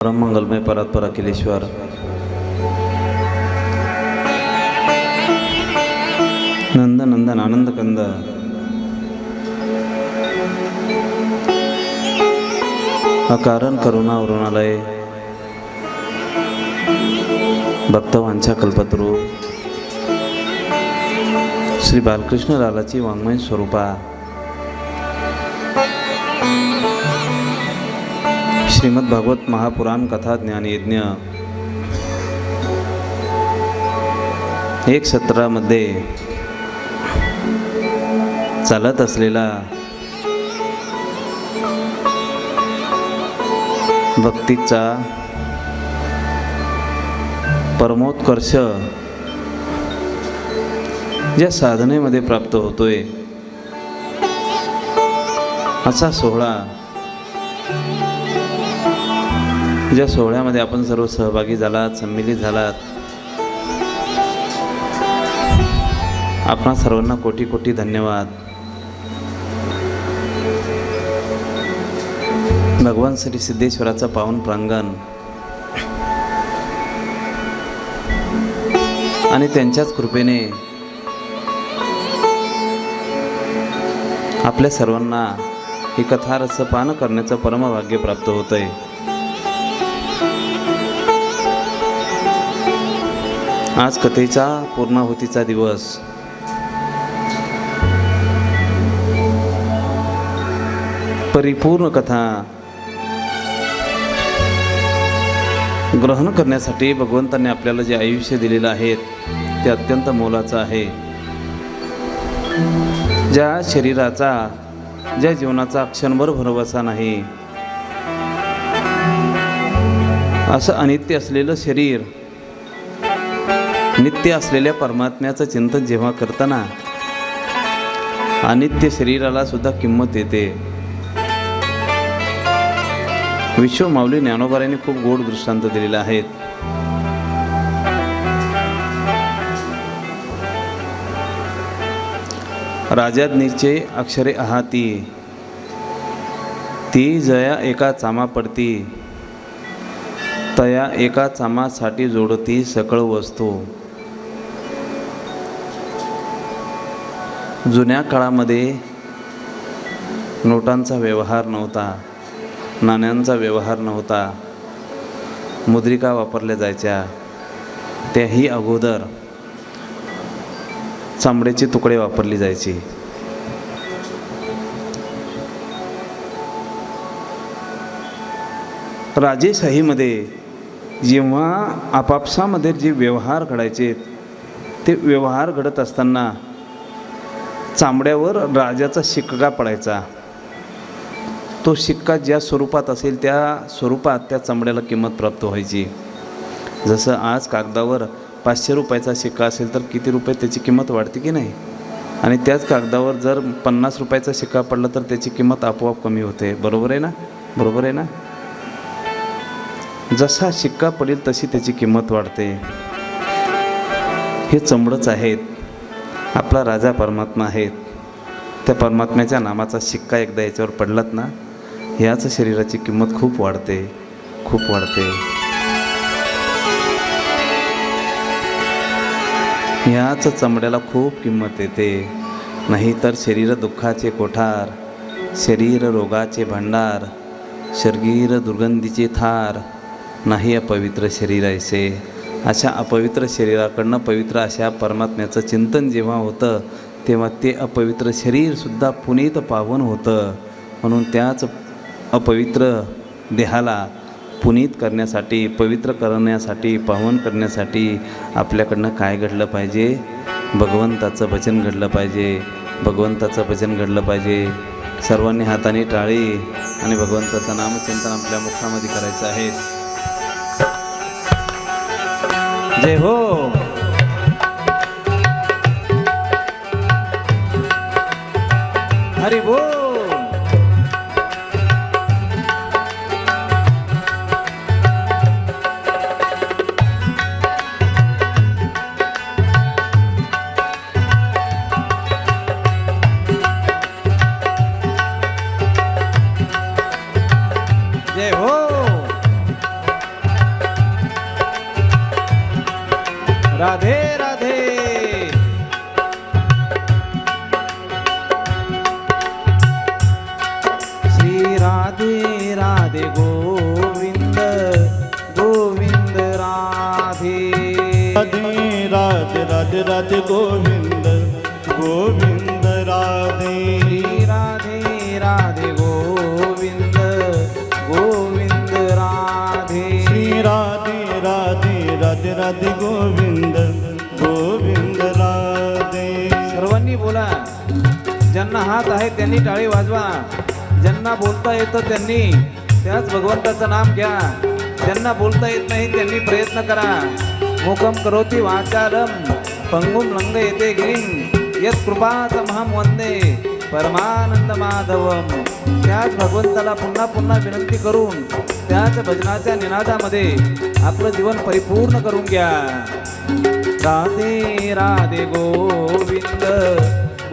परम मंगलमय परात्पर अखिलेश्वर नंद नंदन आनंद कंद अकारण करुणा वरुणालय भक्तवांछा कल्पतरू श्री बालकृष्ण लालाची वाङ्मय स्वरूपा श्रीमद भागवत महापुराण कथा ज्ञान यज्ञ 1:17 मध्ये चालत असलेला भक्तीचा परमोत्कर्ष ज्या साधनेमध्ये प्राप्त होतोय असा सोहळा, ज्या सोहळ्यामध्ये आपण सर्व सहभागी झालात, सम्मिलित झालात, आपणा सर्वांना कोटी कोटी धन्यवाद. भगवान श्री सिद्धेश्वराचा पावन प्रांगण आणि त्यांच्याच कृपेने आपल्या सर्वांना ही कथा रसपान करण्याचं परमभाग्य प्राप्त होतंय. आज कथेचा पूर्णाहुतीचा दिवस. परिपूर्ण कथा ग्रहण करण्यासाठी भगवंतांनी आपल्याला जे आयुष्य दिलेलं आहे ते अत्यंत मोलाचं आहे. ज्या शरीराचा, ज्या जीवनाचा क्षणभर भरवसा नाही, असं अनित्य असलेलं शरीर नित्य असलेल्या परमात्म्याचं चिंतन जेव्हा करताना अनित्य शरीराला सुद्धा किंमत येते. विश्व माऊली ज्ञानोबारांनी खूप गोड दृष्टांत दिलेले आहेत. राजाज्ञीचे अक्षरे आहाती, ती जया एका चामा पडती, तया एका चामासाठी जोडती सकळ वस्तू. जुन्या काळामध्ये नोटांचा व्यवहार नव्हता, नाण्यांचा व्यवहार नव्हता, मुद्रिका वापरल्या जायच्या. त्याही अगोदर चामड्याचे तुकडे वापरली जायची. राजेशाहीमध्ये जेव्हा आपापसामध्ये जे व्यवहार घडायचे ते व्यवहार घडत असताना चामड्यावर राजाचा शिक्का पडायचा. तो शिक्का ज्या स्वरूपात असेल त्या स्वरूपात त्या चामड्याला किंमत प्राप्त व्हायची. जसं आज कागदावर 500 रुपयाचा शिक्का असेल तर किती रुपये त्याची किंमत वाढते की नाही, आणि त्याच कागदावर जर 50 रुपयाचा शिक्का पडला तर त्याची किंमत आपोआप कमी होते. बरोबर आहे ना? बरोबर आहे ना? जसा शिक्का पडेल तशी त्याची किंमत वाढते. हे चमडंच आहेत. आपला राजा परमात्मा आहेत. त्या परमात्म्याच्या नामाचा शिक्का एकदा याच्यावर पडलात ना, ह्याच शरीराची किंमत खूप वाढते, खूप वाढते. ह्याच चमड्याला खूप किंमत येते. नाहीतर शरीर दुःखाचे कोठार, शरीर रोगाचे भांडार, शरीर दुर्गंधीचे थार, नाही अपवित्र शरीर ऐसे. अशा अपवित्र शरीराकडनं पवित्र अशा परमात्म्याचं चिंतन जेव्हा होतं तेव्हा ते अपवित्र शरीरसुद्धा पुनीत पावन होतं. म्हणून त्याच अपवित्र देहाला पुनीत करण्यासाठी, पवित्र करण्यासाठी, पावन करण्यासाठी आपल्याकडनं काय घडलं पाहिजे? भगवंताचं भजन घडलं पाहिजे. भगवंताचं भजन घडलं पाहिजे. सर्वांनी हाताने टाळी आणि भगवंताचं नामचिंतन आपल्या मुखामध्ये करायचं आहे. जय हो. हरि बोल. जय हो. राधे राधे. श्री राधे राधे गोविंद गोविंद राधे. राधे राधे राधे राधे गोविंद गोविंद राधे. श्री राधे राधे गोविंद गोविंद राधे. श्री राधे राधे राधे राधे गोविंद गोविंद राधे. सर्वांनी बोला. ज्यांना हात आहे त्यांनी टाळी वाजवा. ज्यांना बोलता येतं त्यांनी त्याच भगवंताचं नाम घ्या. ज्यांना बोलता येत नाही त्यांनी प्रयत्न करा. मुखम करोति वाचालम पंगुम लंघयते गिरिं यत् कृपातमहं वंदे परमानंद माधवम. त्याच भगवंताला पुन्हा पुन्हा विनंती करून त्याच भजनाच्या निनादामध्ये आपलं जीवन परिपूर्ण करून घ्या. राधे राधे गोविंद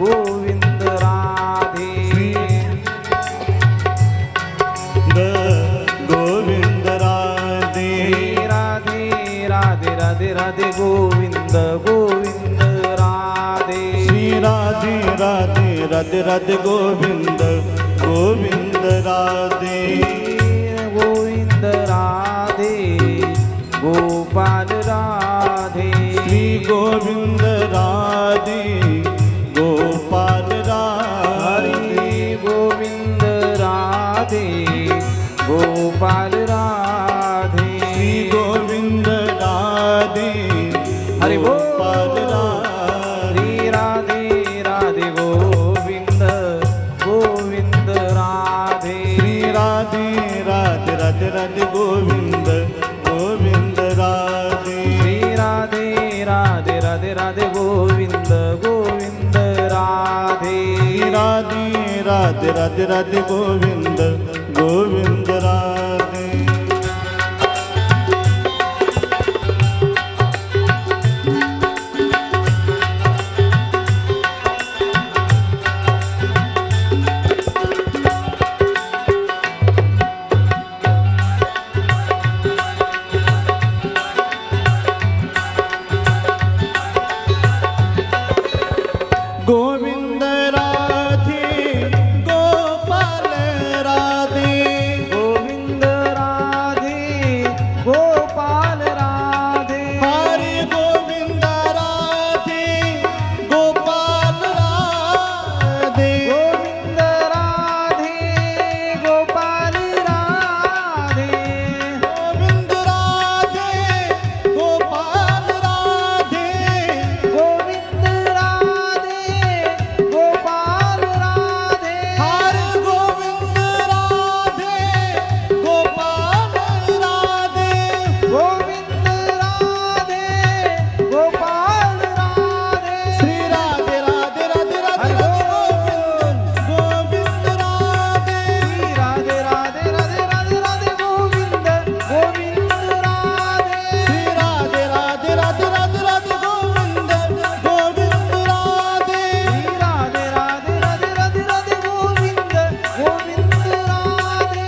गोविंद राधे. गोविंद राधे. राधे राधे राधे राधे गोविंद गोविंद राधे. श्री राधे राधे राधे राधे गोविंद गोविंद राधे. गोविंद राधे गोपाल राधे. श्री गोविंद राधे गोपाल राधे. गोविंद राधे गोपाल राधे. श्री गोविंद राधे हरि बोल. गोपाल राधे. श्री राधे राधे गोविंद गोविंद राधे. श्री राधे राधे राधे राधे गोविंद गोविंद राधे. श्री राधे राधे राधे राधे गोविंद गोविंद राधे. श्री राधे राधे राधे राधे गोविंद गोविंद राधे. गोविंद राधे गोपाल राधे. गोविंद राधे गोपाल राधे. हरि गोविंद राधे गोपाल राधे. गोविंद राधे गोपाल राधे. गोविंद राधे गोपाल राधे. गोविंद राधे गोपाल राधे. हरि गोविंद राधे गोपाल राधे. गोविंद राधे गोपाल राधे. श्री राधे राधे राधे राधे गोविंद गोविंद राधे. श्री राधे राधे राधे राधे राधे गोविंद गोविंद राधे. श्री राधे राधे राधे राधे राधे गोविंद गोविंद राधे. श्री राधे राधे राधे राधे राधे गोविंद गोविंद राधे.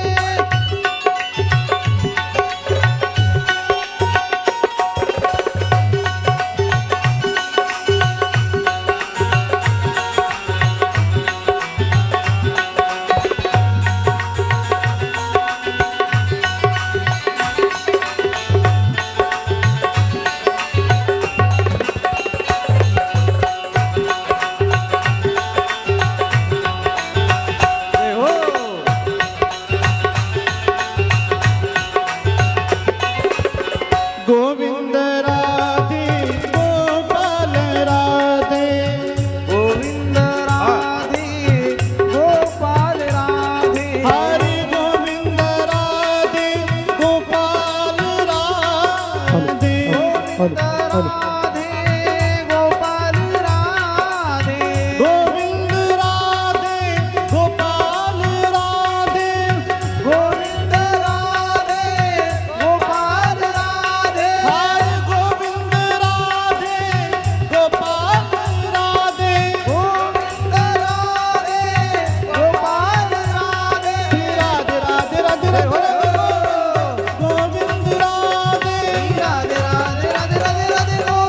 जय हो. गोविंद राधे गोपाल राधे. गोविंद राधे गोपाल राधे. हरि गोविंद राधे गोपाल राधे. गोविंद राधे गोपाल राधे. गोविंद राधे गोपाल राधे. गोविंद राधे गोपाल राधे. हरि गोविंद राधे गोपाल राधे. गोविंद राधे गोपाल राधे. श्री राधे राधे राधे राधे गोविंद राधे. राधे राधे राधे राधे राधे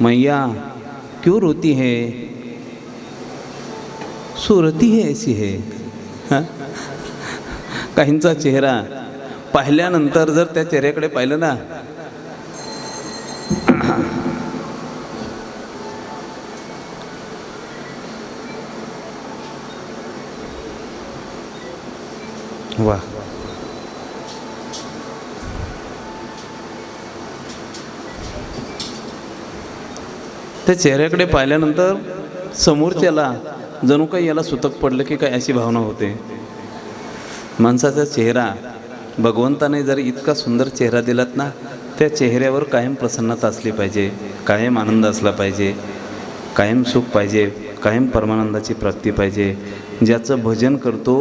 मैया क्यों रोती है, सूरती है ऐसी है. हां, काहींचा चेहरा पाहिल्यानंतर जर त्या चेहऱ्याकडे पाहिलं ना, वा, त्या चेहऱ्याकडे पाहिल्यानंतर समोरच्याला जणू काही याला सुतक पडलं की काय अशी भावना होते. माणसाचा चेहरा भगवंताने जर इतका सुंदर चेहरा दिलात ना, त्या चेहऱ्यावर कायम प्रसन्नता असली पाहिजे, कायम आनंद असला पाहिजे, कायम सुख पाहिजे, कायम परमानंदाची प्राप्ती पाहिजे. ज्याचं भजन करतो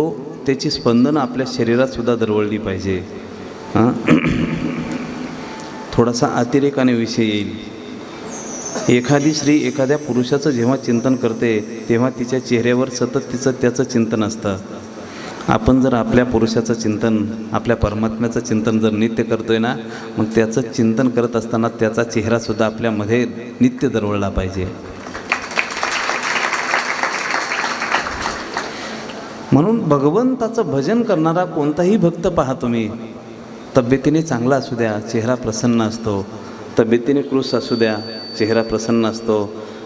त्याची स्पंदनं आपल्या शरीरातसुद्धा दरवळली पाहिजे. थोडासा अतिरेकाने विषय येईल. एखादी स्त्री एखाद्या पुरुषाचं जेव्हा चिंतन करते तेव्हा तिच्या चेहऱ्यावर सतत त्याचं चिंतन असतं. आपण जर आपल्या पुरुषाचं चिंतन, आपल्या परमात्म्याचं चिंतन जर नित्य करतोय ना, मग त्याचं चिंतन करत असताना त्याचा चेहरासुद्धा आपल्यामध्ये नित्य दरवळला पाहिजे. म्हणून भगवंताचं भजन करणारा कोणताही भक्त पहा तुम्ही, तब्येतीने चांगला असू द्या, चेहरा प्रसन्न असतो. तब्येतीने कृश असू द्या, चेहरा प्रसन्न असतो.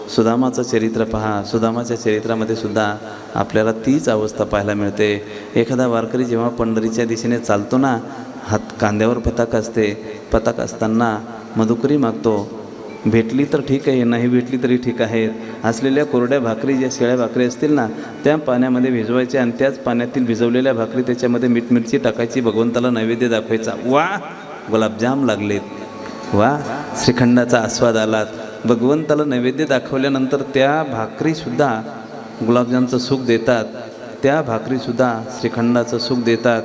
सुदामाचं चरित्र पहा, सुदामाच्या चरित्रामध्ये सुद्धा आपल्याला तीच अवस्था पाहायला मिळते. एखादा वारकरी जेव्हा पंढरीच्या दिशेने चालतो ना, हात कांद्यावर पताक असते, पताक असताना मधुकरी मागतो. भेटली तर ठीक आहे, नाही भेटली तरी ठीक आहे. असलेल्या कोरड्या भाकरी, ज्या शेळ्या भाकरी असतील ना, त्या पाण्यामध्ये भिजवायच्या आणि त्याच पाण्यातील भिजवलेल्या भाकरी त्याच्यामध्ये मीठ मिरची टाकायची, भगवंताला नैवेद्य दाखवायचा. वा, गुलाबजाम लागलेत, वा, श्रीखंडाचा आस्वाद आलात. भगवंताला नैवेद्य दाखवल्यानंतर त्या भाकरीसुद्धा गुलाबजामचं सुख देतात, त्या भाकरीसुद्धा श्रीखंडाचं सुख देतात.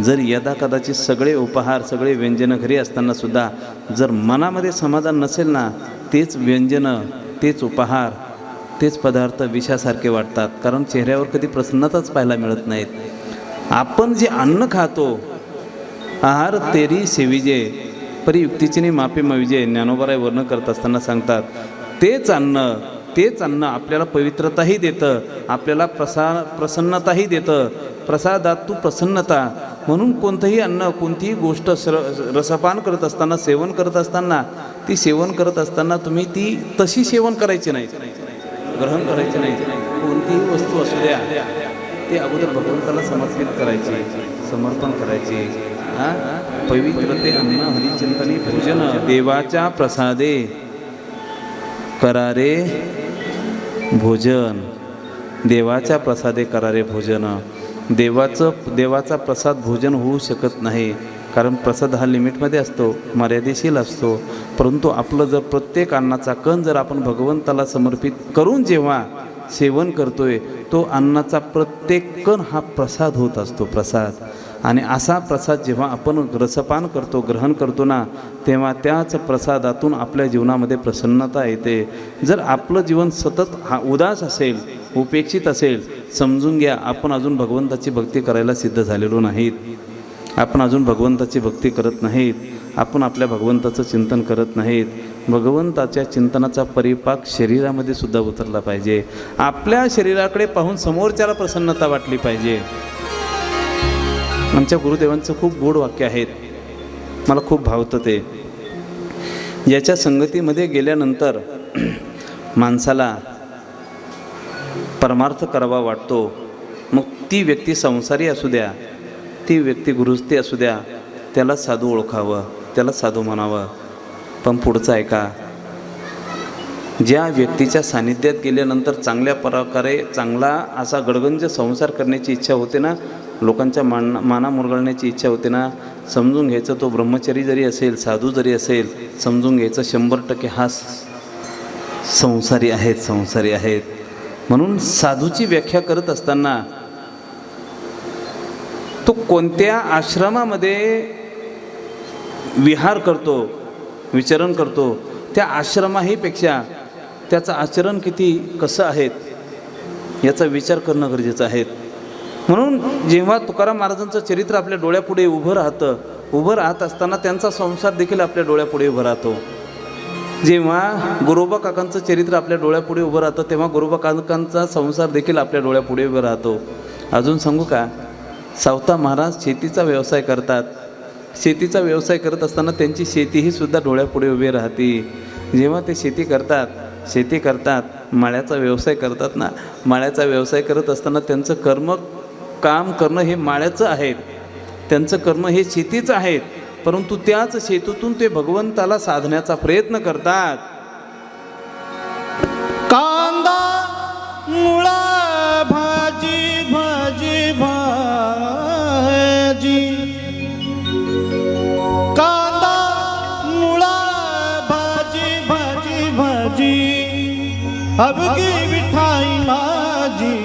जर यदा कदाचित सगळे उपहार, सगळे व्यंजनं घरी असतानासुद्धा जर मनामध्ये समाधान नसेल ना, तेच व्यंजनं, तेच उपहार, तेच पदार्थ विषासारखे वाटतात. कारण चेहऱ्यावर कधी प्रसन्नताच पाहायला मिळत नाहीत. आपण जे अन्न खातो, आहार तेरी सेविजे परी युक्तीची मापे मविजे, ज्ञानोबाराय वर्णन करत असताना सांगतात, तेच अन्न आपल्याला पवित्रताही देतं, आपल्याला प्रसन्नताही देतं. प्रसादात तू प्रसन्नता. म्हणून कोणतंही अन्न, कोणतीही गोष्ट रसपान करत असताना, सेवन करत असताना, ती सेवन करत असताना तुम्ही ती तशी सेवन करायची नाही, ग्रहण करायची नाही. कोणतीही वस्तू असू द्या, ते अगोदर भगवंताला समर्पित करायची, समर्पण करायची. पवित्रते अन्न हरिचिंतनी भोजन, देवाच्या प्रसादे करारे भोजन, देवाच्या प्रसादे करारे भोजन. देवाचा प्रसाद भोजन होऊ शकत नाही, कारण प्रसाद हा लिमिटमध्ये असतो, मर्यादेशील असतो. परंतु आपलं जर प्रत्येक अन्नाचा कण जर आपण भगवंताला समर्पित करून जेव्हा सेवन करतोय, तो अन्नाचा प्रत्येक कण हा प्रसाद होत असतो, प्रसाद. आणि असा प्रसाद जेव्हा आपण रसपान करतो, ग्रहण करतो ना, तेव्हा त्याच प्रसादातून आपल्या जीवनामध्ये प्रसन्नता येते. जर आपलं जीवन सतत उदास असेल, उपेक्षित असेल, समजून घ्या आपण अजून भगवंताची भक्ती करायला सिद्ध झालेलो नाहीत. आपण अजून भगवंताची भक्ती करत नाहीत, आपण आपल्या भगवंताचं चिंतन करत नाहीत. भगवंताच्या चिंतनाचा परिपाक शरीरामध्ये सुद्धा उतरला पाहिजे. आपल्या शरीराकडे पाहून समोरच्याला प्रसन्नता वाटली पाहिजे. आमच्या गुरुदेवांचं खूप गोड वाक्य आहेत, मला खूप भावतं ते. याच्या संगतीमध्ये गेल्यानंतर माणसाला परमार्थ करावा वाटतो. मग ती व्यक्ती संसारी असू द्या, ती व्यक्ती गृहस्थी असू द्या, त्याला साधू ओळखावं, त्याला साधू म्हणावं. पण पुढचं ऐका, ज्या व्यक्तीच्या सानिध्यात गेल्यानंतर चांगल्या प्रकारे चांगला असा गडगंज संसार करण्याची इच्छा होते ना, लोकांच्या माना मुरगळण्याची इच्छा होते ना, समजून घ्यायचं तो ब्रह्मचारी जरी असेल, साधू जरी असेल, समजून घ्यायचं 100% हा संसारी आहेत. म्हणून साधूची व्याख्या करत असताना तो कोणत्या आश्रमामध्ये विहार करतो, विचरण करतो, त्या आश्रमाहीपेक्षा त्याचं आचरण कसं आहे याचा विचार करणं गरजेचं आहे. म्हणून जेव्हा तुकाराम महाराजांचं चरित्र आपल्या डोळ्यापुढे उभं राहत असताना त्यांचा संसार देखील आपल्या डोळ्यापुढे उभं राहतो. जेव्हा गोरोबा काकांचं चरित्र आपल्या डोळ्यापुढे उभं राहतं तेव्हा गोरोबा काकांचा संसार देखील आपल्या डोळ्यापुढे उभं राहतो. अजून सांगू का, सावता महाराज शेतीचा व्यवसाय करतात. शेतीचा व्यवसाय करत असताना त्यांची शेतीही सुद्धा डोळ्यापुढे उभी राहते. जेव्हा ते शेती करतात माळ्याचा व्यवसाय करतात ना, माळ्याचा व्यवसाय करत असताना त्यांचं काम करणं हे माळ्याचं आहे, त्यांचं कर्म हे शेतीचं आहे. परंतु त्याच शेतीतून ते भगवंताला साधण्याचा प्रयत्न करतात. कांदा मुळा भाजी भाजी भाजी, कांदा मुळा भाजी भाजी भाजी, अबकी मिठाई माझी,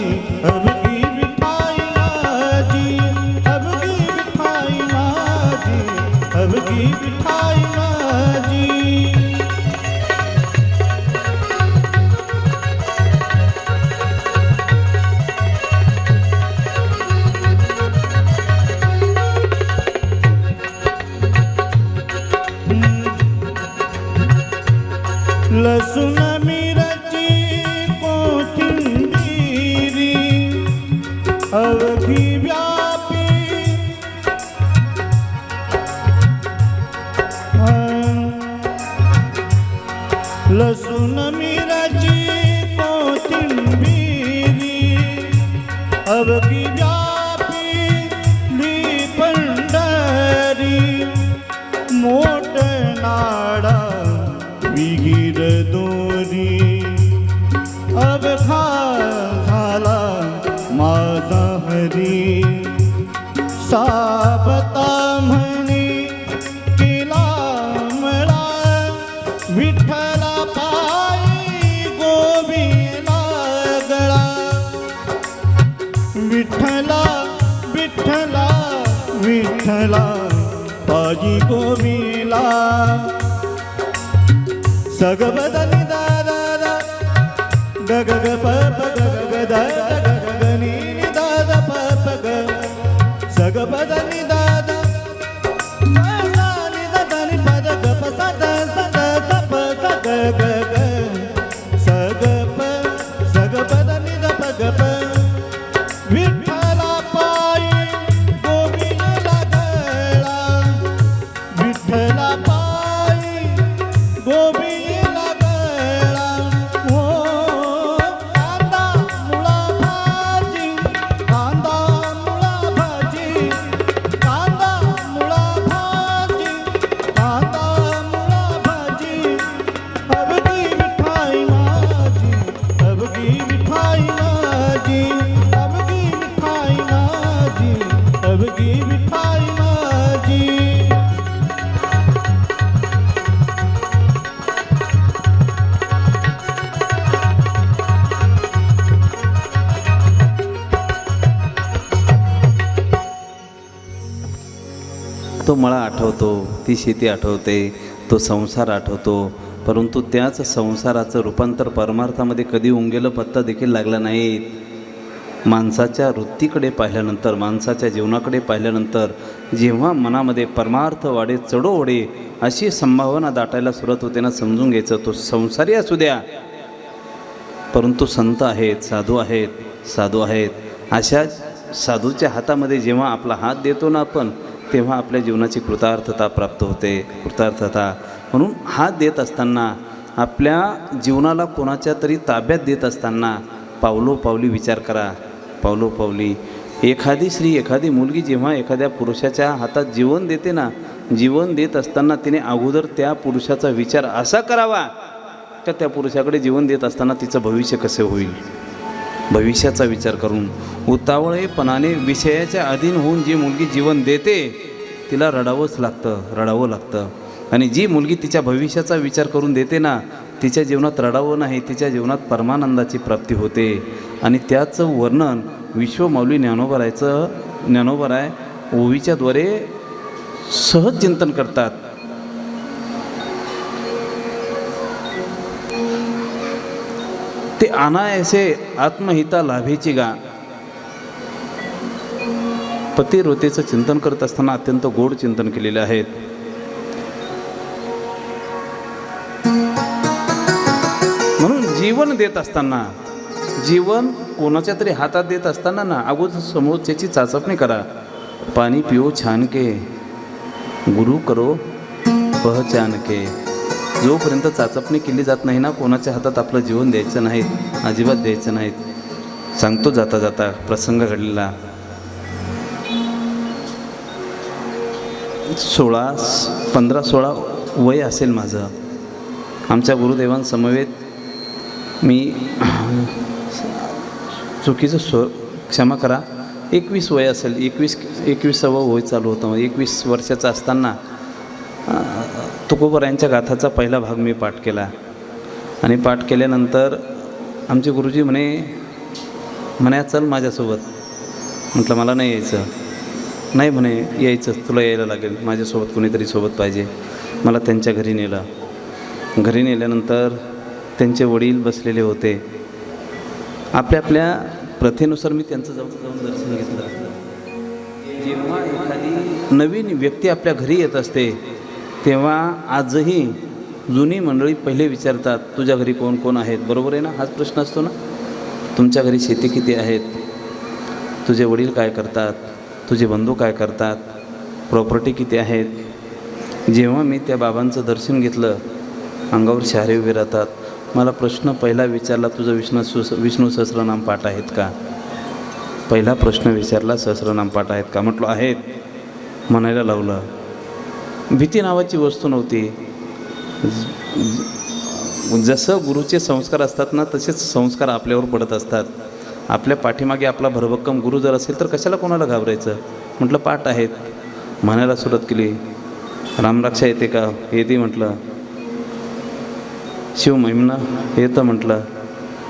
अबकी मिठाई माझी, अबकी मिठाई माझी, अबकी मिठाई माझी. लसूण मिरची कोथिंबिरी, अवघी व्यापी लसूण मिरची कोथिंबिरी, अवघी व्यापी ली पंढरी, मोठ नाडा विहीर दोरी, अवघा झाला माझा हरी. साबता म्हणे केला मळा, विठ्ठला पायी गोविला गळा, विठ्ठला विठ्ठला विठ्ठला पायी गोविला. सग बदनी दादा ग ग ग प प ग ग ग द ग ग ग नी नी दादा प प ग, सग बदनी दादा सा नी द द नी प द ग प सा द स द स प स ग ग ग, सग प सग बदनी द प ग प. विठ्ठला पायी गोविंदा गळा, विठ्ठला पायी गोविंदा गळा. हो कांदा मुळा भाजी, कांदा मुळा भाजी, कांदा मुळा भाजी, कांदा मुळा भाजी, अबकी मिठाई माझी, अबकी मिठाई माझी, अबकी मिठाई माझी, अबकी मिठाई माझी. तो मळा आठवतो, ती शेती आठवते, तो संसार आठवतो. परंतु त्याच संसाराचं रूपांतर परमार्थामध्ये कधी उंगेलं पत्ता देखील लागला नाही. माणसाच्या वृत्तीकडे पाहिल्यानंतर, माणसाच्या जीवनाकडे पाहिल्यानंतर जेव्हा मनामध्ये परमार्थ वाढे चढो ओढे अशी संभावना दाटायला सुरुवात होते ना, समजून घ्यायचं तो संसारी असू द्या, परंतु संत आहेत, साधू आहेत. अशा साधूच्या हातामध्ये जेव्हा आपला हात देतो ना आपण, तेव्हा आपल्या जीवनाची कृतार्थता प्राप्त होते. कृतार्थता म्हणून हात देत असताना, आपल्या जीवनाला कोणाच्या तरी ताब्यात देत असताना पावलोपावली विचार करा. पावलोपावली एखादी मुलगी जेव्हा एखाद्या पुरुषाच्या हातात जीवन देते ना, जीवन देत असताना तिने अगोदर त्या पुरुषाचा विचार असा करावा का त्या पुरुषाकडे जीवन देत असताना तिचं भविष्य कसे होईल. भविष्याचा विचार करून उतावळेपणाने विषयाच्या अधीन होऊन जी मुलगी जीवन देते तिला रडावं लागतं. आणि जी मुलगी तिच्या भविष्याचा विचार करून देते ना, तिच्या जीवनात रडावं नाही, तिच्या जीवनात परमानंदाची प्राप्ती होते. आणि त्याचं वर्णन विश्वमाऊली ज्ञानोबराय ओवीच्याद्वारे सहज चिंतन करतात. ते अनायासे आत्महिता लाभेची गा. पतिव्रतेचं चिंतन करत असताना अत्यंत गोड चिंतन केलेले आहेत. जीवन देत असताना, जीवन कोणाच्या तरी हातात देत असताना ना अगोदर समोरच्याची चाचपणी करा. पाणी पिओ छान के, गुरु करो पहचान के. जोपर्यंत चाचपणी केली जात नाही ना, कोणाच्या हातात आपलं जीवन द्यायचं नाहीत, अजिबात द्यायचं नाहीत. सांगतो जाता जाता प्रसंग घडलेला. 15-16 वय असेल माझं. आमच्या गुरुदेवांसमवेत मी चुकीचं क्षमा करा, 21 वय असेल, 21वा वय चालू होतं. 21 वर्षाचा असताना तुकोबरायांच्या गाथाचा पहिला भाग मी पाठ केला. आणि पाठ केल्यानंतर आमचे गुरुजी म्हणे चल माझ्यासोबत. म्हटलं मला नाही यायचं. नाही म्हणे यायचं, तुला यायला लागेल, माझ्यासोबत कोणीतरी सोबत पाहिजे. मला त्यांच्या घरी नेलं. घरी नेल्यानंतर त्यांचे वडील बसलेले होते. आपल्या प्रथेनुसार मी त्यांचं जाऊन दर्शन घेतलं. जेव्हा एखादी नवीन व्यक्ती आपल्या घरी येत असते तेव्हा आजही जुनी मंडळी पहिले विचारतात, तुझ्या घरी कोण कोण आहेत? बरोबर आहे ना? हाच प्रश्न असतो ना. तुमच्या घरी शेती किती आहेत? तुझे वडील काय करतात? तुझे बंधू काय करतात? प्रॉपर्टी किती आहेत? जेव्हा मी त्या बाबांचं दर्शन घेतलं, अंगावर शहारे उभे राहतात. मला प्रश्न पहिला विचारला, तुझं विष्णू सहस्रनाम पाठ आहेत का? पहिला प्रश्न विचारला, सहस्रनाम पाठ आहेत का? म्हटलं आहेत. म्हणायला लावलं. भीती नावाची वस्तू नव्हती. जसं गुरुचे संस्कार असतात ना, तसेच संस्कार आपल्यावर पडत असतात. आपल्या पाठीमागे आपला भरभक्कम गुरु जर असेल तर कशाला कोणाला घाबरायचं? म्हटलं पाठ आहेत. म्हणायला सुरुवात केली. रामरक्षा येते का? येते म्हटलं. शिवमहिमा येतं म्हटलं.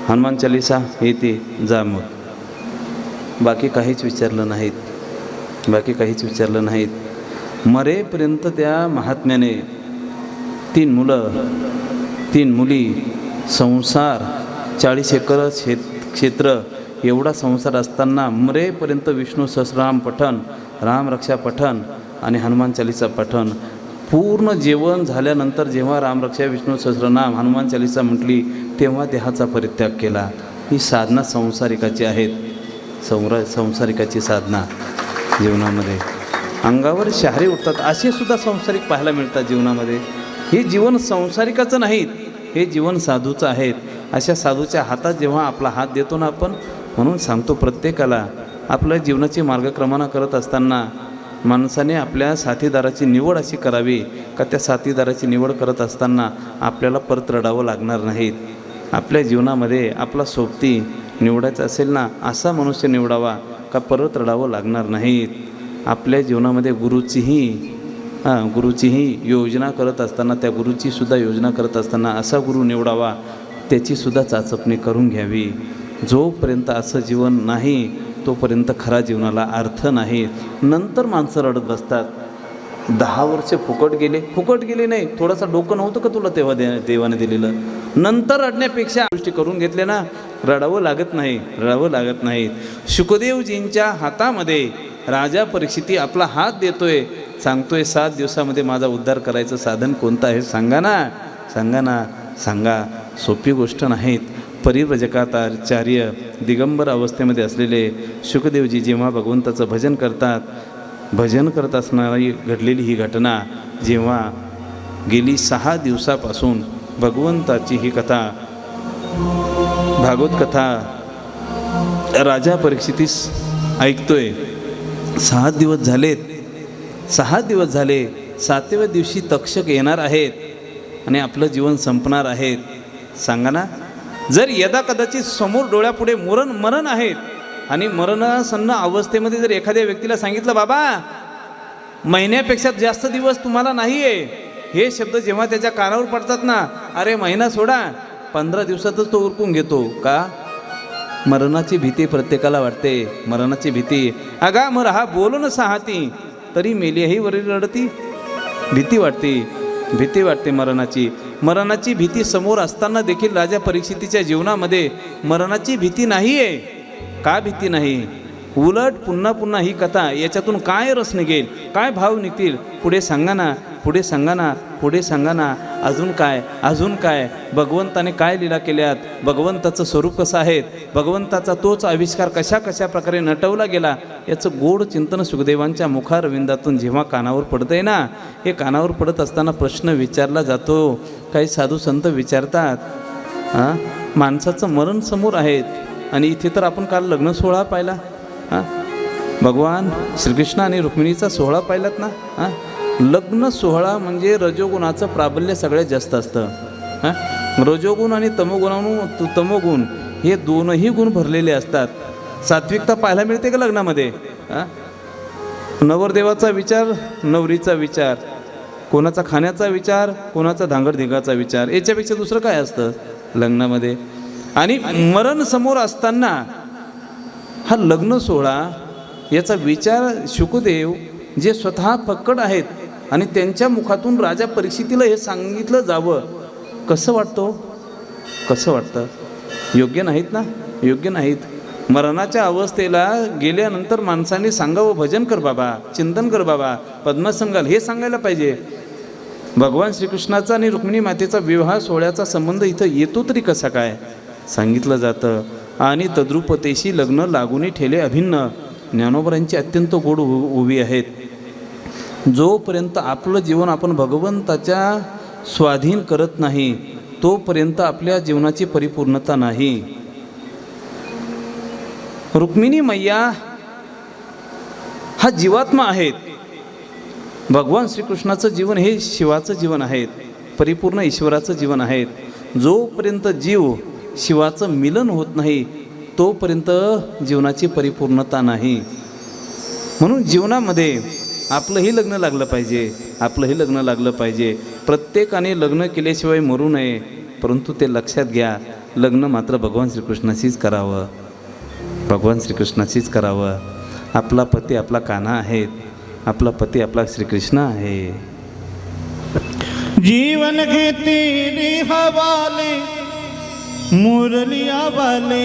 हनुमान चालीसा येते. जा मग. बाकी काहीच विचारलं नाहीत. मरेपर्यंत त्या महात्म्याने 3 मुलं 3 मुली, संसार, 40 एकर क्षेत्र, एवढा संसार असताना मरेपर्यंत विष्णू सहस्रनाम पठण, रामरक्षा पठण आणि हनुमान चालीसा पठण. पूर्ण जेवण झाल्यानंतर जेव्हा रामरक्षा, विष्णू सहस्रनाम, हनुमान चालीसा म्हटली तेव्हा देहाचा परित्याग केला. ही साधना संसारिकाची आहेत. संसारिकाची साधना जीवनामध्ये अंगावर शहारे उठतात. असे सुद्धा संसारिक पाहायला मिळतात जीवनामध्ये. हे जीवन संसारिकाचं नाहीत, हे जीवन साधूचं आहेत. अशा साधूच्या हातात जेव्हा आपला हात देतो ना आपण, म्हणून सांगतो प्रत्येकाला, आपल्या जीवनाची मार्गक्रमणा करत असताना माणसाने आपल्या साथीदाराची निवड अशी करावी का त्या साथीदाराची निवड करत असताना आपल्याला परत रडावं लागणार नाहीत. आपल्या जीवनामध्ये आपला सोबती निवडायचा असेल ना, असा मनुष्य निवडावा का परत रडावं लागणार नाहीत. आपल्या जीवनामध्ये गुरुचीही योजना करत असताना, त्या गुरुचीसुद्धा योजना करत असताना असा गुरु निवडावा, त्याचीसुद्धा चाचपणी करून घ्यावी. जोपर्यंत असं जीवन नाही तोपर्यंत खरा जीवनाला अर्थ नाही. नंतर माणसं रडत बसतात. 10 वर्ष फुकट गेले नाही. थोडासा डोकं नव्हतं का तुला तेव्हा देवाने दिलेलं? नंतर रडण्यापेक्षा गोष्टी करून घेतल्या ना, रडावं लागत नाही. शुकदेवजींच्या हातामध्ये राजा परीक्षिती आपला हात देतोय, सांगतोय 7 दिवसामध्ये माझा उद्धार करायचं साधन कोणतं आहे? सांगा. सोपी गोष्ट नाहीत. परिव्रजकाचार्य दिगंबर अवस्थेमध्ये असलेले शुकदेवजी जेव्हा भगवंताचं भजन करत असणारी घडलेली ही घटना, जेव्हा गेली 6 दिवसापासून भगवंताची ही कथा, भागवत कथा राजा परीक्षितीस ऐकतोय. 6 दिवस झाले. 7व्या दिवशी तक्षक येणार आहेत आणि आपलं जीवन संपणार आहेत. सांगा ना, जर यदा कदाचित समोर डोळ्यापुढे मरण आहेत आणि मरणासन्न अवस्थेमध्ये जर एखाद्या व्यक्तीला सांगितलं, बाबा महिन्यापेक्षा जास्त दिवस तुम्हाला नाही आहे, हे शब्द जेव्हा त्याच्या कानावर पडतात ना, अरे महिना सोडा, 15 दिवसातच तो उरकून घेतो. का? मरणाची भीती प्रत्येकाला वाटते. मरणाची भीती. अगा मर हा बोलून साहती तरी मेली वरील रडती. भीती वाटते मरणाची भीती समोर असताना देखील राजा परीक्षितीच्या जीवनामध्ये मरणाची भीती नाही आहे. का भीती नाही? उलट पुन्हा पुन्हा ही कथा याच्यातून काय रस निघेल, काय भाव निघतील, पुढे सांगा ना, पुढे सांगा ना, पुढे सांगा ना. अजून काय, अजून काय, भगवंताने काय लीला केल्यात, भगवंताचं स्वरूप कसं आहे, भगवंताचा तोच आविष्कार कशा कशा प्रकारे नटवला गेला, याचं गोड चिंतन सुखदेवांच्या मुखारविंदातून जेव्हा कानावर पडतं आहे ना, हे कानावर पडत असताना प्रश्न विचारला जातो. काही साधू संत विचारतात, हां माणसाचं मरण समोर आहेत आणि इथे तर आपण काल लग्न सोहळा पाहिला, हां भगवान श्रीकृष्ण आणि रुक्मिणीचा सोहळा पाहिलात ना. हां लग्न सोहळा म्हणजे रजोगुणाचं प्राबल्य सगळ्यात जास्त असतं. हां रजोगुण आणि तमोगुण हे दोनही गुण भरलेले असतात. सात्विकता पाहायला मिळते का लग्नामध्ये? हां नवरदेवाचा विचार, नवरीचा विचार, कोणाचा खाण्याचा विचार, कोणाचा धांगडधिंगाचा विचार, याच्यापेक्षा दुसरं काय असतं लग्नामध्ये? आणि मरण समोर असताना हा लग्न सोहळा याचा विचार शुकदेव जे स्वतः फक्कड आहेत आणि त्यांच्या मुखातून राजा परीक्षितीला हे सांगितलं जावं, कसं वाटतं? कसं वाटतं? योग्य नाहीत ना, योग्य नाहीत. मरणाच्या अवस्थेला गेल्यानंतर माणसाने सांगावं, भजन कर बाबा, चिंतन कर बाबा, पद्मासन घाल, हे सांगायला पाहिजे. भगवान श्रीकृष्णाचा आणि रुक्मिणी मातेचा विवाह सोहळ्याचा संबंध इथं येतो तरी कसा काय सांगितलं जातं. आणि तद्रुपतेशी लग्न लागूनही ठेले अभिन्न. ज्ञानोबरांची अत्यंत गोड उभी आहेत. जोपर्यंत आपलं जीवन आपण भगवंताच्या स्वाधीन करत नाही तोपर्यंत आपल्या जीवनाची परिपूर्णता नाही. रुक्मिणी मैया हा जीवात्मा आहेत. भगवान श्रीकृष्णाचं जीवन हे शिवाचं जीवन आहे, परिपूर्ण ईश्वराचं जीवन आहे. जोपर्यंत जीव शिवाचं मिलन होत नाही तोपर्यंत जीवनाची परिपूर्णता नाही. म्हणून जीवनामध्ये आपलंही लग्न लागलं पाहिजे, आपलंही लग्न लागलं पाहिजे. प्रत्येकाने लग्न केल्याशिवाय मरू नये, परंतु ते लक्षात घ्या, लग्न मात्र भगवान श्रीकृष्णाशीच करावं, भगवान श्रीकृष्णाशीच करावं. आपला पती आपला कान्हा आहे, आपला पती आपला श्रीकृष्ण आहे. जीवन घे तेरे हवाले मुरलिया वाले,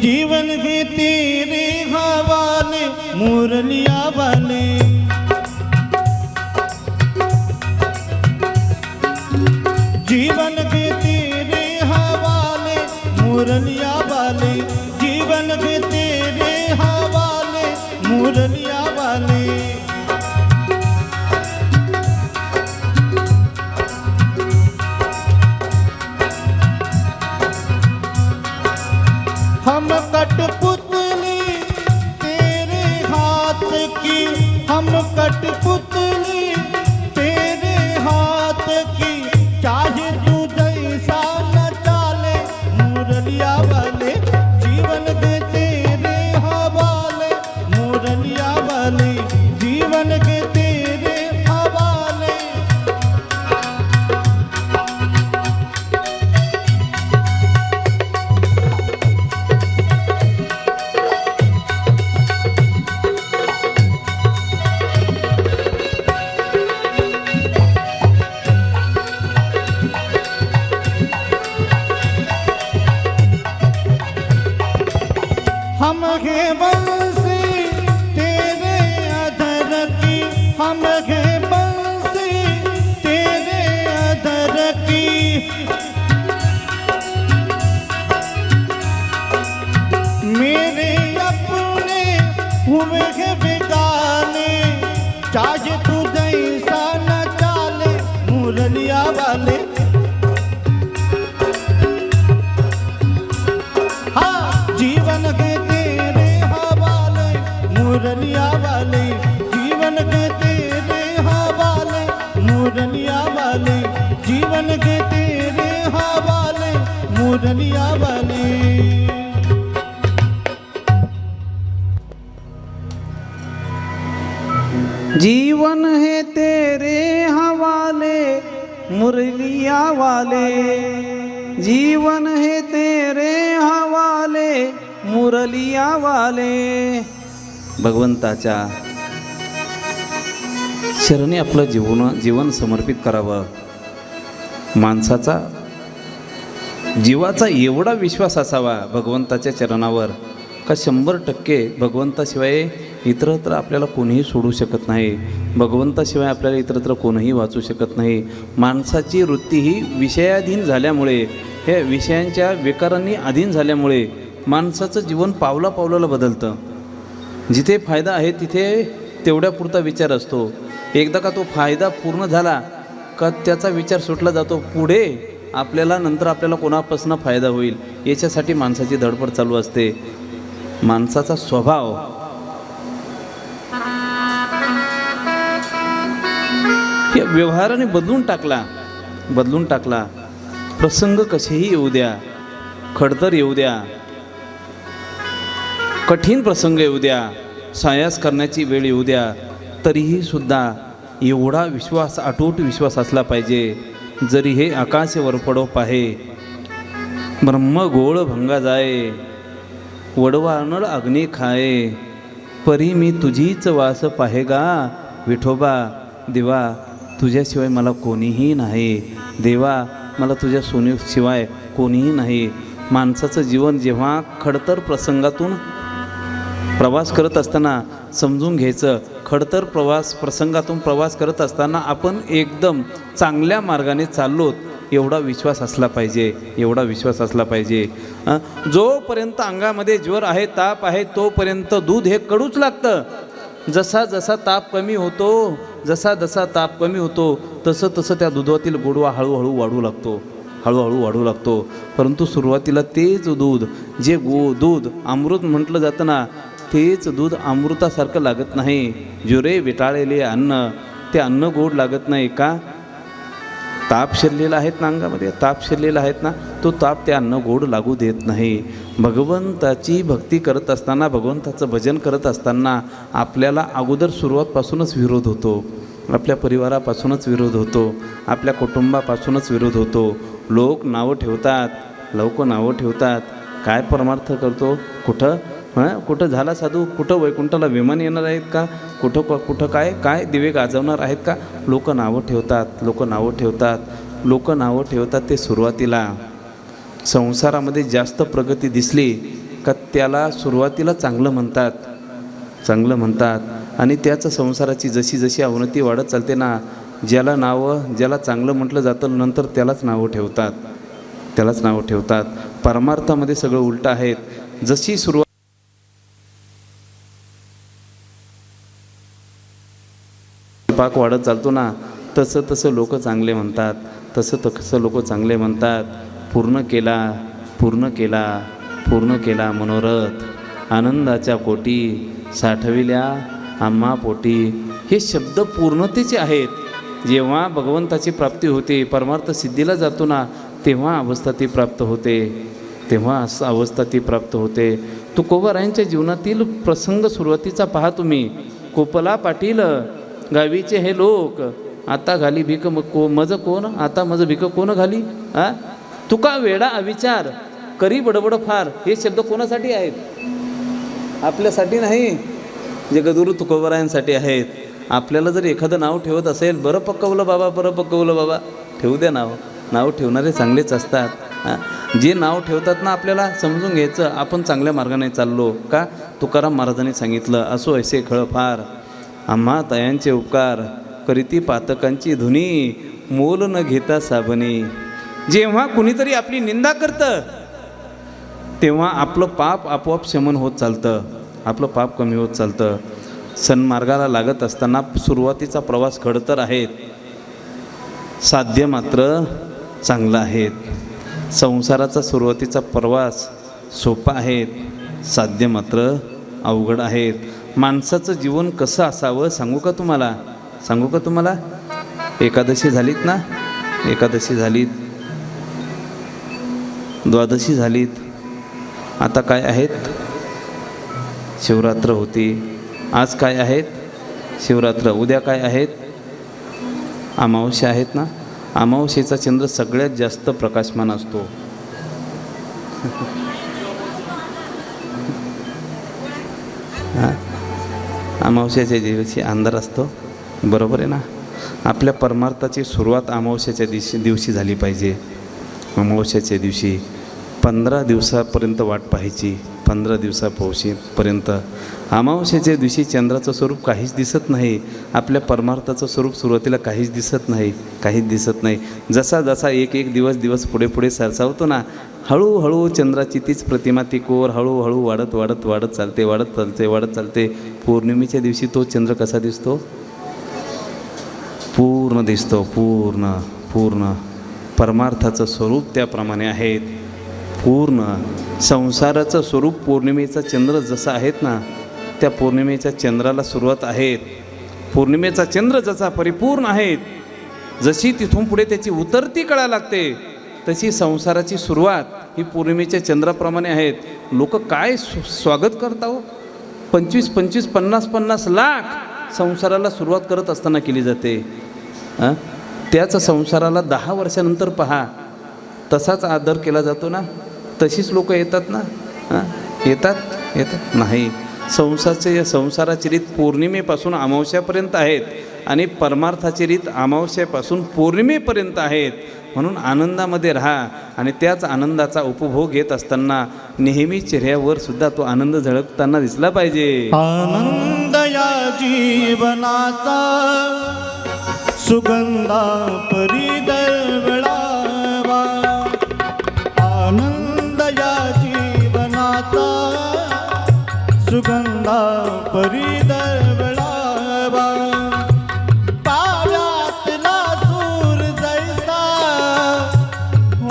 जीवन घे तेरे हवाले मुरलिया वाले. जीवन घे तेरे हवाले मुरलिया वाले, जीवन घे तेरे हवाले मुरलिया वाले. हम कठपुतली तेरे हाथ की, हम कठपुतली तेरे हाथ की, चाहे तू जैसा न चाले मुरलिया वाले. जीवन के तेरे हवाले मुरलिया वाले, जीवन के तेरे हवाले. हम है बंसी तेरे अधर की, हम है बंसी तेरे अधर की. मेरे अपने हुए हैं बेगाने, चाहे तू जैसा न चाले मुरलिया वाले. हाँ जीवन के तेरे हवाले मुरलिया वाले, जीवन के तेरे हवाले मुरलिया वाले, जीवन के तेरे हवाले मुरलिया वाले. जीवन है तेरे हवाले मुरलिया वाले, जीवन है तेरे हवाले मुरलिया वाले. भगवंताच्या शरणी आपलं जीवन समर्पित करावं. माणसाचा जीवाचा एवढा विश्वास असावा भगवंताच्या चरणावर का 100% भगवंताशिवाय इतरत्र आपल्याला कोणीही सोडू शकत नाही, भगवंताशिवाय आपल्याला इतरत्र कोणीही वाचू शकत नाही. माणसाची वृत्ती ही विषयाधीन झाल्यामुळे, हे विषयांच्या विकारांनी अधीन झाल्यामुळे माणसाचं जीवन पावला पावलाला बदलतं. जिथे फायदा आहे तिथे तेवढ्यापुरता विचार असतो. एकदा का तो फायदा पूर्ण झाला का त्याचा विचार सुटला जातो. पुढे नंतर आपल्याला कोणापासून फायदा होईल याच्यासाठी माणसाची धडपड चालू असते. माणसाचा स्वभाव हे व्यवहाराने बदलून टाकला. प्रसंग कसेही येऊ द्या, खडतर येऊ द्या, कठीण प्रसंग येऊ द्या, सायास करण्याची वेळ येऊ द्या, तरीही सुद्धा एवढा विश्वास, अटूट विश्वास असला पाहिजे. जरी हे आकाश वरपडो पाहे, ब्रह्म गोळ भंगा जाये, वडवानळ अग्नी खाये, परी मी तुझीच वास पाहेगा, विठोबा देवा तुझ्याशिवाय मला कोणीही नाही, देवा मला तुझ्या सोनीशिवाय कोणीही नाही. माणसाचं जीवन जेव्हा खडतर प्रसंगातून प्रवास करत असताना समजून घ्यायचं, खडतर प्रसंगातून प्रवास करत असताना आपण एकदम चांगल्या मार्गाने चाललोत एवढा विश्वास असला पाहिजे. जोपर्यंत अंगामध्ये ज्वर आहे, ताप आहे, तोपर्यंत दूध हे कडूच लागतं. जसा जसा ताप कमी होतो तसं त्या दुधातील गोडवा हळूहळू वाढू लागतो. परंतु सुरुवातीला तेच दूध, जे दूध अमृत म्हटलं जातं ना, तेच दूध अमृतासारखं लागत नाही. जुरे विटाळलेले अन्न, ते अन्न गोड लागत नाही. का? ताप शिरलेला आहेत ना, अंगामध्ये ताप शिरलेला आहेत ना, तो ताप ते अन्न गोड लागू देत नाही. भगवंताची भक्ती करत असताना, भगवंताचं भजन करत असताना आपल्याला अगोदर सुरुवातपासूनच विरोध होतो, आपल्या परिवारापासूनच विरोध होतो, आपल्या कुटुंबापासूनच विरोध होतो. लोक नावं ठेवतात. काय परमार्थ करतो? कुठं झाला साधू? कुठं वैकुंठाला विमान येणार आहेत का? कुठं काय दिवे गाजवणार आहेत का? लोक नावं ठेवतात. ते सुरुवातीला संसारामध्ये जास्त प्रगती दिसली का त्याला सुरुवातीला चांगलं म्हणतात आणि त्याच संसाराची जशी अवनती वाढत चालते ना, ज्याला चांगलं म्हटलं जातं नंतर त्यालाच नावं ठेवतात. परमार्थामध्ये सगळं उलटं आहेत. जशी सुरुवात पाक वाढत चालतो ना, तसं लोक चांगले म्हणतात, तसं लोक चांगले म्हणतात. पूर्ण केला मनोरथ, आनंदाच्या कोटी साठविल्या आम्हा पोटी. हे शब्द पूर्णतेचे आहेत. जेव्हा भगवंताची प्राप्ती होते, परमार्थ सिद्धीला जातो ना, तेव्हा अवस्था ती प्राप्त होते. तुकोबारायांच्या जीवनातील प्रसंग सुरुवातीचा पहा तुम्ही. कोपला पाटील गावीचे हे लोक, आता घाली भीक मज कोण, आता मज भीक कोण घाली. तुका वेडा अविचार करी बडबड फार. हे शब्द कोणासाठी आहेत? आपल्यासाठी नाही, जगद्गुरु तुकोबारायांसाठी आहेत. आपल्याला जर एखादं नाव ठेवत असेल, बरं पकवलं बाबा, ठेवू द्या नाव ठेवणारे चांगलेच असतात. जे नाव ठेवतात ना, आपल्याला समजून घ्यायचं आपण चांगल्या मार्गाने चाललो का. तुकाराम महाराजांनी सांगितलं, असो ऐसे खळ फार, आम्हा तयांचे उपकार, करीती पातकांची धुनी, मोल न घेता साबणी. जेव्हा कुणीतरी आपली निंदा करतं तेव्हा आपलं पाप आपोआप शमन होत चालतं, आपलं पाप कमी होत चालतं. सन्मार्गाला लागत असताना सुरुवातीचा प्रवास खडतर आहेत, साध्य मात्र चांगला आहेत. संसाराचा सुरुवातीचा प्रवास सोपा आहेत, साध्य मात्र अवघड आहेत. माणसाचं जीवन कसं असावं सांगू का तुम्हाला? एकादशी झालीत ना, द्वादशी झालीत, आता काय आहेत? शिवरात्र होती. आज काय आहेत? शिवरात्र. उद्या काय आहेत? अमावस्या आहेत ना. अमावस्येचा चंद्र सगळ्यात जास्त प्रकाशमान असतो. अमावस्याच्या दिवशी अंधार असतो, बरोबर आहे ना. आपल्या परमार्थाची सुरुवात अमावस्याच्या दिवशी झाली पाहिजे. अमावस्याच्या दिवशी 15 दिवसापर्यंत वाट पाहायची. 15 दिवसापर्यंत. अमावस्येच्या दिवशी चंद्राचं स्वरूप काहीच दिसत नाही. आपल्या परमार्थाचं स्वरूप सुरुवातीला काहीच दिसत नाही. जसा जसा एक दिवस पुढे सरसावतो ना, हळूहळू चंद्राची तीच प्रतिमा ती कोर हळूहळू वाढत चालते. पौर्णिमेच्या दिवशी तो चंद्र कसा दिसतो? पूर्ण दिसतो. पूर्ण परमार्थाचं स्वरूप त्याप्रमाणे आहेत. पूर्ण संसाराचं स्वरूप पौर्णिमेचा चंद्र जसा आहेत ना, त्या पौर्णिमेच्या चंद्राला सुरुवात आहेत. पौर्णिमेचा चंद्र जसा परिपूर्ण आहेत, जशी तिथून पुढे त्याची उतरती कळा लागते, तशी संसाराची सुरुवात ही पौर्णिमेच्या चंद्राप्रमाणे आहेत. लोक काय स्वागत करता हो? 25, 50 लाख संसाराला सुरुवात करत असताना केली जाते. त्याच संसाराला 10 वर्षानंतर पहा, तसाच आदर केला जातो ना, तशीच लोक येतात ना. येतात नाही. संसाराची रीत पौर्णिमेपासून अमावस्यापर्यंत आहेत आणि परमार्थाची रीत अमावस्यापासून पौर्णिमेपर्यंत आहेत. म्हणून आनंदामध्ये राहा आणि त्याच आनंदाचा उपभोग घेत असताना नेहमी चेहऱ्यावर सुद्धा तो आनंद झळकताना दिसला पाहिजे. आनंद या जीवनाचा सुगंधा परी दरवळावा. आनंद या जीवनाचा सुगंधा परी दरवळावा. पाव्यातला सूर जैसा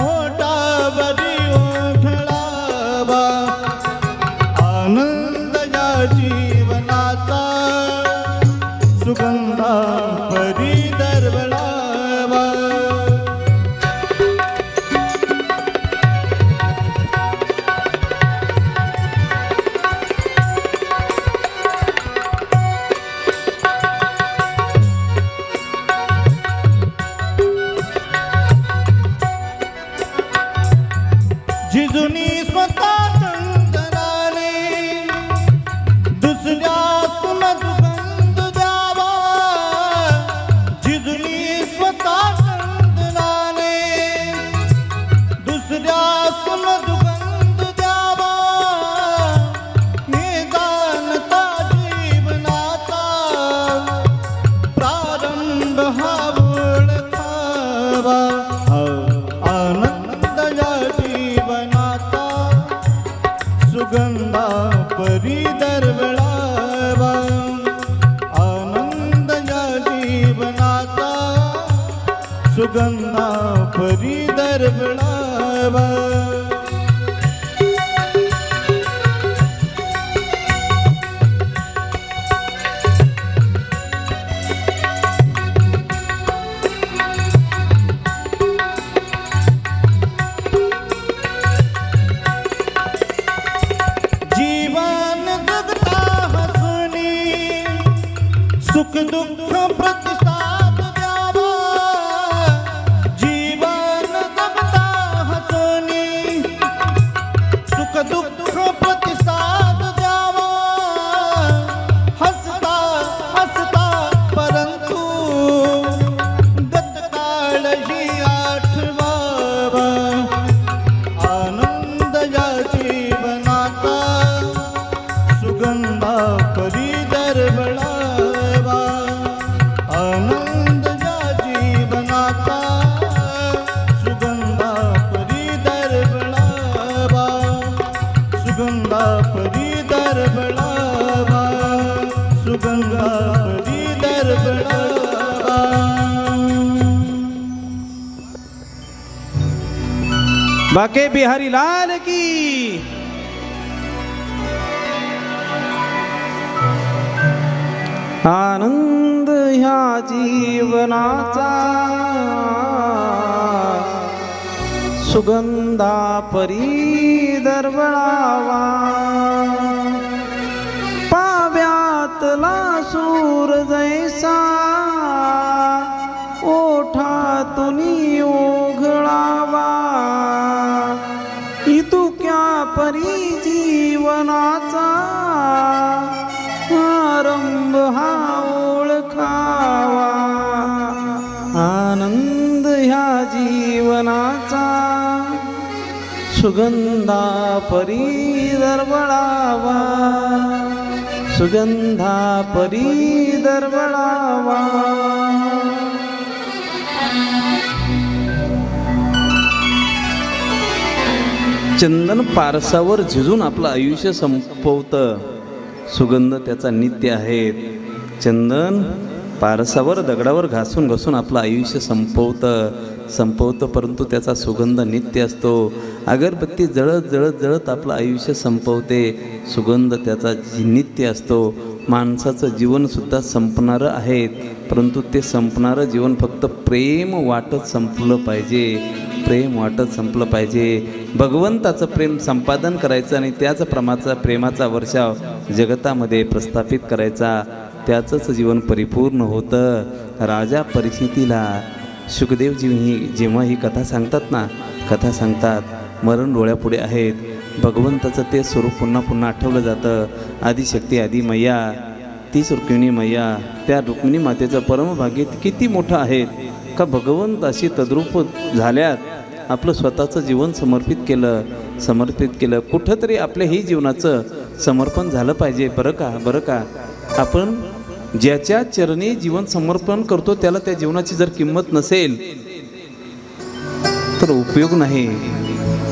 ओठावरी ओघळावा. आनंद या जीवनाचा सुगंधा परी दरवळावा. जिजुनी स्वतः चंदनाने दुसऱ्यास मधुगंध द्यावा. जिजुनी स्वतः चंदनाने दुसऱ्यास मधुगंध द्यावा. हे जाणता जीवनाचा प्रारंभ हा ओळखावा. आनंद या जीवनाचा सुगंधा परी दरवळावा. आनंद या जीवनाचा सुगंधा परी दरवळावा. जीवन जगता हसनी सुख दुःख प्रतिसाद द्यावा. जीवन जगता हसनी सुख दुःख प्रतिसाद द्यावा. हसता हसता परंतु गतकाळ ही आठवावा. आनंद या जीवनाचा सुगंधा परी दरवळावा. आनंद या जीवनाचा सुगंधा परी दरवळावा. सुगंधा परी दरवळावा. सुगंधा परी दरवळावा. बाके बिहारी लाल की. आनंद ह्या जीवनाचा सुगंधा परी दरवळावा. पाव्यातला सूर जैसा ओठातून ओघळावा. इतुक्या परी जीवनाचा आरंभ हा ओळखावा. आनंद ह्या जीवनाचा सुगंधा परी दरवळावा, सुगंधा परी दरवळावा. चंदन पारसावर झिजून आपलं आयुष्य संपवतं, सुगंध त्याचा नित्य आहे. चंदन पारसावर दगडावर घासून घासून आपलं आयुष्य संपवतं, परंतु त्याचा सुगंध नित्य असतो. अगरबत्ती जळत जळत जळत आपलं आयुष्य संपवते, सुगंध त्याचा नित्य असतो. माणसाचं जीवनसुद्धा संपणारं आहे, परंतु ते संपणारं जीवन फक्त प्रेम वाटत संपलं पाहिजे, प्रेम वाटत संपलं पाहिजे. भगवंताचं प्रेम संपादन करायचं आणि त्याच प्रेमाचा वर्षाव जगतामध्ये प्रस्थापित करायचा, त्याचंच जीवन परिपूर्ण होतं. राजा परीक्षितीला शुकदेवजी जेव्हा ही कथा सांगतात, मरण डोळ्यापुढे आहेत. भगवंताचं ते स्वरूप पुन्हा पुन्हा आठवलं जातं. आदिशक्ती आदी मैया, तीच रुक्मिणी मैया, त्या रुक्मिणी मातेचं परमभाग्य किती मोठं आहे का भगवंत अशी तद्रूप झाल्यात आपलं स्वतःचं जीवन समर्पित केलं. कुठंतरी आपल्या ही जीवनाचं समर्पण झालं पाहिजे. बरं का आपण ज्याच्या चरणी जीवन समर्पण करतो त्याला त्या जीवनाची जर किंमत नसेल तर उपयोग नाही.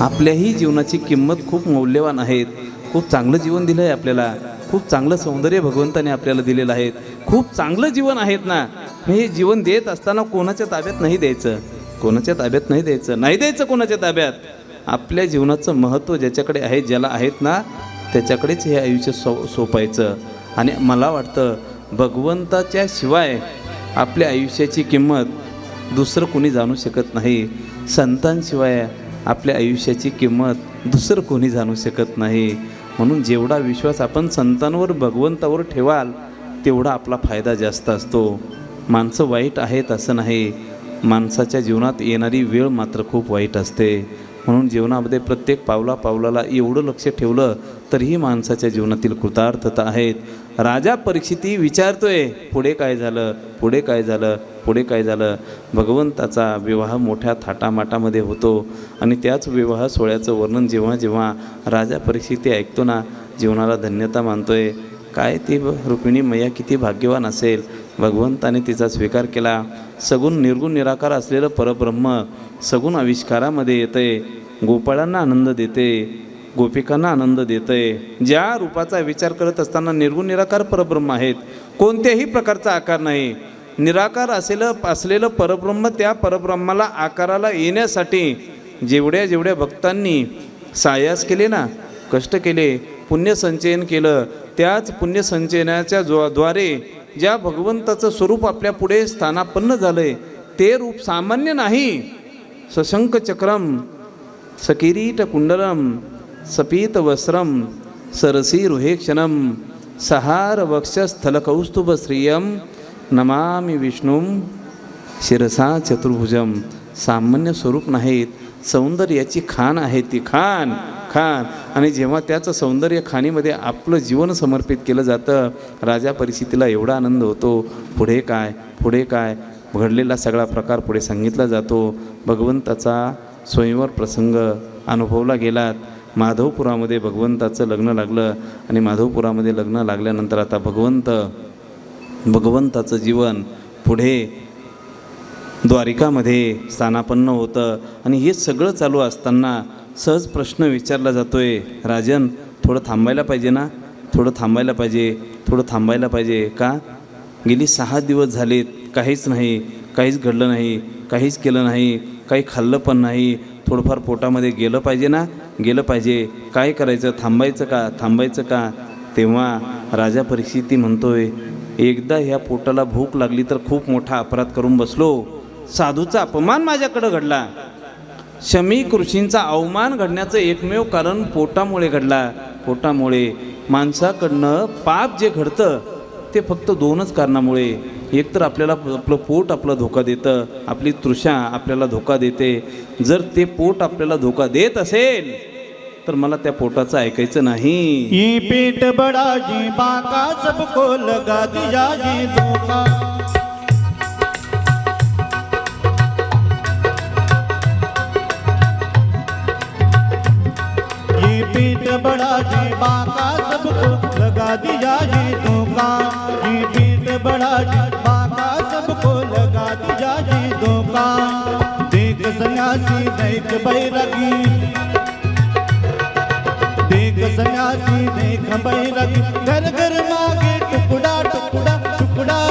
आपल्याही जीवनाची किंमत खूप मौल्यवान आहे. खूप चांगलं जीवन दिलं आहे आपल्याला, खूप चांगलं सौंदर्य भगवंताने आपल्याला दिलेलं आहे, खूप चांगलं जीवन आहेत ना. हे जीवन देत असताना कोणाच्या ताब्यात नाही द्यायचं, नाही द्यायचं कोणाच्या ताब्यात. आपल्या जीवनाचं महत्त्व ज्याच्याकडे आहे, ज्याला आहेत ना, त्याच्याकडेच हे आयुष्य सोपायचं. आणि मला वाटतं भगवंताच्या शिवाय आपल्या आयुष्याची किंमत दुसरं कोणी जाणू शकत नाही. संतांशिवाय आपल्या आयुष्याची किंमत दुसरं कोणी जाणू शकत नाही. म्हणून जेवढा विश्वास आपण संतांवर भगवंतावर ठेवाल तेवढा आपला फायदा जास्त असतो. माणसं वाईट आहेत असं नाही, माणसाच्या जीवनात येणारी वेळ मात्र खूप वाईट असते. म्हणून जीवनामध्ये प्रत्येक पावलाला एवढं लक्ष ठेवलं तरीही माणसाच्या जीवनातील कृतार्थता आहेत. राजा परीक्षिती विचारतोय पुढे काय झालं. भगवंताचा विवाह मोठ्या थाटामाटामध्ये होतो आणि त्याच विवाह सोहळ्याचं वर्णन जेव्हा राजा परीक्षिती ऐकतो ना, जीवनाला धन्यता मानतोय. काय ती रुक्मिणी मैया किती भाग्यवान असेल, भगवंताने तिचा स्वीकार केला. सगुण निर्गुण निराकार असलेलं परब्रह्म सगुण आविष्कारामध्ये येते, गोपाळांना आनंद देते, गोपिकांना आनंद देते. ज्या रूपाचा विचार करत असताना निर्गुण निराकार परब्रह्म आहेत, कोणत्याही प्रकारचा आकार नाही. निराकार असलेलं परब्रह्म त्या परब्रह्माला आकाराला येण्यासाठी जेवढ्या भक्तांनी सायास केले ना, कष्ट केले, पुण्यसंचयन केलं, त्याच पुण्यसंचयनाच्या द्वारे ज्या भगवंताचं स्वरूप आपल्या पुढे स्थानापन्न झालंय ते रूप सामान्य नाही. सशंक चक्रम सकिरीट कुंडलम सपीत वस्त्रम सरसी रुहेक्षणम सहार वक्षस्थलकौस्तुभ श्रियम नमामि विष्णुम शिरसा चतुर्भुजम. सामान्य स्वरूप नाहीत, सौंदर्याची खाण आहे ती खाण. आणि जेव्हा त्याचं सौंदर्य खाणीमध्ये आपलं जीवन समर्पित केलं जातं, राजा परीक्षितीला एवढा आनंद होतो. पुढे काय घडलेला सगळा प्रकार पुढे सांगितला जातो. भगवंताचा स्वयंवर प्रसंग अनुभवला गेलात. माधवपुरामध्ये भगवंताचं लग्न लागलं आणि माधवपुरामध्ये लग्न लागल्यानंतर आता भगवंताचं जीवन पुढे द्वारिकामध्ये स्थानापन्न होतं. आणि हे सगळं चालू असताना सहज प्रश्न विचारला जातोय, राजन थोडं थांबायला पाहिजे का? गेली 6 दिवस झालेत, काहीच नाही, काहीच घडलं नाही, काहीच केलं नाही, काही खाल्लं पण नाही. थोडंफार पोटामध्ये गेलं पाहिजे. काय करायचं? थांबायचं का? तेव्हा राजा परीक्षिती म्हणतोय, एकदा ह्या पोटाला भूक लागली तर खूप मोठा अपराध करून बसलो. साधूचा अपमान माझ्याकडं घडला. शमीक ऋषींचा अवमान घडण्याचं एकमेव कारण पोटामुळे घडला. पोटामुळे माणसाकडनं पाप जे घडतं ते फक्त 2च कारणामुळे. एक तर आपल्याला आपलं पोट आपला धोका देतं, आपली तृषा आपल्याला धोका देते. जर ते पोट आपल्याला धोका देत असेल तर मला त्या पोटाचं ऐकायचं नाही. ये पेट बड़ा जी बाका सबको लगा दिया जी धोखा. पीठ बड़ा जी बाका सबको लगा दिया ये धोखा। ये पीठ बड़ा जी बाका सबको लगा दिया ये धोखा। देख सन्यासी देख बैरागी, देख सन्यासी देख बैरागी, घर घर मांगे टुकड़ा टुकड़ा टुकड़ा।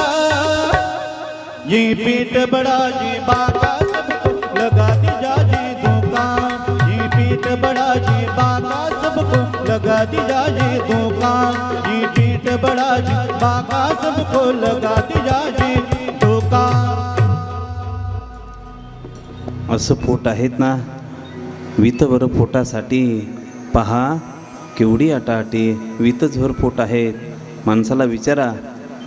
ये पीठ बड़ा जी बाका सबको लगा दिया ये धोखा। ये पीठ बड़ा जी बाका सबको लगा दिया ये धोखा। ये पीठ बड़ा जी बाका सबको लगा दिया ये धोखा। असं पोट आहेत ना, वितभर पोटासाठी पहा केवढी आटाआटी. वितभर पोट आहेत. माणसाला विचारा,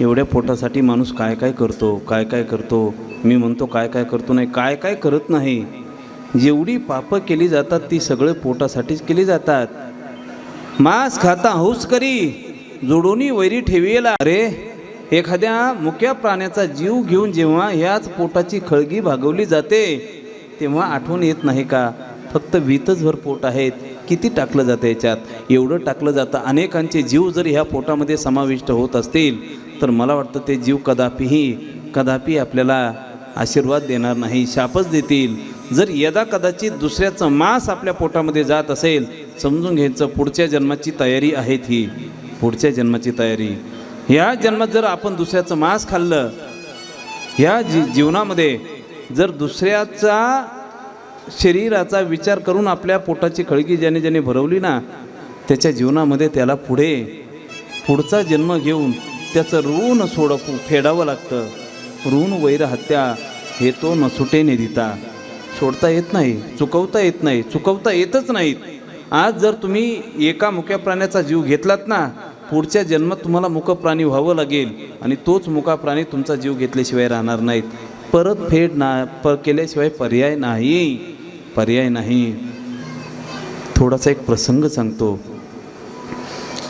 एवढ्या पोटासाठी माणूस काय काय करतो, काय काय करतो. मी म्हणतो काय काय करतो नाही, काय काय करत नाही. जेवढी पापं केली जातात ती सगळे पोटासाठीच केली जातात. मांस खाता हौस करी, जोडोनी वैरी ठेवीला. अरे एखाद्या मुक्या प्राण्याचा जीव घेऊन जेव्हा ह्याच पोटाची खळगी भागवली जाते तेव्हा आठवण येत नाही का फक्त वीतच भर पोट आहेत, किती टाकलं जातं याच्यात. एवढं टाकलं जातं. अनेकांचे जीव जर ह्या पोटामध्ये समाविष्ट होत असतील तर मला वाटतं ते जीव कदापि आपल्याला आशीर्वाद देणार नाही, शापच देतील. जर यदा कदाचित दुसऱ्याचं मांस आपल्या पोटामध्ये जात असेल समजून घ्यायचं पुढच्या जन्माची तयारी आहे. ही पुढच्या जन्माची तयारी. ह्या जन्मात जर आपण दुसऱ्याचं मांस खाल्लं, ह्या जीवनामध्ये जर दुसऱ्याचा शरीराचा विचार करून आपल्या पोटाची खळगी ज्याने ज्याने भरवली ना त्याच्या जीवनामध्ये त्याला पुढचा जन्म घेऊन त्याचं ऋण फेडावं लागतं. ऋण वैर हत्या हे तो नसुटे निदिता. सोडता येत नाही, चुकवता येत नाही, चुकवता येतच नाहीत. आज जर तुम्ही एका मुक्या प्राण्याचा जीव घेतलात ना पुढच्या जन्मात तुम्हाला मुक प्राणी व्हावं लागेल आणि तोच मुका प्राणी तुमचा जीव घेतल्याशिवाय राहणार नाहीत. परतफेड केल्याशिवाय पर्याय नाही. थोडासा एक प्रसंग सांगतो.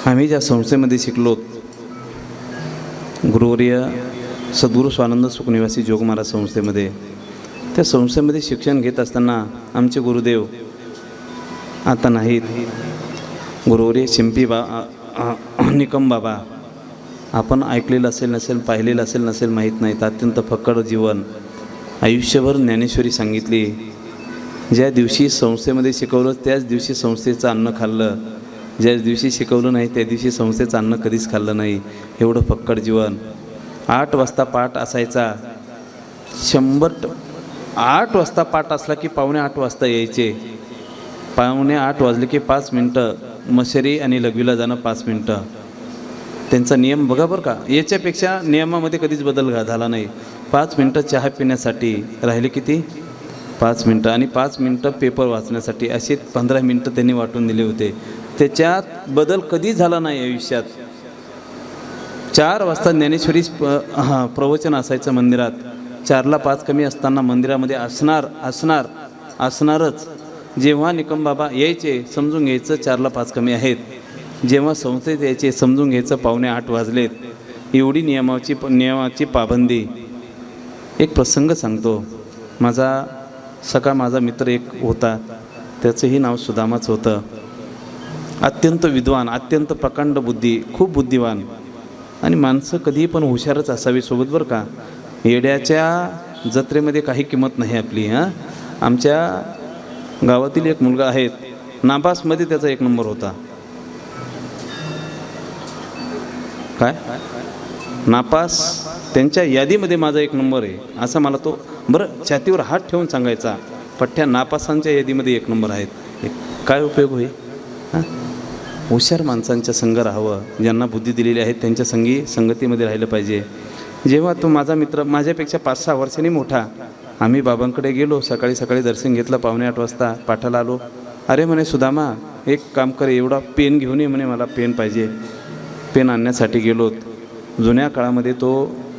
आम्ही ज्या संस्थेमध्ये शिकलो, गुरुवर्य सद्गुरू स्वानंद सुखनिवासी जोग महाराज संस्थेमध्ये, त्या संस्थेमध्ये शिक्षण घेत असताना आमचे गुरुदेव आता नाहीत, गुरुवर्य शिंपी निकम बाबा. आपण ऐकलेलं असेल नसेल, पाहिलेलं असेल नसेल माहीत नाहीत. अत्यंत फक्कड जीवन, आयुष्यभर ज्ञानेश्वरी सांगितली. ज्या दिवशी संस्थेमध्ये शिकवलं त्याच दिवशी संस्थेचं अन्न खाल्लं, ज्या दिवशी शिकवलं नाही त्या दिवशी संस्थेचं अन्न कधीच खाल्लं नाही. एवढं फक्कड जीवन. 8 वाजता पाठ असायचा. 8 वाजता पाठ असला की 7:45 वाजता यायचे. 7:45 वाजले की 5 मिनटं मशरी आणि लघवीला जाणं 5 मिनटं. त्यांचा नियम बघा बरं का. याच्यापेक्षा नियमामध्ये कधीच बदल झाला नाही. 5 मिनटं चहा पिण्यासाठी राहिले किती 5 मिनटं आणि 5 मिनटं पेपर वाचण्यासाठी, असे 15 मिनटं त्यांनी वाटून दिले होते. त्याच्यात बदल कधीच झाला नाही आयुष्यात. 4 वाजता ज्ञानेश्वरी प्रवचन असायचं मंदिरात. 4ला 5 कमी असताना मंदिरामध्ये असणारच. जेव्हा निकम बाबा यायचे समजून घ्यायचं 4ला 5 कमी आहेत. जेव्हा संस्थेत यायचे समजून घ्यायचं 7:45 वाजलेत. एवढी नियमाची पाबंदी. एक प्रसंग सांगतो. माझा मित्र एक होता, त्याचंही नाव सुदामाच होतं. अत्यंत विद्वान, अत्यंत प्रकांड बुद्धी, खूप बुद्धिवान. आणि माणसं कधीही पण हुशारच असावी सोबत बरं का. येड्याच्या जत्रेमध्ये काही किंमत नाही आपली. आमच्या गावातील एक मुलगा आहे, नापासमध्ये त्याचा 1 नंबर होता. काय नापास, त्यांच्या यादीमध्ये माझा 1 नंबर आहे असं मला तो बरं छातीवर हात ठेवून सांगायचा. पठ्ठ्या नापासांच्या यादीमध्ये 1 नंबर आहेत. काय उपयोग होईल. हुशार माणसांच्या संग राहावं, ज्यांना बुद्धी दिलेली आहे त्यांच्या संगतीमध्ये राहिलं पाहिजे. जेव्हा तो माझा मित्र माझ्यापेक्षा 5-6 वर्षांनी मोठा, आम्ही बाबांकडे गेलो. सकाळी दर्शन घेतलं. 7:45 वाजता पाठाला आलो. अरे म्हणे सुदामा एक काम कर, एवढा पेन घेऊन ये म्हणे, मला पेन पाहिजे. पेन आणण्यासाठी गेलो. जुन्या काळामध्ये तो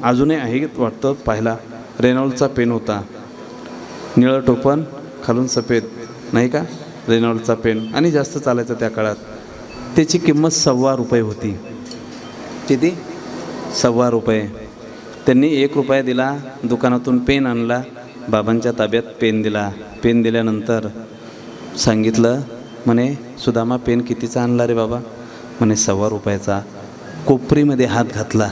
अजूनही आहे वाटतं पाहिला, रेनॉल्डचा पेन होता. निळं टोपण खालून सफेद, नाही का, रेनॉल्डचा पेन. आणि जास्त चालायचं त्या काळात. त्याची किंमत ₹1.25 होती. किती? ₹1.25. त्यांनी ₹1 दिला. दुकानातून पेन आणला. बाबांच्या ताब्यात पेन दिला. पेन दिल्यानंतर सांगितलं म्हणे सुदामा पेन कितीचा आणला रे बाबा? म्हणे 1.25 रुपयाचा. कोपरीमध्ये हात घातला,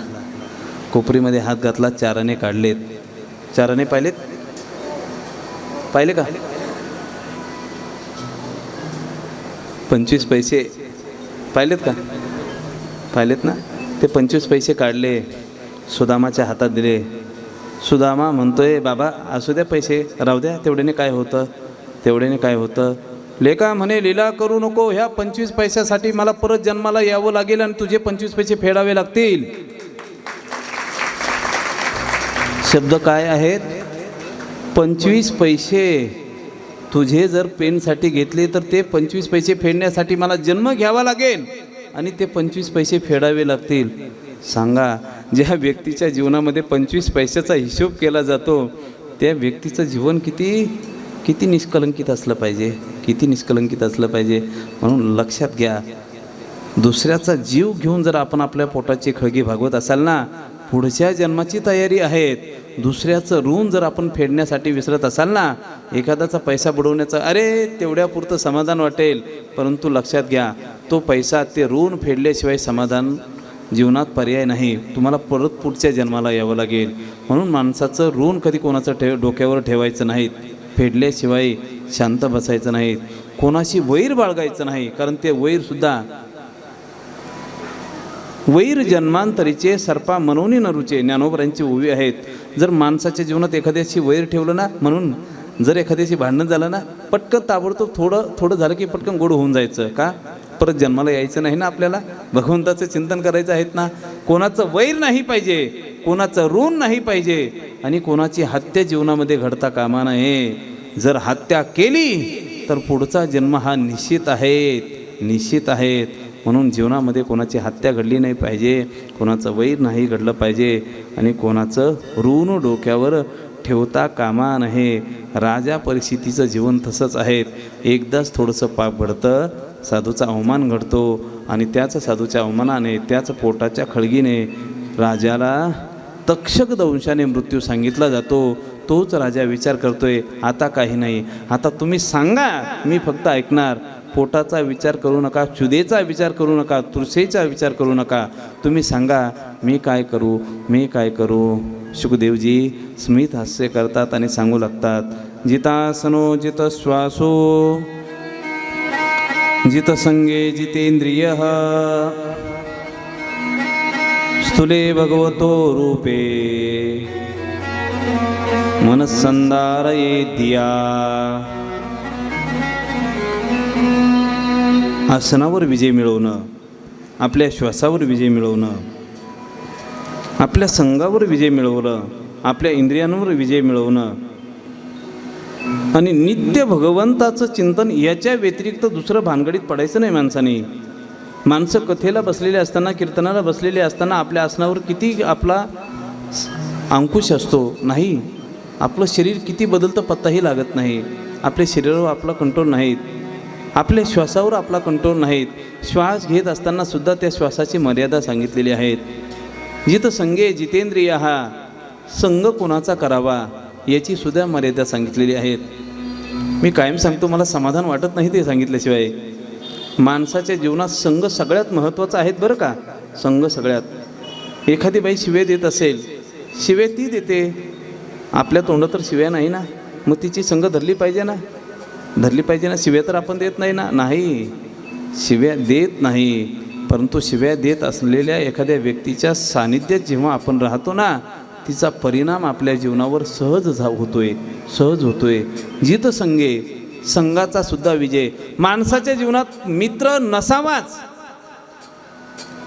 कोपरीमध्ये हात घातला, 4 आणे काढलेत. 4 आणे पाहिलेत? पाहिले का? 25 पैसे पाहिलेत का? पाहिलेत ना? ते 25 पैसे काढले, सुदामाच्या हातात दिले. सुदामा म्हणतोय बाबा असू द्या पैसे, राहू द्या, तेवढ्याने काय होतं, तेवढ्याने काय होतं. लेका म्हणे लीला करू नको, ह्या 25 पैशासाठी मला परत जन्माला यावं लागेल आणि तुझे 25 पैसे फेडावे लागतील. शब्द काय आहेत? 25 पैसे तुझे जर पेनसाठी घेतले तर ते 25 पैसे फेडण्यासाठी मला जन्म घ्यावा लागेल आणि ते 25 पैसे फेडावे लागतील. सांगा, ज्या व्यक्तीच्या जीवनामध्ये 25 पैशाचा हिशोब केला जातो त्या व्यक्तीचं जीवन किती निष्कलंकित असलं पाहिजे, किती निष्कलंकित असलं पाहिजे. म्हणून लक्षात घ्या, दुसऱ्याचा जीव घेऊन जर आपण आपल्या पोटाची खळगी भागवत असाल ना, पुढच्या जन्माची तयारी आहेत. दुसऱ्याचं ऋण जर आपण फेडण्यासाठी विसरत असाल ना, एखाद्याचा पैसा बुडवण्याचा अरे तेवढ्यापुरतं समाधान वाटेल, परंतु लक्षात घ्या तो पैसा ते ऋण फेडल्याशिवाय समाधान जीवनात पर्याय नाही. तुम्हाला परत पुढच्या जन्माला यावं लागेल. म्हणून माणसाचं ऋण कधी कोणाचं डोक्यावर ठेवायचं नाहीत, फेडल्याशिवाय शांत बसायचं नाहीत, कोणाशी वैर बाळगायचं नाही. कारण ते वैरसुद्धा वैर जन्मांतरीचे सर्पा मनोनी न रुचे, ज्ञानोबरांची ओवी आहेत. जर माणसाच्या जीवनात एखाद्याशी वैर ठेवलं ना, म्हणून जर एखाद्याशी भांडणं झालं ना, पटकन ताबडतोब थोडं झालं की पटकन गोड होऊन जायचं. का? परत जन्माला यायचं नाही ना, आपल्याला भगवंताचं चिंतन करायचं आहेत ना. कोणाचं वैर नाही पाहिजे, कोणाचं ऋण नाही पाहिजे आणि कोणाची हत्या जीवनामध्ये घडता कामा नये. जर हत्या केली तर पुढचा जन्म हा निश्चित आहेत. म्हणून जीवनामध्ये कोणाची हत्या घडली नाही पाहिजे, कोणाचं वैर नाही घडलं पाहिजे आणि कोणाचं ऋण डोक्यावर ठेवता कामा नये. राजा परिस्थितीचं जीवन तसंच आहे. एकदाच थोडंसं पाप घडतं, साधूचा अवमान घडतो आणि त्याच साधूच्या अवमानाने, त्याच पोटाच्या खळगीने राजाला तक्षक दंशाने मृत्यू सांगितला जातो. तोच राजा विचार करतोय आता काही नाही, आता तुम्ही सांगा मी फक्त ऐकणार. पोटाचा विचार करू नका, क्षुधेचा विचार करू नका, तृषेचा विचार करू नका. तुम्ही सांगा मी काय करू. शुकदेवजी स्मित हास्य करतात आणि सांगू लागतात, जितासनो जित श्वासो जित संगे जितेंद्रिय स्थूले भगवतो रूपे मनस्संदारये दिया. आसनावर विजय मिळवणं, आपल्या श्वासावर विजय मिळवणं, आपल्या संघावर विजय मिळवणं, आपल्या इंद्रियांवर विजय मिळवणं आणि नित्य भगवंताचं चिंतन याच्या व्यतिरिक्त दुसरं भानगडीत पडायचं नाही माणसाने. माणसं कथेला बसलेले असताना, कीर्तनाला बसलेले असताना आपल्या आसनावर किती आपला अंकुश असतो नाही, आपलं शरीर किती बदलतं पत्ताही लागत नाही. आपल्या शरीरावर आपला कंट्रोल नाहीत, आपल्या श्वासावर आपला कंट्रोल नाहीत. श्वास घेत असताना सुद्धा त्या श्वासाची मर्यादा सांगितलेली आहेत. जित संगे जितेंद्रिय, हा संग कोणाचा करावा याची सुद्धा मर्यादा सांगितलेली आहेत. मी कायम सांगतो, मला समाधान वाटत नाही ते सांगितल्याशिवाय. माणसाच्या जीवनात संघ सगळ्यात महत्त्वाचा आहेत बरं का. संघ सगळ्यात. एखादी बाई शिव्या देत असेल, शिव्या ती देते, आपल्या तोंडात तर शिव्या नाही ना, मग तिची संघ धरली पाहिजे ना. शिव्या तर आपण देत नाही ना. नाही, शिव्या देत नाही, परंतु शिव्या देत असलेल्या एखाद्या व्यक्तीच्या सानिध्यात जेव्हा आपण राहतो ना, तिचा परिणाम आपल्या जीवनावर सहज होतोय. जित संगे, संघाचा सुद्धा विजय. माणसाच्या जीवनात मित्र नसावाच,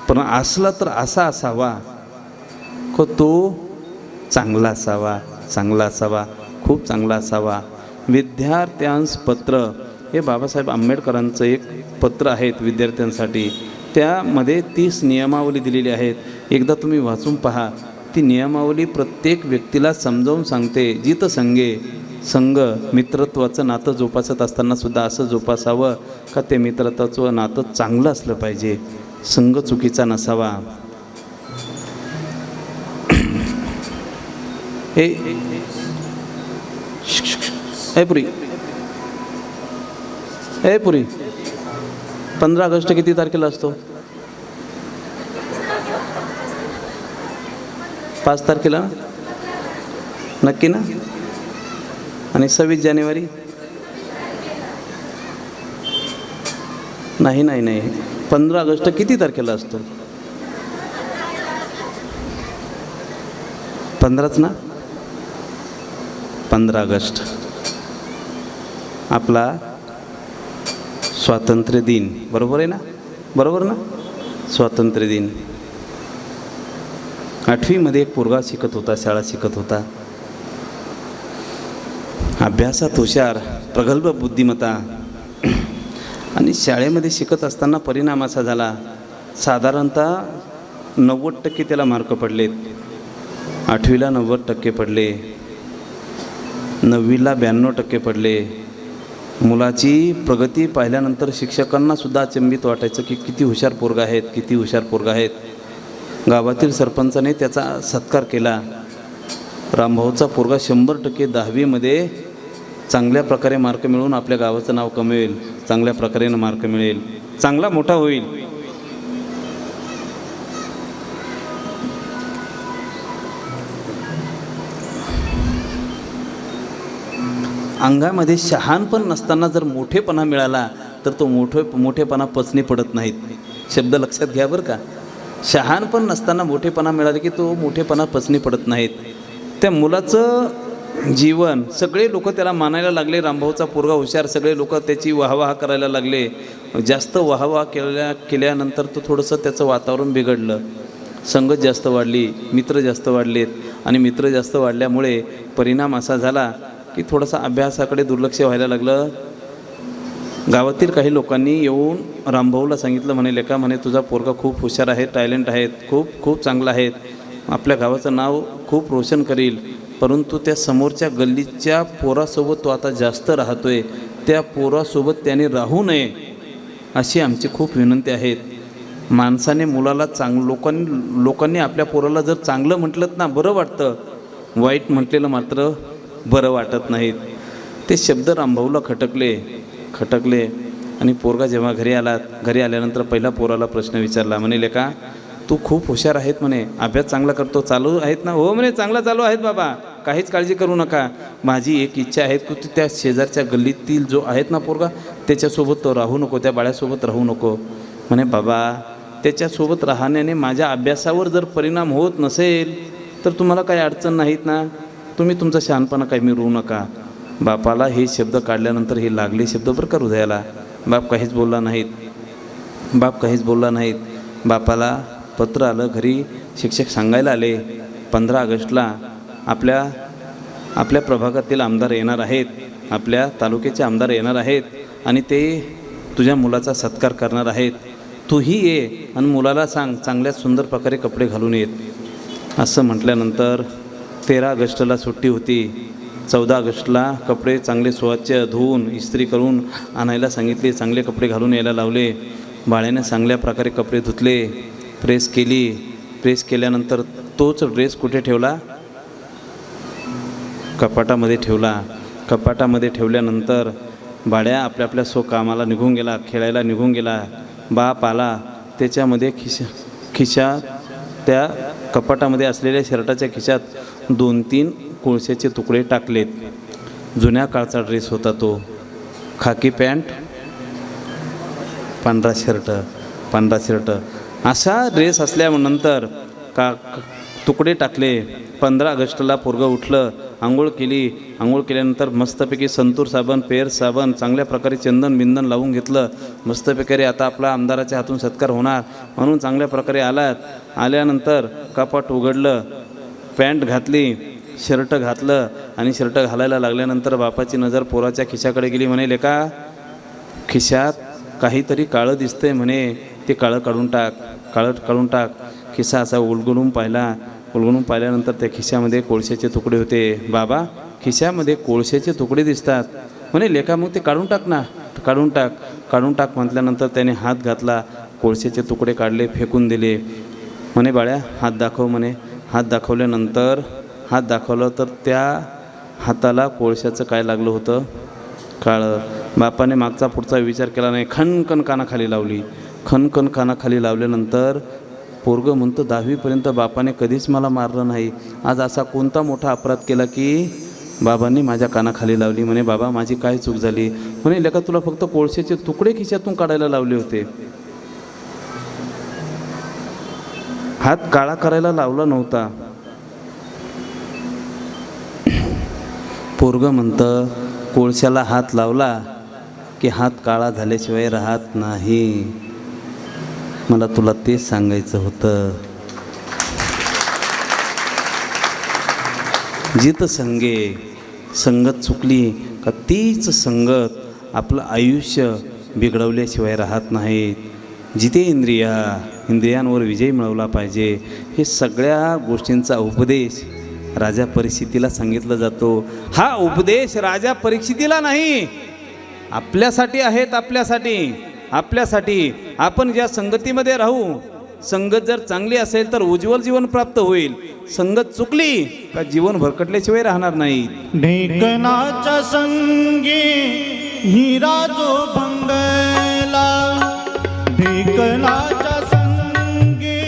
पण असला तर असा असावा को तो चांगला असावा, खूप चांगला असावा. विद्यार्थ्यांस पत्र, हे बाबासाहेब आंबेडकरांचं एक पत्र आहेत विद्यार्थ्यांसाठी. त्यामध्ये 30 नियमावली दिलेली आहेत. एकदा तुम्ही वाचून पहा. ती नियमावली प्रत्येक व्यक्तीला समजावून सांगते. जित संगे, संघ, मित्रत्वाचं नातं जोपासत असताना सुद्धा असं जोपासावं का ते मित्रत्वाचं नातं चांगलं असलं पाहिजे, संघ चुकीचा नसावा. पुरी 15 ऑगस्ट किती तारखेला असतो? 5 तारखेला ना? नक्की ना? आणि 26 जानेवारी? नाही 15 ऑगस्ट किती तारखेला असतो? 15च ना? 15 ऑगस्ट आपला स्वातंत्र्य दिन, बरोबर आहे ना? बरोबर ना? स्वातंत्र्य दिन. 8वीमध्ये एक पोरगा शिकत होता, शाळा शिकत होता. अभ्यासात हुशार, प्रगल्भ बुद्धिमत्ता. आणि शाळेमध्ये शिकत असताना परिणाम असा झाला, साधारणतः 90% त्याला मार्क पडलेत. 8वीला 90% पडले, 9वीला 92% पडले. मुलाची प्रगती पाहिल्यानंतर शिक्षकांनासुद्धा अचंबित वाटायचं की किती हुशार पोरगा आहेत, किती हुशार पोरगा आहेत. गावातील सरपंचाने त्याचा सत्कार केला. रामभाऊचा पोरगा 100% 10वीमध्ये चांगल्या प्रकारे मार्क मिळवून आपल्या गावाचं नाव कमवेल, चांगल्या प्रकारे मार्क मिळेल, चांगला मोठा होईल. अंगामध्ये शहाणपण नसताना जर मोठेपणा मिळाला तर तो मोठेपणा पचनी पडत नाहीत. शब्द लक्षात घ्या बरं का. शहाणपण नसताना मोठेपणा मिळाला की तो मोठेपणा पचनी पडत नाहीत. त्या मुलाचं जीवन, सगळे लोक त्याला मानायला लागले, रामभाऊचा पोरगा हुशार, सगळे लोक त्याची वाहवाह करायला लागले. जास्त वाहवाह केल्यानंतर तो थोडंसं त्याचं वातावरण बिघडलं. संगत जास्त वाढली, मित्र जास्त वाढलेत आणि मित्र जास्त वाढल्यामुळे परिणाम असा झाला की थोडंसं अभ्यासाकडे दुर्लक्ष व्हायला लागलं. गावातील काही लोकांनी येऊन रामभाऊला सांगितलं, म्हणे लेका, म्हणे तुझा पोरगा खूप हुशार आहे, टॅलेंट आहेत, खूप चांगला आहे, आपल्या गावाचं नाव खूप रोशन करील, परंतु त्या समोरच्या गल्लीच्या पोरासोबत तो आता जास्त राहतोय, त्या पोरासोबत त्याने राहू नये अशी आमची खूप विनंती आहेत. माणसाने मुलाला लोकांनी आपल्या पोराला जर चांगलं म्हटलं ना बरं वाटतं, वाईट म्हटलेलं मात्र बरं वाटत नाहीत. ते शब्द रामभाऊला खटकले आणि पोरगा जेव्हा घरी आल्यानंतर पहिला पोराला प्रश्न विचारला, म्हणे लेका तू खूप हुशार आहेत, म्हणे अभ्यास चांगला करतो, चालू आहेत ना? हो म्हणे, चांगला चालू आहेत बाबा, काहीच काळजी करू नका. माझी एक इच्छा आहे की तू त्या शेजारच्या गल्लीतील जो आहेत ना पोरगा त्याच्यासोबत तो राहू नको, त्या बाळ्यासोबत राहू नको. म्हणे बाबा त्याच्यासोबत राहण्याने माझ्या अभ्यासावर जर परिणाम होत नसेल तर तुम्हाला काही अडचण नाहीत ना, तुम्ही तुमचा शहाणपणा काही मिळवू नका. बापाला हे शब्द काढल्यानंतर हे लागले शब्द बरं का हृदयाला. बाप काहीच बोलला नाहीत. बापाला पत्र आलं, घरी शिक्षक सांगायला आले 15 ऑगस्टला आपल्या प्रभागातील आमदार येणार आहेत, आपल्या तालुक्याचे आमदार येणार आहेत आणि ते तुझ्या मुलाचा सत्कार करणार आहेत, तूही ये आणि मुलाला सांग चांगल्या सुंदर प्रकारे कपडे घालून येत. असं म्हटल्यानंतर 13 ऑगस्टला सुट्टी होती. 14 ऑगस्टला कपडे चांगले स्वच्छ धुवून इस्त्री करून आणायला सांगितले, चांगले कपडे घालून यायला लावले. बाळ्याने चांगल्या प्रकारे कपडे धुतले, प्रेस केल्यानंतर तोच ड्रेस कुठे ठेवला? कपाटामध्ये ठेवल्यानंतर बाळ्या आपल्या कामाला निघून गेला, खेळायला निघून गेला. बाप आला, त्याच्यामध्ये खिशा त्या कपाटामध्ये असलेल्या शर्टाच्या खिशात 2-3 कोळशाचे तुकडे टाकलेत. जुन्या काळचा ड्रेस होता तो, खाकी पॅन्ट, पांढरा शर्ट असा ड्रेस असल्यानंतर तुकडे टाकले. 15 ऑगस्टला पोरगं उठलं, आंघोळ केल्यानंतर मस्तपैकी संतूर साबण, पेर साबण, चांगल्या प्रकारे चंदन बिंदन लावून घेतलं. मस्तपैकी आता आपला आमदाराच्या हातून सत्कार होणार म्हणून चांगल्या प्रकारे आल्यानंतर कपाट उघडलं, पॅन्ट घातली, शर्ट घातलं आणि शर्ट घालायला लागल्यानंतर बापाची नजर पोराच्या खिशाकडे गेली. म्हणे लेका खिशात काहीतरी काळं दिसतंय, म्हणे ते काळं काढून टाक. खिसा असा उलगडून पाहिल्यानंतर त्या खिशामध्ये कोळशाचे तुकडे होते. बाबा खिशामध्ये कोळशाचे तुकडे दिसतात. म्हणे लेका मग ते काढून टाक म्हटल्यानंतर त्याने हात घातला, कोळशाचे तुकडे काढले, फेकून दिले. म्हणे बाळ्या हात दाखव, म्हणे हात दाखवलं तर त्या हाताला कोळशाचं काय लागलं होतं? काळं. बापाने मागचा पुढचा विचार केला नाही, खणखण कानाखाली लावली. खणखण कानाखाली लावल्यानंतर पोरगं म्हणतं 10वीपर्यंत बापाने कधीच मला मारलं नाही, आज असा कोणता मोठा अपराध केला की बाबांनी माझ्या कानाखाली लावली. म्हणे बाबा माझी काय चूक झाली? म्हणे लेका तुला फक्त कोळशाचे तुकडे खिशातून काढायला लावले होते, हात काळा करायला लावला नव्हता. पोरगं म्हणतं कोळशाला हात लावला की हात काळा झाल्याशिवाय राहत नाही. मला तुला तेच सांगायचं होतं. जित संगे, संगत चुकली का तीच संगत आपलं आयुष्य बिघडवल्याशिवाय राहत नाहीत. जिथे इंद्रियांवर विजय मिळवला पाहिजे, हे सगळ्या गोष्टींचा उपदेश राजा परीक्षितीला सांगितला जातो. हा उपदेश राजा परीक्षितीला नाही, आपल्यासाठी आहेत. आपल्यासाठी आपण ज्या संगतीमध्ये राहू, संगत जर चांगली असेल तर उज्ज्वल जीवन प्राप्त होईल. संगत चुकली का जीवन भरकटल्याशिवाय राहणार नाही. ढेकणाच्या संगी हिरा जो भंगला, ढेकणाच्या संगी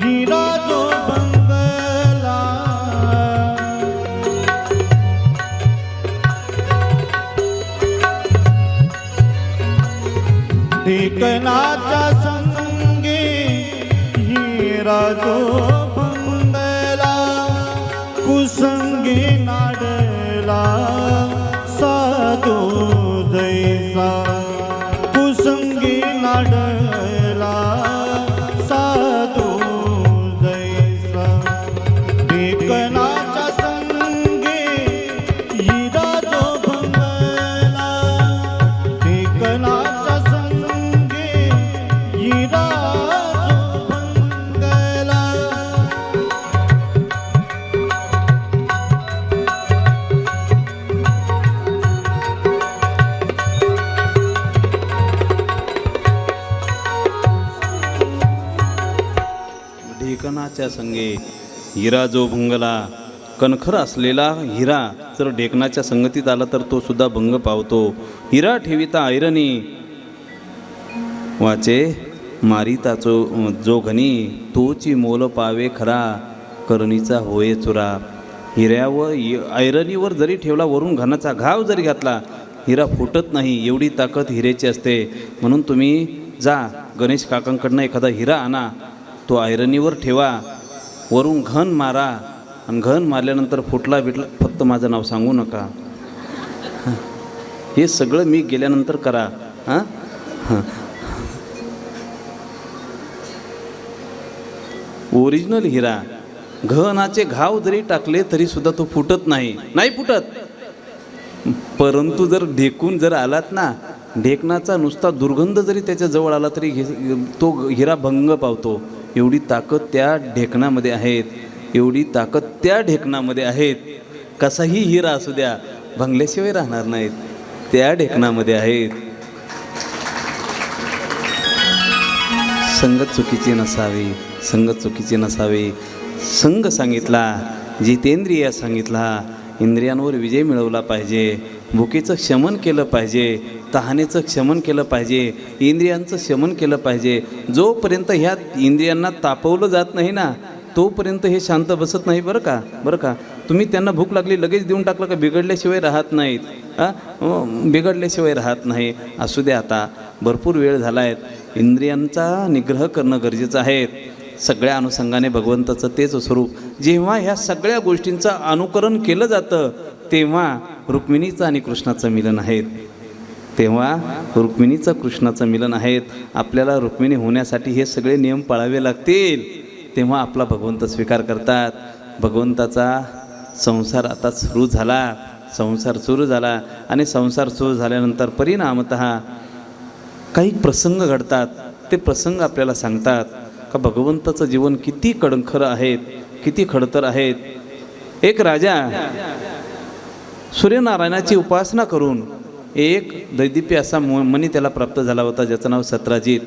हिरा जो भंगला, ढेकणाच्या संगी हिरा जो भंगला, कुसंगी नाडला साधू जैसा, कुसंगी नाडला साधू जैसा, ढेकणाच्या संगी हिरा जो भंगला, ढेकणाच्या संगी हिरा जो भंगला. ढेकणाच्या संगे हिरा जो भंगला. कणखर असलेला हिरा जर ढेकणाच्या संगतीत आला तर तो सुद्धा भंग पावतो. हिरा ठेविता ऐरणी, वाचे मारिता जो घनी, तोची मोल पावे खरा, करणीचा होये चुरा. हिऱ्यावर ऐरणीवर जरी ठेवला, वरून घनाचा घाव जरी घातला, हिरा फुटत नाही. एवढी ताकद हिऱ्याची असते. म्हणून तुम्ही जा गणेश काकांकडनं एखादा हिरा आणा, तो ऐरणीवर ठेवा, वरून घन मारा, आणि घन मारल्यानंतर फुटला बिटला फक्त माझं नाव सांगू नका. हे सगळं मी गेल्यानंतर करा. हां हां ओरिजिनल हिरा घनाचे घाव जरी टाकले तरी सुद्धा तो फुटत नाही फुटत. परंतु जर ढेकून जर आलात ना, ढेकणाचा नुसता दुर्गंध जरी त्याच्या जवळ आला तरी तो हिरा भंग पावतो. एवढी ताकद त्या ढेकणामध्ये आहेत, एवढी ताकद त्या ढेकणामध्ये आहेत. कसाही हिरा असू द्या, भंगल्याशिवाय राहणार नाहीत, त्या ढेकणामध्ये आहेत. संगत चुकीची नसावी, संगत चुकीची नसावी. संग सांगितला, जितेंद्रिय सांगितला, इंद्रियांवर विजय मिळवला पाहिजे, भुकेचं शमन केलं पाहिजे, तहानेचं शमन केलं पाहिजे, इंद्रियांचं शमन केलं पाहिजे. जोपर्यंत ह्या इंद्रियांना तापवलं जात नाही ना, तोपर्यंत हे शांत बसत नाही. बरं का तुम्ही त्यांना भूक लागली लगेच देऊन टाकलं का बिघडल्याशिवाय राहत नाहीत. बिघडल्याशिवाय राहत नाही. असू द्या, आता भरपूर वेळ झाला आहे. इंद्रियांचा निग्रह करणं गरजेचं आहे. सगळ्या अनुषंगाने भगवंताचं तेच स्वरूप. जेव्हा ह्या सगळ्या गोष्टींचं अनुकरण केलं जातं तेव्हा रुक्मिणीचं आणि कृष्णाचं मिलन आहे. तेव्हा रुक्मिणीचं कृष्णाचं मिलन आहेत. आपल्याला रुक्मिणी होण्यासाठी हे सगळे नियम पाळावे लागतील, तेव्हा आपला भगवंत स्वीकार करतात. भगवंताचा संसार आता सुरू झाला आणि संसार सुरू झाल्यानंतर परिणामतः काही प्रसंग घडतात. ते प्रसंग आपल्याला सांगतात का भगवंताचं जीवन किती कणखर आहेत, किती खडतर आहेत. एक राजा सूर्यनारायणाची उपासना करून एक दैदिप्य असा मणी त्याला प्राप्त झाला होता, ज्याचं नाव सत्राजित.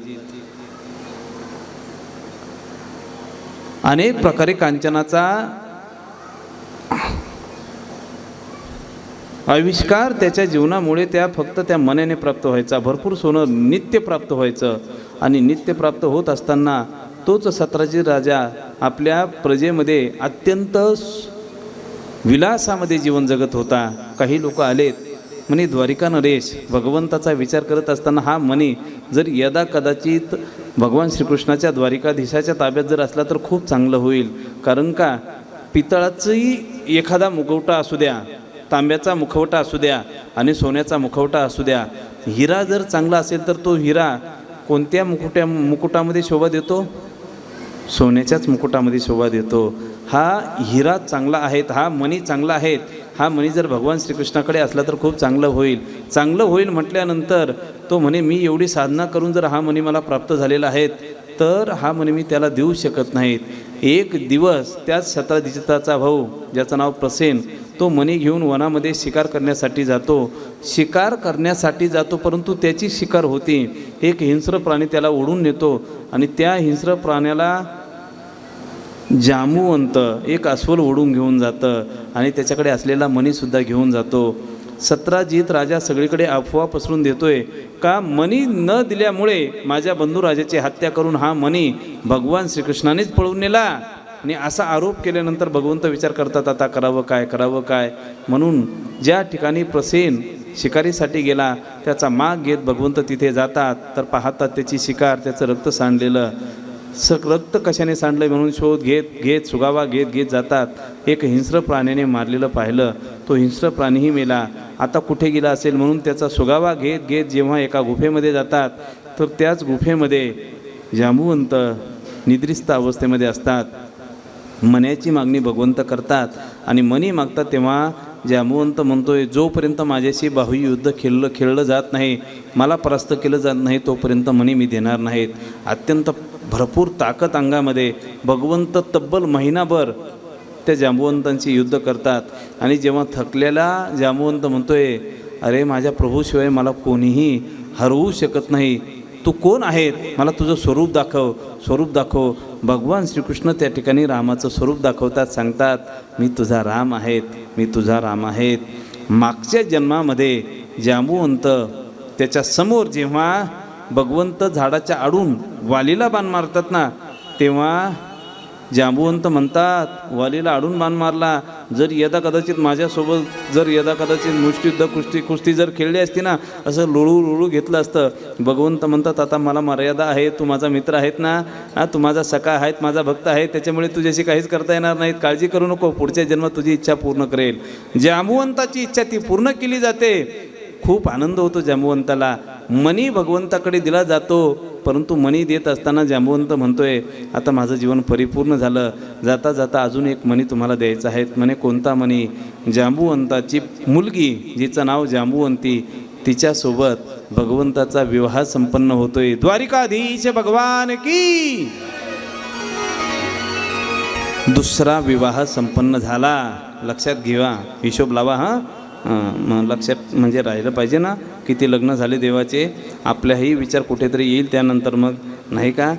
अनेक प्रकारे कांचनाचा आविष्कार त्याच्या जीवनामुळे फक्त त्या मनाने प्राप्त व्हायचा. भरपूर सोनं नित्य प्राप्त व्हायचं आणि नित्य प्राप्त होत असताना तोच सत्राजित राजा आपल्या प्रजेमध्ये अत्यंत विलासामध्ये जीवन जगत होता. काही लोक आलेत म्हणे, द्वारिका नरेश भगवंताचा विचार करत असताना हा मणी जर यदा कदाचित भगवान श्रीकृष्णाच्या द्वारिकाधीशाच्या ताब्यात जर असला तर खूप चांगलं होईल. कारण का, पितळाचाही एखादा मुखवटा असू द्या, तांब्याचा मुखवटा असू द्या आणि सोन्याचा मुखवटा असू द्या, हिरा जर चांगला असेल तर तो हिरा कोणत्या मुकुटामध्ये शोभा देतो? सोन्याच्याच मुकुटामध्ये शोभा देतो. हा हिरा चांगला आहे, हा मणी चांगला आहे, हा मणी जर भगवान श्रीकृष्णाकडे असला तर खूप चांगलं होईल. चांगलं होईल म्हटल्यानंतर तो म्हणे, मी एवढी साधना करून जर हा मणी मला प्राप्त झालेला आहे तर हा मणी मी त्याला देऊ शकत नाहीत. एक दिवस त्याच शतधिताचा भाऊ ज्याचं नाव प्रसेन, तो मणी घेऊन वनामध्ये शिकार करण्यासाठी जातो. शिकार करण्यासाठी जातो, परंतु त्याची शिकार होती. एक हिंस्र प्राणी त्याला ओढून नेतो आणि त्या हिंस्र प्राण्याला जांबुवंत एक अस्वल ओढून घेऊन जातं आणि त्याच्याकडे असलेला मणीसुद्धा घेऊन जातो. सत्राजित राजा सगळीकडे अफवा पसरून देतोय का मणी न दिल्यामुळे माझ्या बंधुराजाची हत्या करून हा मणी भगवान श्रीकृष्णानेच पळवून नेला. आणि असा आरोप केल्यानंतर भगवंत विचार करतात, आता करावं काय. म्हणून ज्या ठिकाणी प्रसेन शिकारीसाठी गेला त्याचा माग घेत भगवंत तिथे जातात. तर पाहतात त्याची शिकार, त्याचं रक्त सांडलेलं. रक्त कशाने सांडलं म्हणून शोध घेत सुगावा घेत जातात. एक हिंस्र प्राण्याने मारलेलं पाहिलं. तो हिंस्र प्राणीही मेला. आता कुठे गेला असेल म्हणून त्याचा सुगावा घेत जेव्हा एका गुफेमध्ये जातात तर त्याच गुफेमध्ये जांबुवंत निद्रिस्त अवस्थेमध्ये असतात. मण्याची मागणी भगवंत करतात आणि मणी मागतात. तेव्हा जांबुवंत म्हणतोय, जोपर्यंत माझ्याशी बाहुयुद्ध खेळलं जात नाही, मला परास्त केलं जात नाही, तोपर्यंत मणी मी देणार नाहीत. अत्यंत भरपूर ताकद अंगामध्ये भगवंत तब्बल महिनाभर त्या जांबुवंतांची युद्ध करतात. आणि जेव्हा थकलेला जांबुवंत म्हणतोय, अरे माझ्या प्रभूशिवाय मला कोणीही हरवू शकत नाही, तू कोण आहेत, मला तुझं स्वरूप दाखव. भगवान श्रीकृष्ण त्या ठिकाणी रामाचं स्वरूप दाखवतात, सांगतात, मी तुझा राम आहेत. मागच्या जन्मामध्ये जांबुवंत त्याच्या समोर जेव्हा भगवंत झाडाच्या आडून वालीला बाण मारतात ना, तेव्हा जांबुवंत म्हणतात, वालीला आडून बाण मारला, जर यदा कदाचित माझ्यासोबत मुष्टियुद्ध कुस्ती जर खेळली असती ना, असं लोळू घेतलं असतं. भगवंत म्हणतात, आता मला मर्यादा आहे, तू माझा मित्र आहेत ना, तू माझा सखा आहेत, माझा भक्त आहे, त्याच्यामुळे तुझ्याशी काहीच करता येणार नाहीत, काळजी करू नको, पुढच्या जन्मात तुझी इच्छा पूर्ण करेल. जांबुवंताची इच्छा ती पूर्ण केली जाते. खूप आनंद होतो जांबुवंताला. मणी भगवंताकडे दिला जातो, परंतु मणी देत असताना जांबुवंत म्हणतोय, आता माझं जीवन परिपूर्ण झालं, जाता जाता अजून एक मणी तुम्हाला द्यायचा आहे. म्हणे, कोणता मणी? जांबुवंताची मुलगी जिचं नाव जांबुवंती, तिच्यासोबत भगवंताचा विवाह संपन्न होतोय. द्वारिकाधीश भगवान की. दुसरा विवाह संपन्न झाला. लक्षात घेवा, हिशोब लावा. लक्षात म्हणजे राहिलं पाहिजे ना, किती लग्न झाले देवाचे. आपल्याही विचार कुठेतरी येईल त्यानंतर, मग नाही का.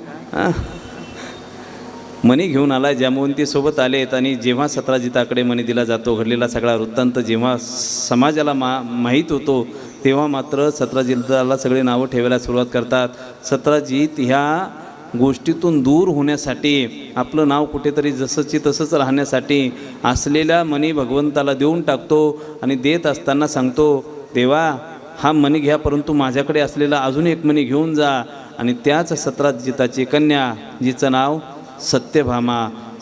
मणी घेऊन आला, जांबुवंतीसोबत आलेत. आणि जेव्हा सत्राजिताकडे मणी दिला जातो, घडलेला सगळा वृत्तांत जेव्हा समाजाला माहीत होतो, तेव्हा मात्र सत्राजिताला सगळे नावं ठेवायला सुरुवात करतात. सत्राजित ह्या गोष्टीतून दूर होण्यासाठी, आपलं नाव कुठेतरी जसंची तसंच राहण्यासाठी असलेला मणी भगवंताला देऊन टाकतो. आणि देत असताना सांगतो, देवा हा मणी घ्या, परंतु माझ्याकडे असलेला अजून एक मणी घेऊन जा. आणि त्याच सत्राजिताची कन्या, जिचं नाव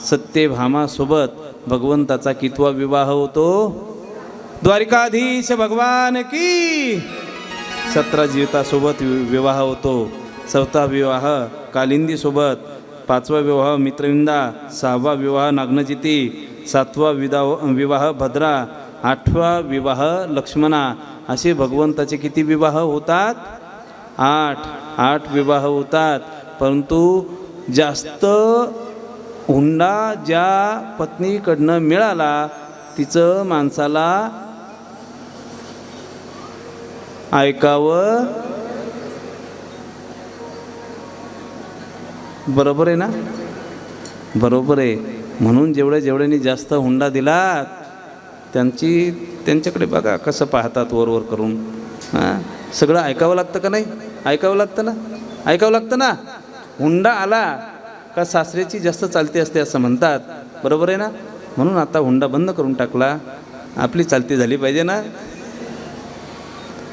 सत्यभामासोबत भगवंताचा कितवा विवाह होतो? द्वारिकाधीश भगवान की. सत्राजितासोबत विवाह होतो. चौथा विवाह कालिंदीसोबत, पाचवा विवाह मित्रविंदा, सहावा विवाह नागनजिती, सातवा विवाह भद्रा, आठवा विवाह लक्ष्मणा. असे भगवंताचे किती विवाह होतात? 8 विवाह होतात. परंतु जास्त हुंडा ज्या पत्नीकडनं मिळाला तिचं माणसाला ऐकावं. बरोबर आहे ना? बरोबर आहे. म्हणून जेवढ्यानी जास्त हुंडा दिलात त्यांची त्यांच्याकडे बघा कसं पाहतात वर वर करून. हां, सगळं ऐकावं लागतं का नाही? ऐकावं लागतं ना, ऐकावं लागतं ना. हुंडा आला का सासऱ्याची जास्त चालती असते असं म्हणतात, बरोबर आहे ना. म्हणून आता हुंडा बंद करून टाकला, आपली चालती झाली पाहिजे ना.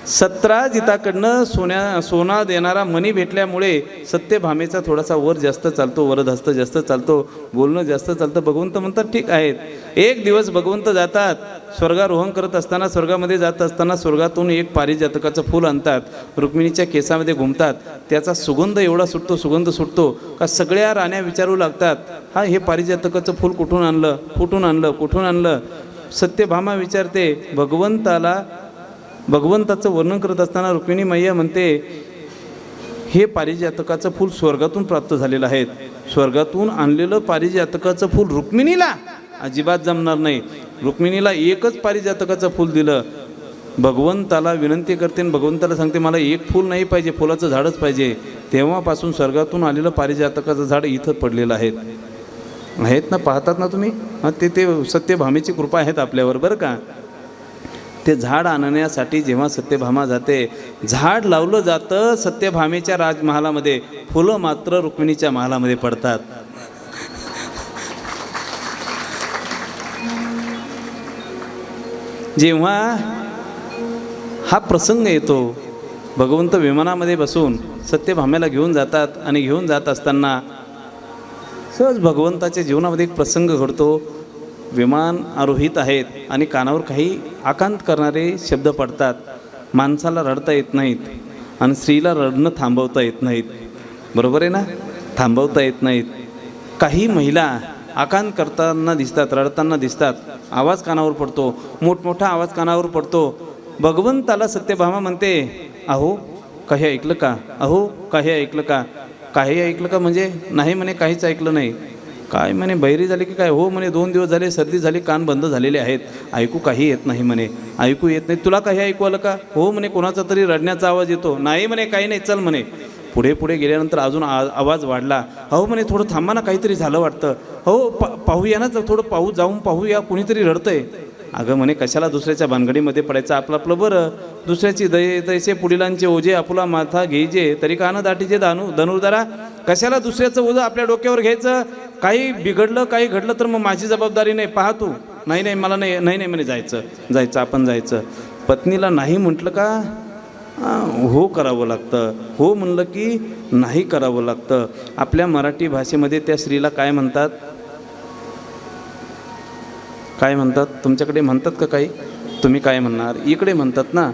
17 जिताकडनं सोना देणारा मणी भेटल्यामुळे सत्यभामेचा थोडासा वर जास्त चालतो, वरदहस्त जास्त चालतो, बोलणं जास्त चालतं. भगवंत म्हणतात ठीक आहेत. एक दिवस भगवंत जातात, स्वर्गारोहण करत असताना, स्वर्गामध्ये जात असताना स्वर्गातून एक पारिजातकाचं फूल आणतात, रुक्मिणीच्या केसामध्ये घुमतात. त्याचा सुगंध एवढा सुटतो, सुगंध सुटतो का सगळ्या राण्या विचारू लागतात, हा हे पारिजातकाचं फूल कुठून आणलं, कुठून आणलं, कुठून आणलं. सत्यभामा विचारते भगवंताचं वर्णन करत असताना रुक्मिणी मैया म्हणते, हे पारिजातकाचं फूल स्वर्गातून प्राप्त झालेलं आहे. स्वर्गातून आणलेलं पारिजातकाचं फूल रुक्मिणीला अजिबात जमणार नाही. रुक्मिणीला एकच पारिजातकाचं फूल दिलं. भगवंताला विनंती करते आणि भगवंताला सांगते मला एक फूल नाही पाहिजे, फुलाचं झाडच पाहिजे. तेव्हापासून स्वर्गातून आलेलं पारिजातकाचं झाड इथं पडलेलं आहेत ना, पाहतात ना तुम्ही. हां, ते सत्यभामेची कृपा आहेत आपल्यावर बरं का. ते झाड आणण्यासाठी जेव्हा सत्यभामा जाते, झाड लावलं जातं सत्यभामेच्या राजमहालामध्ये, फुलं मात्र रुक्मिणीच्या महालामध्ये पडतात. जेव्हा हा प्रसंग येतो, भगवंत विमानामध्ये बसून सत्यभामेला घेऊन जातात आणि घेऊन जात असताना सहज भगवंताच्या जीवनामध्ये एक प्रसंग घडतो. विमान आरोहित आहेत आणि कानावर काही आकांत करणारे शब्द पडतात. माणसाला रडता येत नाहीत आणि स्त्रीला रडणं थांबवता येत नाहीत, बरोबर आहे ना, थांबवता येत नाहीत. काही महिला आकांत करताना दिसतात, रडताना दिसतात. आवाज कानावर पडतो, मोठमोठा आवाज कानावर पडतो. भगवंताला सत्यभामा म्हणते, अहो काही ऐकलं का, अहो काही ऐकलं का. काही ऐकलं का म्हणजे नाही म्हणे, काहीच ऐकलं नाही. काय म्हणे, बहिरी झाली की काय. हो म्हणे, 2 दिवस झाले सर्दी झाली, कान बंद झालेले आहेत, ऐकू काही येत नाही म्हणे, ऐकू येत नाही. तुला काही ऐकू आलं का. हो म्हणे, कोणाचा तरी रडण्याचा आवाज येतो. नाही म्हणे, काही नाही, चल म्हणे. पुढे पुढे गेल्यानंतर अजून आवाज वाढला. हो म्हणे, थोडं थांबा ना, काहीतरी झालं वाटतं. हो पाहूया ना, थोडं जाऊन पाहूया, कुणीतरी रडतंय. अगं म्हणे, कशाला दुसऱ्याच्या भानगडीमध्ये पडायचं, आपलं आपलं बरं. दुसऱ्याची तैसे पुढीलांचे ओझे आपुला माथा घ्यायचे, तरी कानं दाटीचे धनुर्धरा. कशाला दुसऱ्याचं ओझं आपल्या डोक्यावर घ्यायचं. काही बिघडलं, काही घडलं तर मग माझी जबाबदारी नाही, पाहा तू. नाही मला नाही म्हणे, जायचं आपण जायचं. पत्नीला नाही म्हटलं का हो करावं लागतं, हो म्हणलं की नाही करावं लागतं. आपल्या मराठी भाषेमध्ये त्या स्त्रीला काय म्हणतात, काय म्हणतात, तुमच्याकडे म्हणतात का काही, तुम्ही काय म्हणणार, इकडे म्हणतात ना.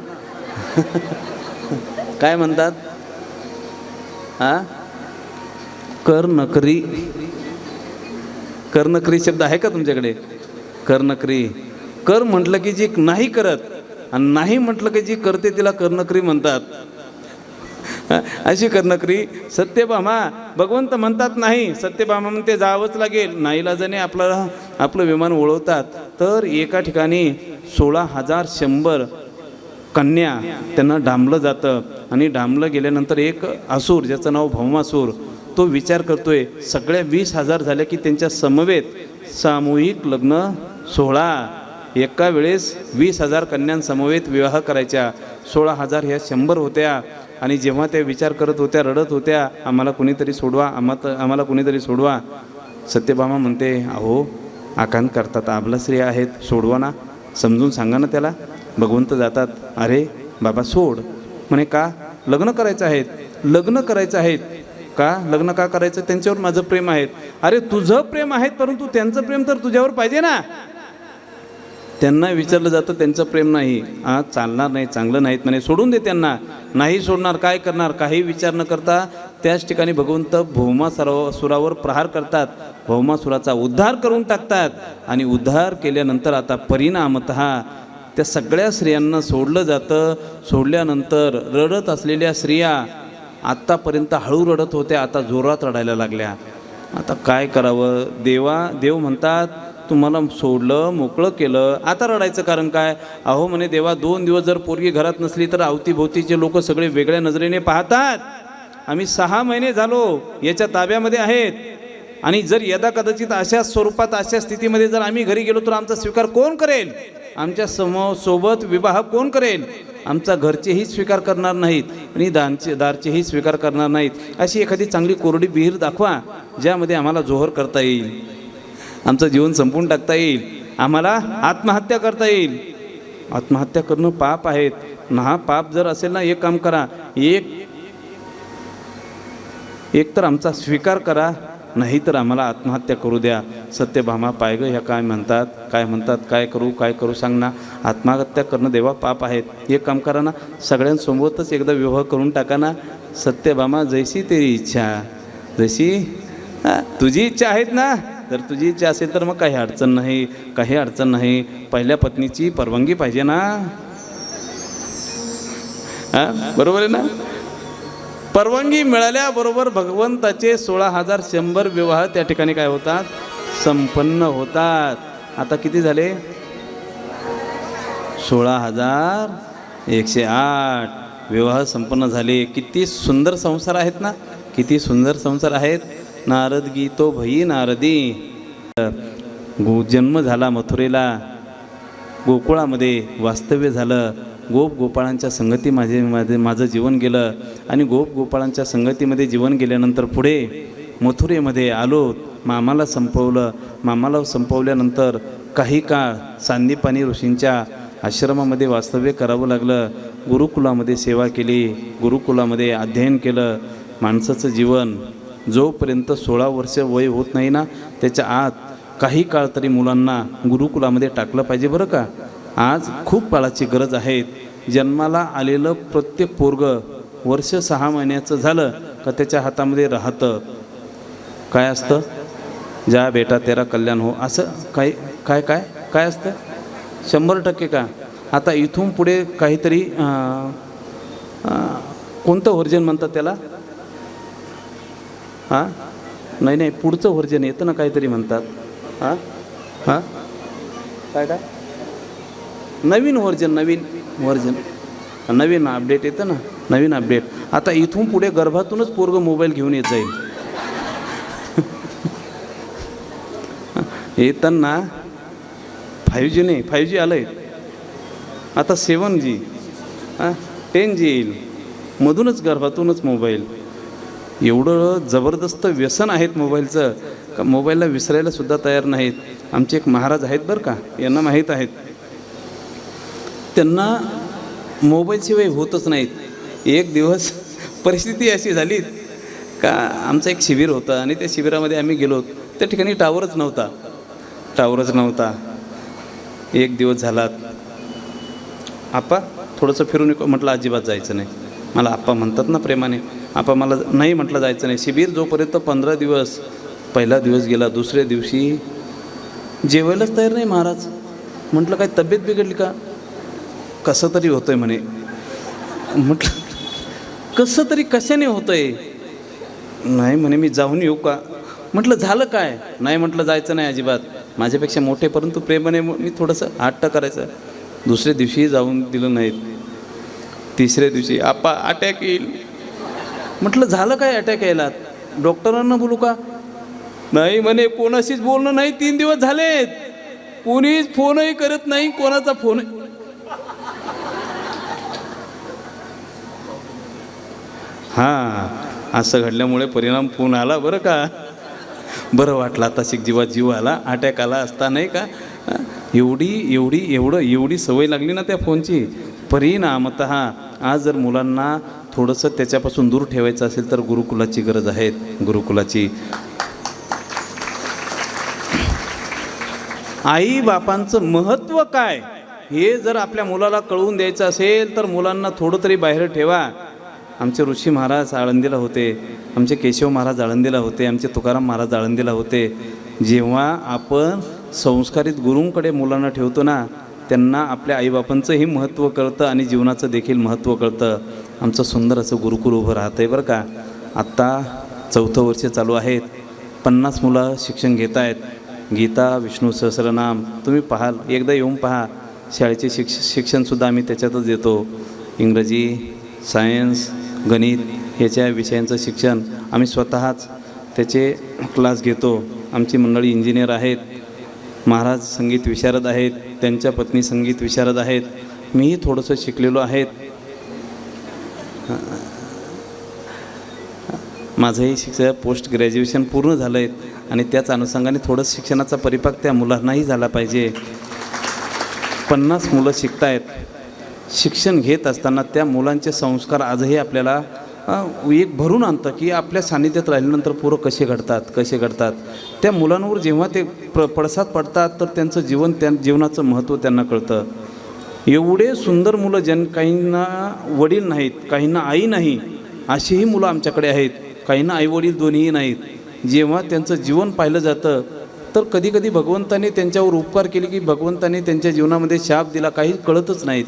काय म्हणतात, हां, कर्णकरी. कर्णकरी शब्द आहे का तुमच्याकडे, कर्णकरी. कर म्हटलं की जी नाही करत आणि नाही म्हटलं की जी करते तिला कर्णकरी म्हणतात. अशी कर्णकरी सत्यभामा. भगवंत म्हणतात नाही, सत्यभामा म्हणते जावंच लागेल. नाईलाजाने आपलं विमान वळवतात. तर एका ठिकाणी 16,100 कन्या त्यांना डांबलं जातं आणि डांबलं गेल्यानंतर एक असुर ज्याचं नाव भौमासूर, तो विचार करतोय सगळ्या 20,000 झाल्या की त्यांच्या समवेत सामूहिक लग्न सोहळा, एका वेळेस 20,000 कन्यांसमवेत विवाह करायच्या. 16,000 ह्या 100 होत्या. आणि जेव्हा त्या विचार करत होत्या, रडत होत्या, आम्हाला कुणीतरी सोडवा, आम्हाला कुणीतरी सोडवा. सत्यभामा म्हणते, अहो आकांत करतात, आबला स्त्री आहेत, सोडवा ना, समजून सांगा ना त्याला. भगवंत जातात, अरे बाबा सोड. म्हणे का, लग्न करायचं आहेत, लग्न करायचं आहेत. का लग्न का करायचं, त्यांच्यावर माझं प्रेम आहे. अरे तुझं प्रेम आहे, परंतु त्यांचं प्रेम तर तुझ्यावर पाहिजे ना. त्यांना विचारलं जातं, त्यांचं प्रेम नाही, चालणार नाही, चांगलं नाहीत म्हणे, सोडून दे त्यांना. नाही सोडणार, काय करणार, काही विचार न करता त्याच ठिकाणी भगवंत भौमासुरावर प्रहार करतात. भौमासुराचा उद्धार करून टाकतात. आणि उद्धार केल्यानंतर आता परिणामतः त्या सगळ्या स्त्रियांना सोडलं जातं. सोडल्यानंतर रडत असलेल्या स्त्रिया आत्तापर्यंत हळू रडत होत्या, आता जोरात रडायला लागल्या. आता काय करावं. देव म्हणतात, तुम्हाला सोडलं, मोकळं केलं, आता रडायचं कारण काय. अहो म्हणे, देवा 2 दिवस जर पोरगी घरात नसली तर अवतीभोवतीचे लोक सगळे वेगळ्या नजरेने पाहतात. आम्ही 6 महिने झालो याच्या ताब्यामध्ये आहेत. आणि जर यदा कदाचित अशा स्वरूपात, अशा स्थितीमध्ये जर आम्ही घरी गेलो तर आमचा स्वीकार कोण करेल. आमच्या सोबत विवाह कोण करेल? आमचा घरचेही स्वीकार करणार नाहीत आणि दारचेही स्वीकार करणार नाहीत. अशी एखादी चांगली कोरडी विहीर दाखवा ज्यामध्ये आम्हाला जोहर करता येईल, आमचं जीवन संपवून टाकता येईल, आम्हाला आत्महत्या करता येईल. आत्महत्या करणं पाप आहेत ना. हा पाप जर असेल ना, एक काम करा, एक तर आमचा स्वीकार करा, नाही तर आम्हाला आत्महत्या करू द्या. सत्यभामा पाय गं ह्या काय म्हणतात, काय करू सांग ना. आत्महत्या करणं देवा पाप आहेत. एक काम करा ना, सगळ्यांसोबतच एकदा विवाह करून टाका ना. सत्यभामा जैसी तेरी इच्छा, जशी तुझी इच्छा आहेत ना. जर तुझी इच्छा असेल तर मग काही अडचण नाही. पहिल्या पत्नीची परवानगी पाहिजे ना. बरोबर आहे ना. परवानगी मिळाल्याबरोबर भगवंताचे 16,100 विवाह त्या ठिकाणी काय होतात? संपन्न होतात. आता किती झाले? 16,108 विवाह संपन्न झाले. किती सुंदर संसार आहेत ना, किती सुंदर संसार आहेत. नारद गीतो भई नारदी. जन्म झाला मथुरेला, गोकुळामध्ये वास्तव्य झालं. गोपाळांच्या संगती माझं जीवन गेलं आणि गोपाळांच्या संगतीमध्ये जीवन गेल्यानंतर पुढे मथुरेमध्ये आलो. मामाला संपवल्यानंतर काही काळ सांदीपानी ऋषींच्या आश्रमामध्ये वास्तव्य करावं लागलं. गुरुकुलामध्ये सेवा केली, गुरुकुलामध्ये अध्ययन केलं. माणसाचं जीवन जोपर्यंत 16 वर्ष वय होत नाही ना, त्याच्या आत काही काळ तरी मुलांना गुरुकुलामध्ये टाकलं पाहिजे बरं का. आज खूप काळाची गरज आहे. जन्माला आलेलं प्रत्येक पोरगं वर्ष 6 महिन्याचं झालं का त्याच्या हातामध्ये राहतं काय असतं? जा बेटा तेरा कल्याण हो, असं काय असतं? 100% का. आता इथून पुढे काहीतरी कोणतं व्हर्जन म्हणतात त्याला? नाही पुढचं व्हर्जन येतं ना, काहीतरी म्हणतात. काय नवीन अपडेट येतं ना, नवीन अपडेट. आता इथून पुढे गर्भातूनच पोरगं मोबाईल घेऊन येत जाईल. येताना 5G नाही, 5G आलं आहे आता, 7G 10G येईल. मधूनच गर्भातूनच मोबाईल. एवढं जबरदस्त व्यसन आहेत मोबाईलचं का मोबाईलला विसरायला सुद्धा तयार नाहीत. आमचे एक महाराज आहेत बरं का, यांना माहीत आहेत. त्यांना मोबाईलशिवाय होतच नाहीत. एक दिवस परिस्थिती अशी झाली का आमचं एक शिबिर होतं आणि त्या शिबिरामध्ये आम्ही गेलो. त्या ठिकाणी टावरच नव्हता. एक दिवस झाला, आप्पा थोडंसं फिरून म्हटलं अजिबात जायचं नाही. मला आप्पा म्हणतात ना प्रेमाने. आप्पा मला नाही म्हटलं जायचं नाही. शिबिर जोपर्यंत 15 दिवस, पहिला दिवस गेला, दुसऱ्या दिवशी जेवायलाच तयार नाही महाराज. म्हटलं काय तब्येत बिघडली का? कसं तरी होतं आहे म्हणे. म्हटलं कसं तरी कशाने होतं आहे? नाही म्हणे मी जाऊन येऊ का? म्हटलं झालं काय? नाही म्हटलं जायचं नाही अजिबात. माझ्यापेक्षा मोठे परंतु प्रेमाने मी थोडंसं हट्ट करायचं. दुसऱ्या दिवशी जाऊन दिलं नाहीत. तिसऱ्या दिवशी आप्पा अटॅक येईल. म्हटलं झालं काय अटॅक यायला? डॉक्टरांना बोलू का? नाही म्हणे कोणाशीच बोलणं नाही, 3 दिवस झालेत. कोणीच फोनही करत नाही. कोणाचा फोन? असं घडल्यामुळे परिणाम फोन आला बरं का. बरं वाटलं आता, जीवात जीव आला. अटॅक आला असता नाही का. एवढी सवय लागली ना त्या फोनची. परिणामतः आज जर मुलांना थोडंसं त्याच्यापासून दूर ठेवायचं असेल तर गुरुकुलाची गरज आहे. गुरुकुलाची आई बापांचं महत्त्व काय हे जर आपल्या मुलाला कळवून द्यायचं असेल तर मुलांना थोडं तरी बाहेर ठेवा. आमचे ऋषी महाराज आळंदीला होते, आमचे केशव महाराज आळंदीला होते, आमचे तुकाराम महाराज आळंदीला होते. जेव्हा आपण संस्कारित गुरूंकडे मुलांना ठेवतो ना, त्यांना आपल्या आईबापांचंही महत्त्व कळतं आणि जीवनाचं देखील महत्त्व कळतं. आमचं सुंदर असं गुरुकुल उभं राहतं आहे बरं का. आत्ता 4थं वर्ष चालू आहेत. 50 मुलं शिक्षण घेत आहेत. गीता, विष्णू सहस्रनाम तुम्ही पाहाल, एकदा येऊन पहा. शाळेचे शिक्षणसुद्धा आम्ही त्याच्यातच देतो. इंग्रजी, सायन्स, गणित ह्याच्या विषयांचं शिक्षण आम्ही स्वतःच त्याचे क्लास घेतो. आमची मंडळी इंजिनियर आहेत, महाराज संगीत विशारद आहेत. त्यांच्या पत्नी संगीत विशारद आहेत. मीही थोडंसं शिकलेलो आहेत. माझंही शिक्षण पोस्ट ग्रॅज्युएशन पूर्ण झालं आहे आणि त्याच अनुषंगाने थोडं शिक्षणाचा परिपाक त्या मुलांनाही झाला पाहिजे. 50 मुलं शिकतायत. शिक्षण घेत असताना त्या मुलांचे संस्कार आजही आपल्याला एक भरून आणतं की आपल्या सानिध्यात राहिल्यानंतर पोरं कसे घडतात. त्या मुलांवर जेव्हा ते पडसाद पडतात तर त्यांचं जीवनाचं महत्त्व त्यांना कळतं. एवढे सुंदर मुलं काहींना वडील नाहीत, काहींना आई नाही, अशीही मुलं आमच्याकडे आहेत. काहींना आईवडील दोन्हीही नाहीत. जेव्हा त्यांचं जीवन पाहिलं जातं तर कधीकधी भगवंताने त्यांच्यावर उपकार केले की भगवंताने त्यांच्या जीवनामध्ये शाप दिला, काही कळतच नाहीत.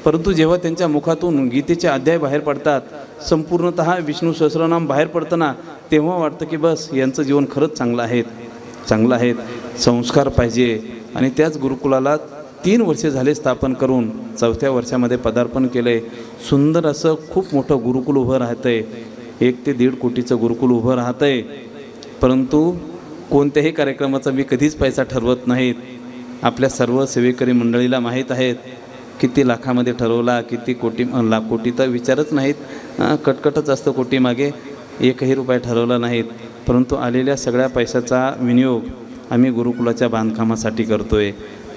परंतु जेव्हा त्यांच्या मुखातून गीतेचे अध्याय बाहेर पडतात, संपूर्णतः विष्णू सहस्रनाम बाहेर पडतं ना, तेव्हा वाटतं की बस यांचं जीवन खरंच चांगलं आहे. संस्कार पाहिजे. आणि त्याच गुरुकुलाला 3 वर्षे झाले स्थापन करून 4थ्या वर्षामध्ये पदार्पण केलं आहे. सुंदर असं खूप मोठं गुरुकुल उभं राहतं आहे. 1 ते 1.5 कोटीचं गुरुकुल उभं राहतं आहे. परंतु कोणत्याही कार्यक्रमाचा मी कधीच पैसा ठरवत नाहीत. आपल्या सर्व सेवेकरी मंडळीला माहीत आहेत किती लाखामध्ये ठरवला, किती कोटी तर विचारच नाहीत. कटकटच असतं कोटीमागे. 1ही रुपया ठरवला नाहीत. परंतु आलेल्या सगळ्या पैशाचा विनियोग आम्ही गुरुकुलाच्या बांधकामासाठी करतो आहे.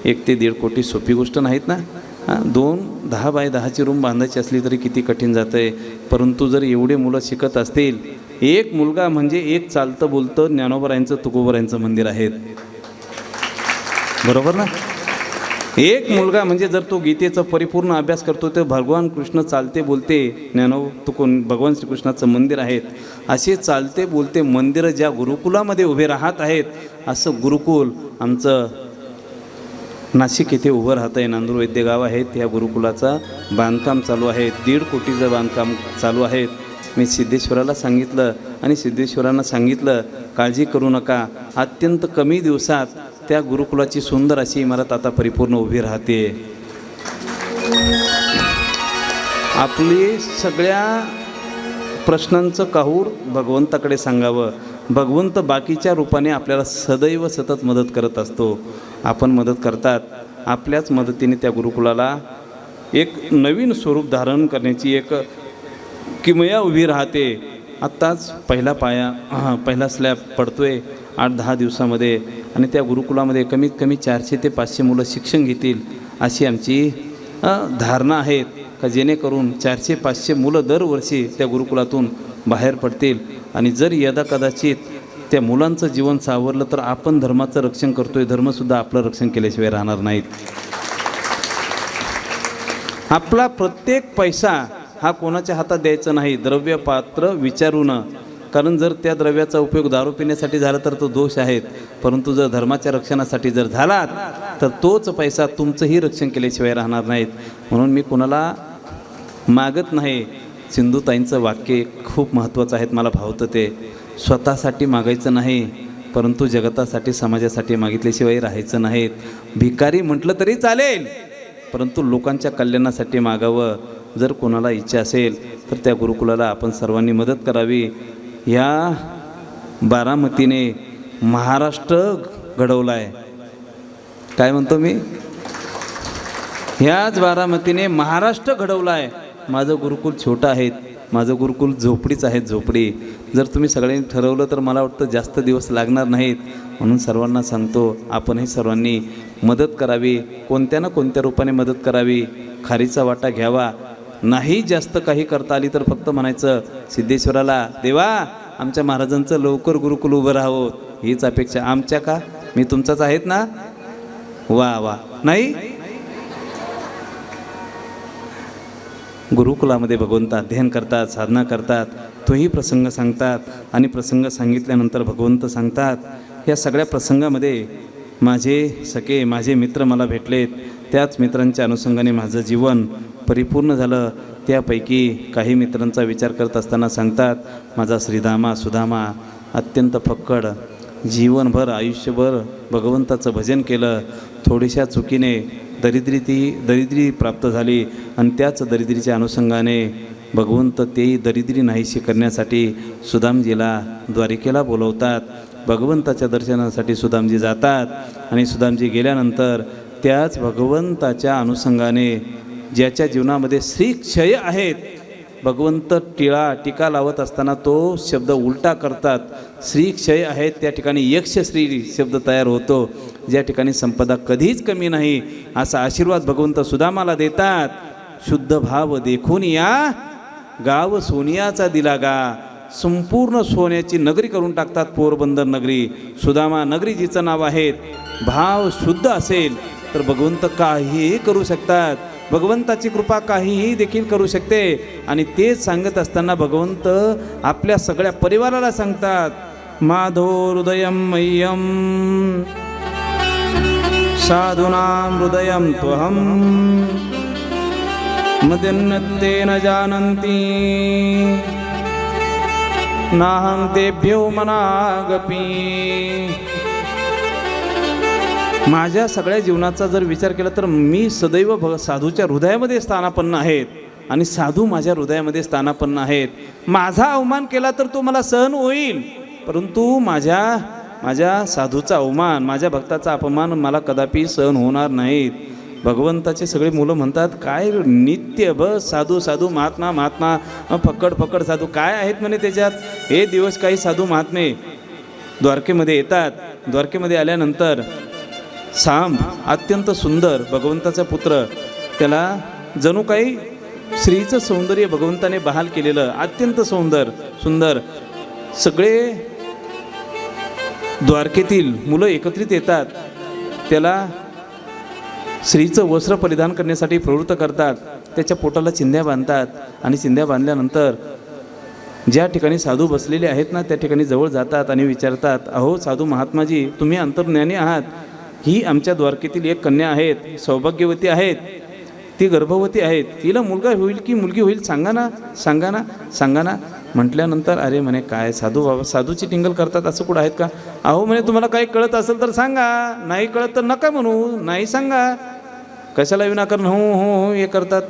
1 ते 1.5 कोटी सोपी गोष्ट नाहीत ना. 10 बाय 10ची रूम बांधायची असली तरी किती कठीण जातं आहे. परंतु जर एवढे मुलं शिकत असतील, एक मुलगा म्हणजे एक चालतं बोलतं ज्ञानोबरायांचं तुकोबरायांचं मंदिर आहेत. बरोबर ना. एक मुलगा म्हणजे जर तो गीतेचा परिपूर्ण अभ्यास करतो तर भगवान कृष्ण चालते बोलते भगवान श्रीकृष्णाचं मंदिर आहेत. असे चालते बोलते मंदिरं ज्या गुरुकुलामध्ये उभे राहत आहेत, असं गुरुकुल आमचं नाशिक येथे उभं राहतं आहे. नांदूर वैद्य गाव आहेत. या गुरुकुलाचं बांधकाम चालू आहे. 1.5 कोटीचं बांधकाम चालू आहे. मी सिद्धेश्वराला सांगितलं आणि सिद्धेश्वरांना सांगितलं काळजी करू नका, अत्यंत कमी दिवसात त्या गुरुकुलाची सुंदर अशी इमारत आता परिपूर्ण उभी राहते. आपली सगळ्या प्रश्नांचं काहूर भगवंताकडे सांगावं. भगवंत बाकीच्या रूपाने आपल्याला सदैव सतत मदत करत असतो. आपण मदत करतात. आपल्याच मदतीने त्या गुरुकुलाला एक नवीन स्वरूप धारण करण्याची एक किमया उभी राहते. आत्ताच पहिला स्लॅब पडतोय 8-10 दिवसामध्ये आणि त्या गुरुकुलामध्ये कमीत कमी 400 ते 500 मुलं शिक्षण घेतील अशी आमची धारणा आहेत का जेणेकरून 400-500 मुलं दरवर्षी त्या गुरुकुलातून बाहेर पडतील. आणि जर यदा कदाचित त्या मुलांचं जीवन सावरलं तर आपण धर्माचं रक्षण करतोय, धर्मसुद्धा आपलं रक्षण केल्याशिवाय राहणार नाहीत. आपला प्रत्येक पैसा हा कोणाच्या हातात द्यायचा नाही, द्रव्य पात्र विचारून. कारण जर त्या द्रव्याचा उपयोग दारू पिण्यासाठी झाला तर तो दोष आहेत. परंतु जर धर्माच्या रक्षणासाठी जर झालात तर तोच पैसा तुमचंही रक्षण केल्याशिवाय राहणार नाहीत. म्हणून मी कोणाला मागत नाही. सिंधुताईंचं वाक्य खूप महत्त्वाचं आहे, मला भावतं ते. स्वतःसाठी मागायचं नाही, परंतु जगतासाठी समाजासाठी मागितल्याशिवाय राहायचं नाहीत. भिकारी म्हटलं तरी चालेल, परंतु लोकांच्या कल्याणासाठी मागावं. जर कोणाला इच्छा असेल तर त्या गुरुकुलाला आपण सर्वांनी मदत करावी. या बारामतीने महाराष्ट्र घडवला आहे. काय म्हणतो मी? ह्याच बारामतीने महाराष्ट्र घडवला आहे. माझं गुरुकुल छोटं आहे, माझं गुरुकुल झोपडीच आहे, झोपडी. जर तुम्ही सगळ्यांनी ठरवलं तर मला वाटतं जास्त दिवस लागणार नाहीत. म्हणून सर्वांना सांगतो, आपणही सर्वांनी मदत करावी, कोणत्या ना कोणत्या रूपाने मदत करावी. खारीचा वाटा घ्यावा. नाही जास्त काही करता आली तर फक्त म्हणायचं सिद्धेश्वराला, देवा आमच्या महाराजांचं लवकर गुरुकुल उभं राहावं, हीच अपेक्षा आमच्या. का मी तुमचाच आहेत ना? वा वा. नाही, गुरुकुलामध्ये भगवंत अध्ययन करतात, साधना करतात, तोही प्रसंग सांगतात आणि प्रसंग सांगितल्यानंतर भगवंत सांगतात. या सगळ्या प्रसंगामध्ये माझे सखे, माझे मित्र मला भेटलेत. त्याच मित्रांच्या अनुषंगाने माझं जीवन परिपूर्ण झालं. त्यापैकी काही मित्रांचा विचार करत असताना सांगतात, माझा श्रीधामा सुधामा अत्यंत फक्कड, जीवनभर आयुष्यभर भगवंताचं भजन केलं. थोड्याशा चुकीने दरिद्री प्राप्त झाली आणि त्याच दरिद्रीच्या अनुषंगाने भगवंत तेही दरिद्री नाहीशी करण्यासाठी सुदामजीला द्वारिकेला बोलवतात. भगवंताच्या दर्शनासाठी सुदामजी जातात आणि सुदामजी गेल्यानंतर त्याच भगवंताच्या अनुषंगाने ज्याच्या जीवनामध्ये श्रीक्षय आहेत, भगवंत टीका लावत असताना तो शब्द उलटा करतात. श्रीक्षय आहेत त्या ठिकाणी यक्षश्री शब्द तयार होतो. ज्या ठिकाणी संपदा कधीच कमी नाही असा आशीर्वाद भगवंत सुदामाला देतात. शुद्ध भाव देखून या गाव सोनियाचा दिला गा. संपूर्ण सोन्याची नगरी करून टाकतात पोरबंदर नगरी. सुदामा नगरी जिचं नाव आहे. भाव शुद्ध असेल तर भगवंत काहीही करू शकतात. भगवंताची कृपा काहीही देखील करू शकते. आणि तेच सांगत असताना भगवंत आपल्या सगळ्या परिवाराला सांगतात, माधो हृदयं मह्यं साधूनां हृदयं त्वहं मदन्यते न जानन्ति नाहं तेभ्यो मनागपी. माझ्या सगळ्या जीवनाचा जर विचार केला तर मी सदैव साधूच्या हृदयामध्ये स्थानापन्न आहेत आणि साधू माझ्या हृदयामध्ये स्थानापन्न आहेत. माझा अवमान केला तर तो मला सहन होईल, परंतु माझ्या साधूचा अवमान, माझ्या भक्ताचा अपमान मला कदापि सहन होणार नाहीत. भगवंताचे सगळे मुलं म्हणतात, काय नित्य बस साधू साधू महात्मा महात्मा फक्कड साधू काय आहेत म्हणे त्याच्यात. हे दिवस काही साधू महात्मे द्वारकेमध्ये येतात. द्वारकेमध्ये आल्यानंतर सांब अत्यंत सुंदर भगवंताचा पुत्र, त्याला जणू काही श्रीचं सौंदर्य भगवंताने बहाल केलेलं, अत्यंत सुंदर. सगळे द्वारकेतील मुलं एकत्रित येतात. त्याला श्रीचं वस्त्र परिधान करण्यासाठी प्रवृत्त करतात. त्याच्या पोटाला चिंध्या बांधतात आणि चिंध्या बांधल्यानंतर ज्या ठिकाणी साधू बसलेले आहेत ना त्या ठिकाणी जवळ जातात आणि विचारतात, अहो साधू महात्माजी, तुम्ही अंतर्ज्ञानी आहात. ही आमच्या द्वारकेतील एक कन्या आहेत, सौभाग्यवती आहेत, ती गर्भवती आहेत. तिला मुलगा होईल की मुलगी होईल सांगा ना म्हटल्यानंतर अरे म्हणे काय साधू बाबा साधूची टिंगल करतात असं कुठं आहेत का. अहो म्हणे तुम्हाला काही कळत असेल तर सांगा, नाही कळत तर नका म्हणू, नाही सांगा, कशाला विनाकारण हो हे करतात.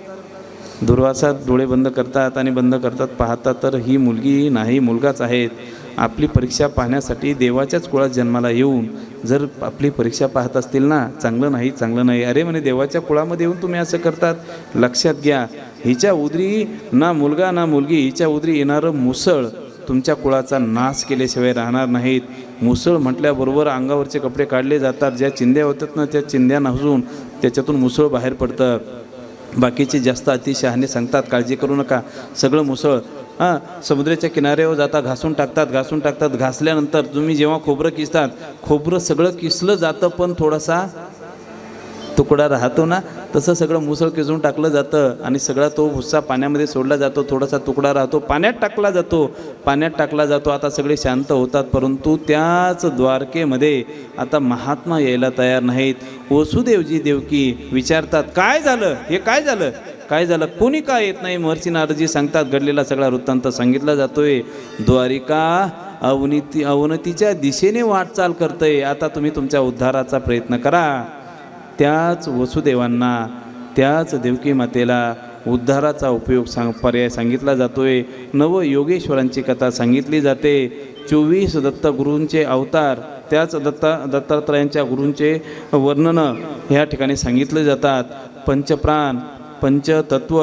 दुर्वासा डोळे बंद करतात आणि बंद करतात, पाहतात तर ही मुलगी नाही मुलगाच आहेत. आपली परीक्षा पाहण्यासाठी देवाच्याच कुळात जन्माला येऊन जर आपली परीक्षा पाहत असतील ना, चांगलं नाही. अरे म्हणे देवाच्या कुळामध्ये येऊन तुम्ही असं करतात. लक्षात घ्या, हिच्या उदरी ना मुलगा ना मुलगी, हिच्या उदरी येणारं मुसळ तुमच्या कुळाचा नाश केल्याशिवाय राहणार नाहीत. मुसळ म्हटल्याबरोबर अंगावरचे कपडे काढले जातात. ज्या चिंध्या होतात ना त्या चिंध्या नसून त्याच्यातून मुसळ बाहेर पडतं. बाकीचे जास्त अतिशहाणे सांगतात काळजी करू नका, सगळं मुसळ समुद्राच्या किनाऱ्यावर जाता घासून टाकतात. घासल्यानंतर तुम्ही जेव्हा खोबरं किसतात, खोबरं सगळं किसलं जातं पण थोडासा तुकडा राहतो ना, तसं सगळं मुसळ किसून टाकलं जातं आणि सगळा तो भुस्सा पाण्यामध्ये सोडला जातो. थोडासा तुकडा राहतो, पाण्यात टाकला जातो. आता सगळे शांत होतात, परंतु त्याच द्वारकेमध्ये आता महात्मा यायला तयार नाहीत. वसुदेवजी देवकी विचारतात, काय झालं कोणी काय येत नाही. महर्षी नारदजी सांगतात, घडलेला सगळा वृत्तांत सांगितला जातोय. द्वारिका अवनतीच्या दिशेने वाटचाल करतंय. आता तुम्ही तुमच्या उद्धाराचा प्रयत्न करा. त्याच वसुदेवांना, त्याच देवकी मातेला उद्धाराचा पर्याय सांगितला जातोय. नवयोगेश्वरांची कथा सांगितली जाते. 24 दत्तगुरूंचे अवतार, त्याच दत्तात्रयांच्या गुरूंचे वर्णनं ह्या ठिकाणी सांगितले जातात. पंचप्राण, पंचतत्व,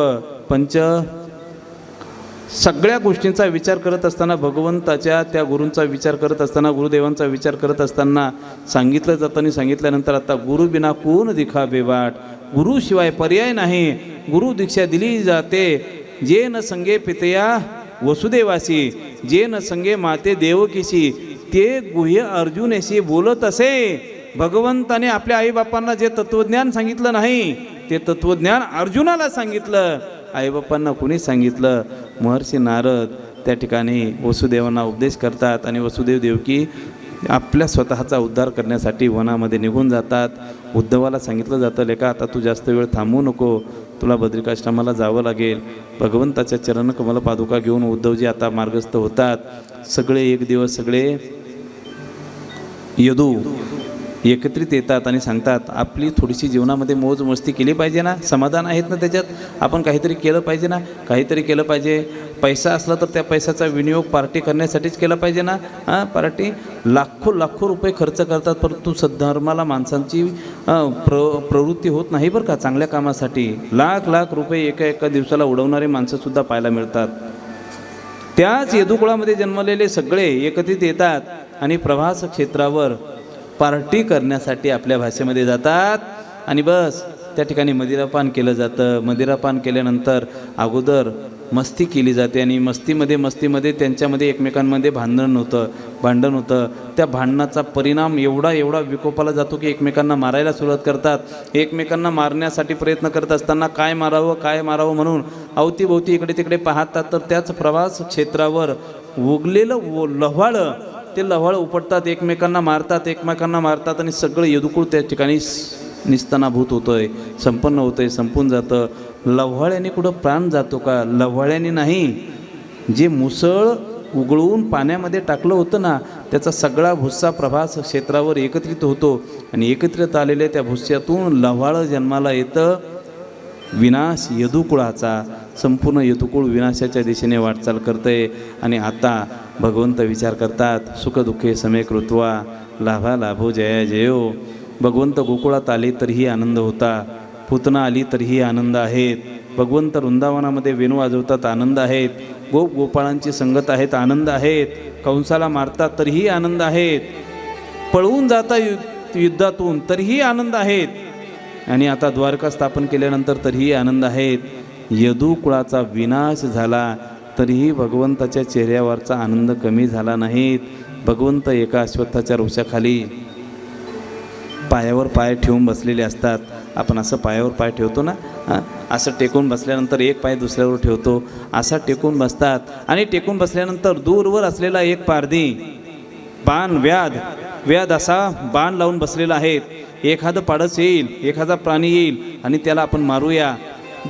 सगळ्या गोष्टींचा विचार करत असताना, भगवंताच्या त्या गुरूंचा विचार करत असताना, गुरुदेवांचा विचार करत असताना सांगितलं जातं. आणि सांगितल्यानंतर आता गुरु बिना कोण दिखावे वाट, गुरुशिवाय पर्याय नाही. गुरु दीक्षा दिली जाते. जे न संगे पितया वसुदेवासी, जे न संगे माते देवकीशी, ते गुह्य अर्जुनेशी बोलत असे. भगवंताने आपल्या आईबापांना जे तत्वज्ञान सांगितलं नाही ते तत्वज्ञान अर्जुनाला सांगितलं. आईबापांना कुणी सांगितलं? महर्षी नारद त्या ठिकाणी वसुदेवांना उपदेश करतात आणि वसुदेव देवकी आपल्या स्वतःचा उद्धार करण्यासाठी वनामध्ये निघून जातात. उद्धवाला सांगितलं जातं, लेका आता तू जास्त वेळ थांबू नको, तुला बद्रिकाश्रमाला जावं लागेल. भगवंताच्या चरणकमल पादुका घेऊन उद्धवजी आता मार्गस्थ होतात. सगळे एक दिवस सगळे यदू एकत्रित येतात आणि सांगतात आपली थोडीशी जीवनामध्ये मोज मस्ती केली पाहिजे ना, समाधान आहेत ना त्याच्यात, आपण काहीतरी केलं पाहिजे ना, काहीतरी केलं पाहिजे. पैसा असला तर त्या पैशाचा विनियोग पार्टी करण्यासाठीच केला पाहिजे ना. पार्टी लाखो रुपये खर्च करतात, परंतु सद्धर्माला माणसांची प्रवृत्ती होत नाही बरं का. चांगल्या कामासाठी लाख रुपये एका दिवसाला उडवणारे माणसंसुद्धा पाहायला मिळतात. त्याच यदुकुळामध्ये जन्मलेले सगळे एकत्रित येतात आणि प्रवास क्षेत्रावर पार्टी करण्यासाठी आपल्या भाषेमध्ये जातात आणि बस त्या ठिकाणी मदिरापान केलं जातं. मदिरापान केल्यानंतर अगोदर मस्ती केली जाते आणि मस्तीमध्ये त्यांच्यामध्ये एकमेकांमध्ये भांडण होतं. त्या भांडणाचा परिणाम एवढा विकोपाला जातो की एकमेकांना मारायला सुरुवात करतात. एकमेकांना मारण्यासाठी प्रयत्न करत असताना काय मारावं म्हणून अवतीभोवती इकडे तिकडे पाहतात, तर त्याच प्रवास क्षेत्रावर उगलेलं लव्हाळं, ते लव्हाळं उपटतात, एकमेकांना मारतात आणि सगळं यदुकुळ त्या ठिकाणी निस्तनाभूत होतंय, संपन्न होतंय, संपून जातं. लव्हाळ्याने कुठं प्राण जातो का? लव्हाळ्याने नाही. जे मुसळ उगळून पाण्यामध्ये टाकलं होतं ना, त्याचा सगळा भुस्सा प्रभास क्षेत्रावर एकत्रित होतो आणि एकत्रित आलेल्या त्या भुस्स्यातून लव्हाळं जन्माला येतं. विनाश यदुकुळाचा, संपूर्ण यदुकुळ विनाशाच्या दिशेने वाटचाल करते. आणि आता भगवंत विचार करतात, सुखदुःखे समे कृत्वा लाभा लाभो जया जयो. भगवंत गोकुळात आले तरीही आनंद होता, पुतना आली तरीही आनंद आहेत. भगवंत वृंदावनामध्ये वेणू वाजवतात, आनंद आहेत. गोपाळांची संगत आहेत, आनंद आहेत. कंसाला मारतात तरीही आनंद आहेत. पळवून जाता युद्धातून तरीही आनंद आहेत. आणि आता द्वारका स्थापन केल्यानंतर तरीही आनंद आहेत. यदुकुळाचा विनाश झाला तरीही भगवंताच्या चेहऱ्यावरचा आनंद कमी झाला नाहीत. भगवंत एका अश्वत्थाच्या वृक्षाखाली पायावर पाय ठेवून बसलेले असतात. आपण असं पायावर पाय ठेवतो ना, असं टेकून बसल्यानंतर एक पाय दुसऱ्यावर ठेवतो, असा टेकून बसतात. आणि टेकून बसल्यानंतर दूरवर असलेला एक पारधी बाण व्याध असा बाण लावून बसलेला आहे. एखादं पाडस येईल, एखादा प्राणी येईल आणि त्याला आपण मारूया.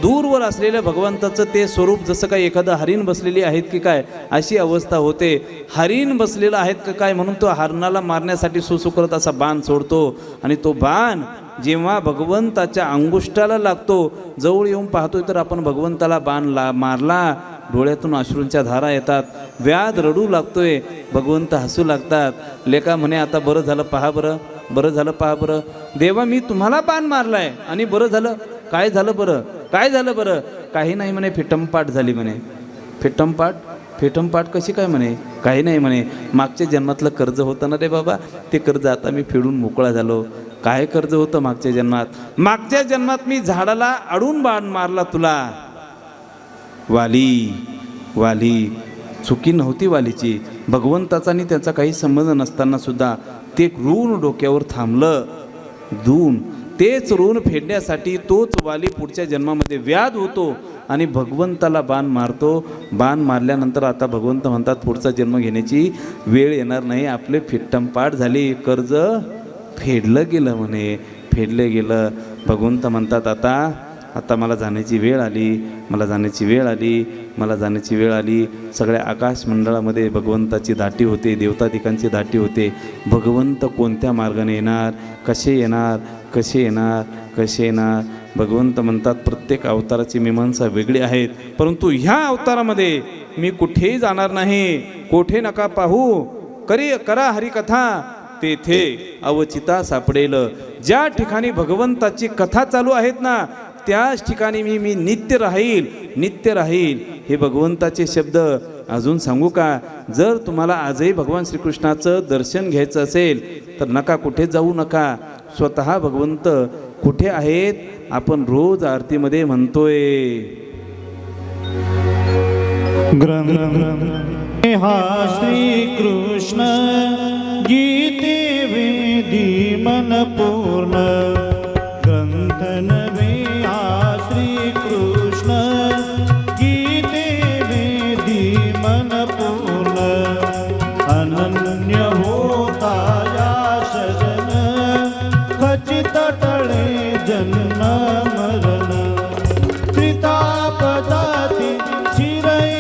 दूरवर असलेल्या भगवंताचं ते स्वरूप जसं काय एखादं हरीण बसलेली आहेत की काय अशी अवस्था होते. हरीण बसलेलं आहेत का काय म्हणून तो हरणाला मारण्यासाठी सुसुकरत असा बाण सोडतो. आणि तो बाण जेव्हा भगवंताच्या अंगुष्ठाला लागतो, जवळ येऊन पाहतोय तर आपण भगवंताला बाण मारला. डोळ्यातून अश्रूंच्या धारा येतात. व्याध रडू लागतोय, भगवंत हसू लागतात. लेका म्हणे आता बरं झालं पहा बरं. देवा मी तुम्हाला बाण मारलाय आणि बरं झालं. काय झालं बरं? काही नाही म्हणे, फिटमपाट झाली म्हणे. फिटमपाट कशी काय म्हणे? काही नाही म्हणे, मागच्या जन्मातलं कर्ज होतं ना रे बाबा, ते कर्ज आता मी फेडून मोकळा झालो. काय कर्ज होतं मागच्या जन्मात? मागच्या जन्मात मी झाडाला अडून बाण मारला तुला. वाली चुकी नव्हती वालीची. भगवंताचा आणि त्याचा काही संबंध नसताना सुद्धा ते ऋण डोक्यावर थांबलं. तेच ऋण फेडण्यासाठी तोच वाली पुढच्या जन्मामध्ये व्याध होतो आणि भगवंताला बाण मारतो. बाण मारल्यानंतर आता भगवंत म्हणतात पुढचा जन्म घेण्याची वेळ येणार नाही. आपले फिट्टमपाट झाली, कर्ज फेडलं गेलं. भगवंत म्हणतात आता मला जाण्याची वेळ आली. सगळ्या आकाश मंडळामध्ये भगवंताची धाटी होते, देवतादिकांची धाटी होते. भगवंत कोणत्या मार्गाने येणार, कसे येणार. भगवंत म्हणतात प्रत्येक अवताराची मीमांसा वेगळी आहेत, परंतु ह्या अवतारामध्ये मी कुठेही जाणार नाही. कोठे नका पाहू, करा हरिकथा, तेथे अवचिता सापडेल. ज्या ठिकाणी भगवंताची कथा चालू आहेत ना, त्याच ठिकाणी मी नित्य राहील. हे भगवंताचे शब्द अजून सांगू का? जर तुम्हाला आजही भगवान श्रीकृष्णाचं दर्शन घ्यायचं असेल तर कुठे जाऊ नका. स्वतः भगवंत कुठे आहेत आपण रोज आरतीमध्ये म्हणतोय. हा श्रीकृष्ण गीते वेदी मन पूर्ण ग्रंथ नवे. हा श्रीकृष्ण गीते वेदी मन पूर्ण अनन्य होता या शरण खचित टळे जन्म मरण. त्रितापदाती चिरई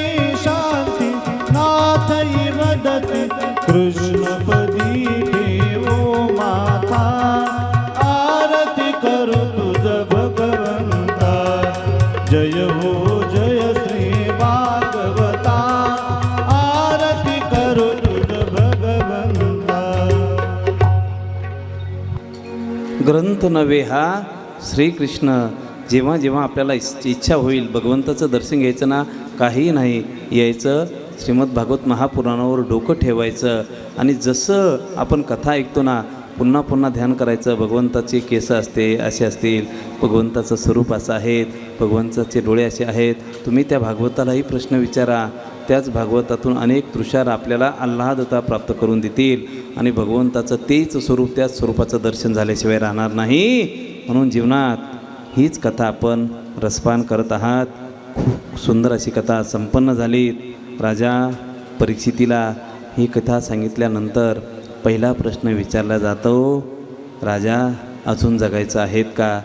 शांती नाथई वदती कृष्णपदी ठेवो माथा. ग्रंथ नव्हे हा श्रीकृष्ण. जेव्हा जेव्हा आपल्याला इच्छा होईल भगवंताचं दर्शन घ्यायचं ना, काही नाही, यायचं श्रीमद भागवत महापुराणावर डोकं ठेवायचं आणि जसं आपण कथा ऐकतो ना पुन्हा पुन्हा ध्यान करायचं. भगवंताचे केस असते असे असतील, भगवंताचं स्वरूप असं आहेत, भगवंताचे डोळे असे आहेत. तुम्ही त्या भागवतालाही प्रश्न विचारा, त्याच भागवतातून अनेक तुषार आपल्याला आल्हादता प्राप्त करून देतील आणि भगवंताचं तेच स्वरूप त्याच स्वरूपाचं दर्शन झाल्याशिवाय राहणार नाही. म्हणून जीवनात हीच कथा आपण रसपान करत आहात. खूप सुंदर अशी कथा संपन्न झाली. राजा परीक्षितीला ही कथा सांगितल्यानंतर पहिला प्रश्न विचारला जातो, राजा अजून जगायचं आहेत का?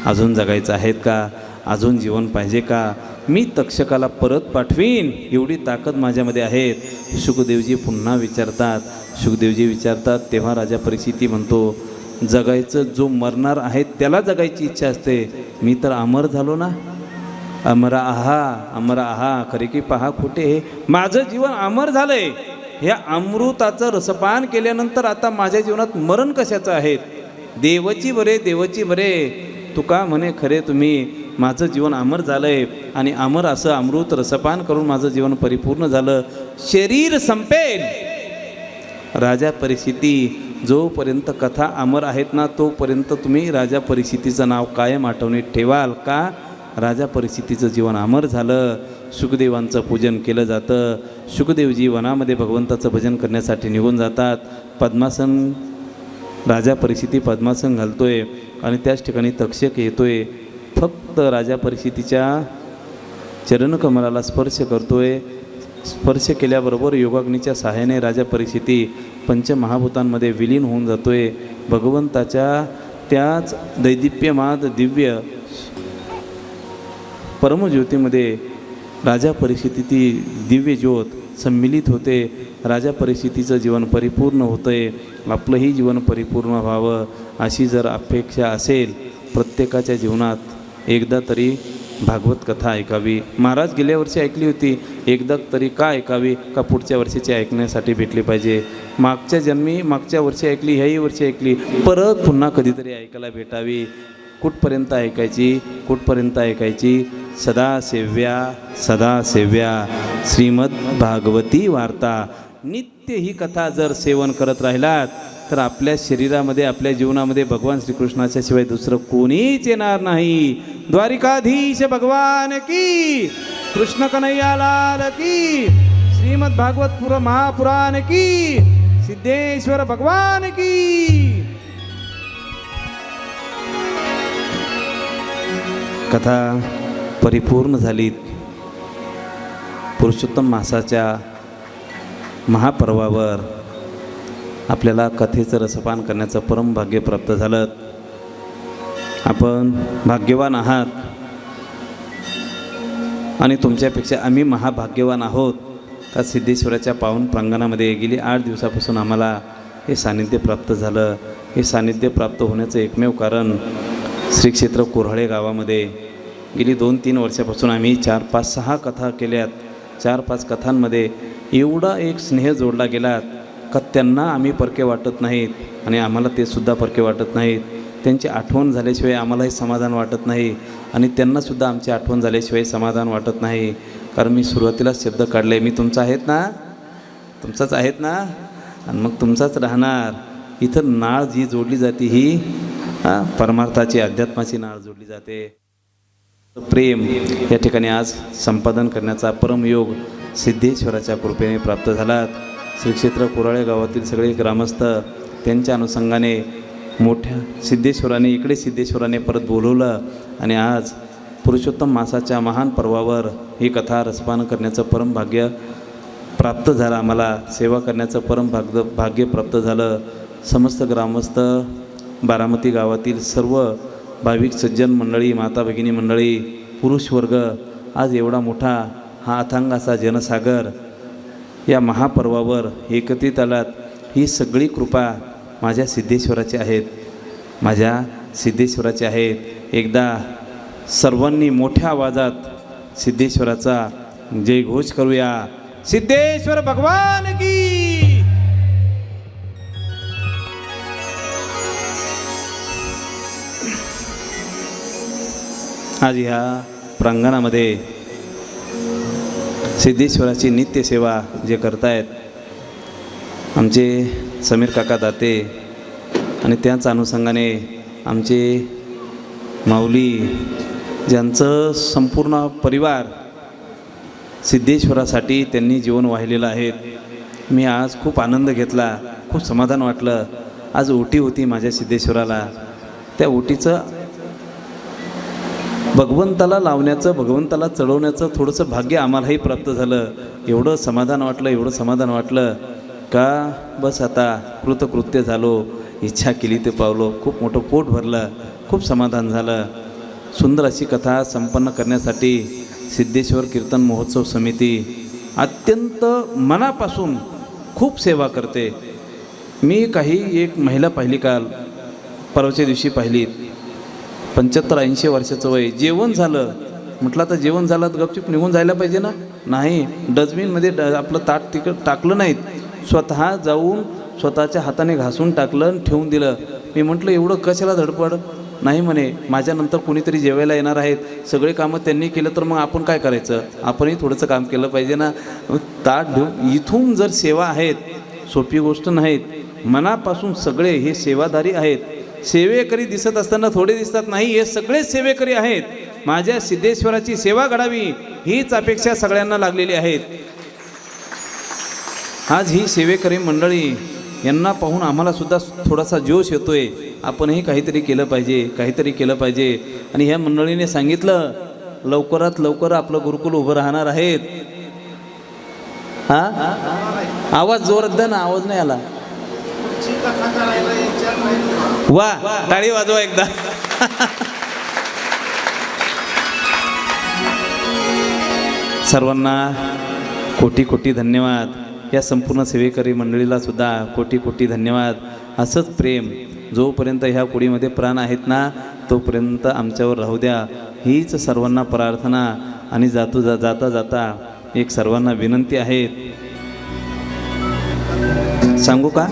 अजून जगायचं आहेत का? अजून जीवन पाहिजे का? मी तक्षकाला परत पाठवीन एवढी ताकद माझ्यामध्ये आहे. शुकदेवजी पुन्हा विचारतात. शुकदेवजी विचारतात तेव्हा राजा परीक्षिती म्हणतो, जगायचं जो मरणार आहे त्याला जगायची इच्छा असते. मी तर अमर झालो ना. अमरा आहा खरे की पहा कुठे, माझं जीवन अमर झालंय. ह्या अमृताचं रसपान केल्यानंतर आता माझ्या जीवनात मरण कशाचं आहे? देवची बरे तुका म्हणे खरे तुम्ही, माझं जीवन अमर झालंय आणि अमर असं अमृत रसपान करून माझं जीवन परिपूर्ण झालं. शरीर संपेल. राजा परीक्षिती, जोपर्यंत कथा अमर आहेत ना तोपर्यंत तुम्ही राजा परीक्षितीचं नाव कायम आठवणीत ठेवाल का? राजा परीक्षितीचं जीवन अमर झालं. शुकदेवांचं पूजन केलं जातं. शुकदेवजी वनामध्ये भगवंताचं भजन करण्यासाठी निघून जातात. पद्मासन राजा परीक्षिती पद्मासन घालतोय आणि त्याच ठिकाणी तक्षक येतोय. फक्त राजा परीक्षितीच्या चरणकमलाला स्पर्श करतोय. स्पर्श केल्याबरोबर योगाग्नीच्या सहाय्याने राजा परीक्षिती पंचमहाभूतांमध्ये विलीन होऊन जातोय. भगवंताच्या त्याच दैदिप्यमान दिव्य परमज्योतीमध्ये राजा परीक्षिती दिव्य ज्योत सम्मिलित होते. राजा परीक्षितीचं जीवन परिपूर्ण होतंय. आपलंही जीवन परिपूर्ण व्हावं अशी जर अपेक्षा असेल प्रत्येकाच्या जीवनात एकदा तरी भागवत कथा ऐकावी. महाराज गेल्या वर्षी ऐकली होती, एकदा तरी का ऐकावी? का पुढच्या वर्षीची ऐकण्यासाठी भेटली पाहिजे. मागच्या जन्मी मागच्या वर्षी ऐकली, ह्याही वर्षी ऐकली, परत पुन्हा कधीतरी ऐकायला भेटावी. कुठपर्यंत ऐकायची? सदा सेव्या श्रीमद भागवती वार्ता. नित्य ही कथा जर सेवन करत राहिलात तर आपल्या शरीरामध्ये आपल्या जीवनामध्ये भगवान श्रीकृष्णाच्या शिवाय दुसरं कोणीच येणार नाही. द्वारिकाधीश भगवान की, कृष्ण कन्हैया लाल की, श्रीमद भागवत महापुराण की, सिद्धेश्वर भगवान की. कथा परिपूर्ण झाली. पुरुषोत्तम मासाच्या महापर्वावर आपल्याला कथेचं रसपान करण्याचं परम भाग्य प्राप्त झालं. आपण भाग्यवान आहात आणि तुमच्यापेक्षा आम्ही महाभाग्यवान आहोत का सिद्धेश्वराच्या पावन प्रांगणामध्ये गेली 8 दिवसापासून आम्हाला हे सानिध्य प्राप्त झालं. हे सानिध्य प्राप्त होण्याचं एकमेव कारण श्री क्षेत्र कोऱ्हाळे गावामध्ये गेली 2-3 वर्षापासून आम्ही 4-5-6 कथा केल्यात. 4-5 कथांमध्ये एवढा एक स्नेह जोडला गेलात का त्यांना आम्ही परके वाटत नाहीत आणि आम्हाला ते सुद्धा परके वाटत नाहीत. त्यांची आठवण झाल्याशिवाय आम्हालाही समाधान वाटत नाही आणि त्यांनासुद्धा आमची आठवण झाल्याशिवाय समाधान वाटत नाही. कारण मी सुरुवातीलाच शब्द काढले, मी तुमचा आहेत ना, तुमचाच आहेत ना आणि मग तुमचाच राहणार. इथं नाळ जी जोडली जाते ही परमार्थाची अध्यात्माची नाळ जोडली जाते. प्रेम या ठिकाणी आज संपादन करण्याचा परमयोग सिद्धेश्वराच्या कृपेने प्राप्त झाला. श्री क्षेत्र कोऱ्हाळे गावातील सगळे ग्रामस्थ त्यांच्या अनुषंगाने मोठ्या सिद्धेश्वराने परत बोलवलं आणि आज पुरुषोत्तम मासाच्या महान पर्वावर ही कथा रसपान करण्याचं परम भाग्य प्राप्त झालं. आम्हाला सेवा करण्याचं परम भाग्य प्राप्त झालं. समस्त ग्रामस्थ बारामती गावातील सर्व भाविक सज्जन मंडळी, माता भगिनी मंडळी, पुरुष वर्ग आज एवढा मोठा हा अथांग असा जनसागर या महापर्वावर एकत्रित आलात. ही सगळी कृपा माझ्या सिद्धेश्वराची आहेत. एकदा सर्वांनी मोठ्या आवाजात सिद्धेश्वराचा जयघोष करूया. सिद्धेश्वर भगवान की. आज ह्या प्रांगणामध्ये सिद्धेश्वराची नित्यसेवा जे करतायत आमचे समीर काका दाते आणि त्याच अनुषंगाने आमचे माऊली ज्यांचं संपूर्ण परिवार सिद्धेश्वरासाठी त्यांनी जीवन वाहिलेलं आहे. मी आज खूप आनंद घेतला, खूप समाधान वाटलं. आज ओटी होती माझ्या सिद्धेश्वराला. त्या ओटीचं भगवंताला लावण्याचं, भगवंताला चढवण्याचं थोडंसं भाग्य आम्हालाही प्राप्त झालं. एवढं समाधान वाटलं का बस आता कृतकृत्य झालो, इच्छा केली ते पावलो. खूप मोठं पोट भरलं, खूप समाधान झालं. सुंदर अशी कथा संपन्न करण्यासाठी सिद्धेश्वर कीर्तन महोत्सव समिती अत्यंत मनापासून खूप सेवा करते. मी एक महिला पाहिली, काल परवाच्या दिवशी पाहिली. 75-80 वर्षाचं वय. जेवण झालं म्हटलं, आता जेवण झालं तर गपचूप निघून जायला पाहिजे ना. नाही, डस्टबिनमध्ये आपलं ताट तिकड टाकलं नाहीत, स्वतः जाऊन स्वतःच्या हाताने घासून टाकलं आणि ठेवून दिलं. मी म्हटलं एवढं कशाला धडपड. नाही म्हणे, माझ्यानंतर कोणीतरी जेवायला येणार आहेत, सगळे कामं त्यांनी केलं तर मग आपण काय करायचं, आपणही थोडंसं काम केलं पाहिजे ना. ताट घेऊन इथून जर सेवा आहेत, सोपी गोष्ट नाहीत. मनापासून सगळे हे सेवादारी आहेत. सेवेकरी दिसत असताना थोडे दिसतात, नाही, हे सगळेच सेवेकरी आहेत. माझ्या सिद्धेश्वराची सेवा घडावी हीच अपेक्षा सगळ्यांना लागलेली आहेत. आज ही सेवेकरी मंडळी यांना पाहून आम्हाला सुद्धा थोडासा जोश येतोय. आपणही काहीतरी केलं पाहिजे. आणि ह्या मंडळीने सांगितलं लवकरात लवकर आपलं गुरुकुल उभं राहणार आहेत. आवाज जोरात द्या ना, आवाज नाही आला. वा, टाळी वाजवा एकदा. सर्वांना कोटी कोटी धन्यवाद. या संपूर्ण सेवेकरी मंडळीला सुद्धा कोटी कोटी धन्यवाद. असंच प्रेम जोपर्यंत ह्या कुडीमध्ये प्राण आहेत ना, तोपर्यंत आमच्यावर राहू द्या, हीच सर्वांना प्रार्थना. आणि जाता एक सर्वांना विनंती आहे. सांगू का?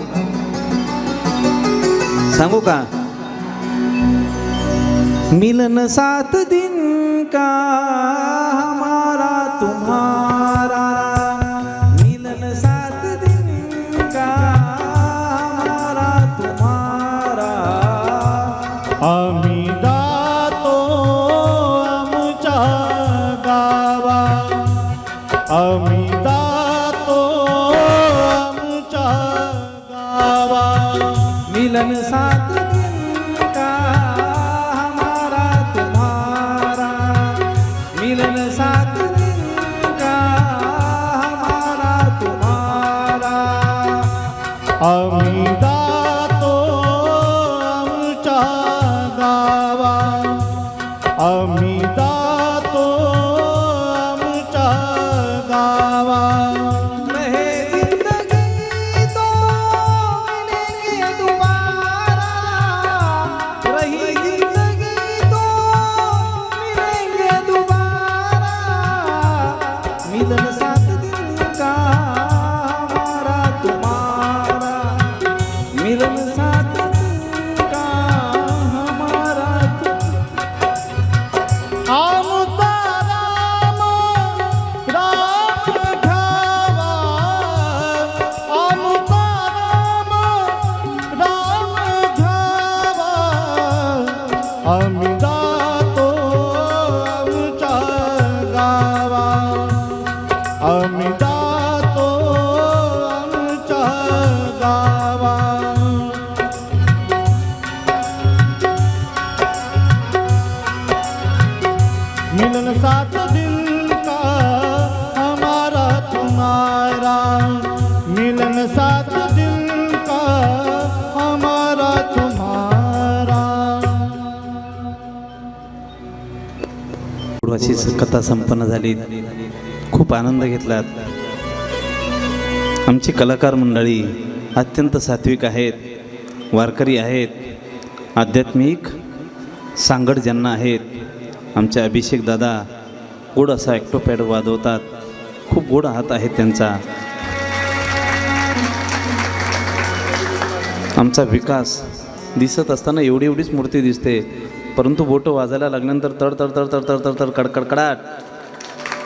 मिलन 7 दिन का हमारा तुम्हारा, मिलन 7 दिन का हमारा तुम्हारा. आम्ही जातो आमच्या गावा, आम्ही जातो आमच्या गावा. मिलन 7 दिन का हमारा तुम्हारा, मिलन 7 दिन का हमारा तुम्हारा. आम्ही जातो आमच्या गावा, आम्ही जातो आमच्या गावा. रहे जिंदगी तो मिलेंगे दोबारा, रही जिंदगी तो मिलेंगे दोबारा. मिलन 7 दिन का हमारा तुम्हारा, मिलन 7 दिन का हमारा. आमचा राम राम घ्यावा, आमचा राम राम घ्यावा. आम्ही जातो आमच्या गावा, आम्ही जातो आमच्या गावा. मिलन 7 दिन का हमारा तुम्हारा, मिलन 7 दिन का हमारा तुम्हारा. अशी कथा संपन्न झाली. खूप आनंद घेतलात. आमची कलाकार मंडळी अत्यंत सात्विक आहेत, वारकरी आहेत, आध्यात्मिक सांगड ज्यांना आहेत. आमचे अभिषेक दादा गोड असा ॲक्टोपॅड वाजवतात. खूप गोड हात आहे त्यांचा. आमचा विकास दिसत असताना एवढीच मूर्ती दिसते, परंतु बोटं वाजायला लागल्यानंतर तड तड तड तड तड तड तड कडकडाट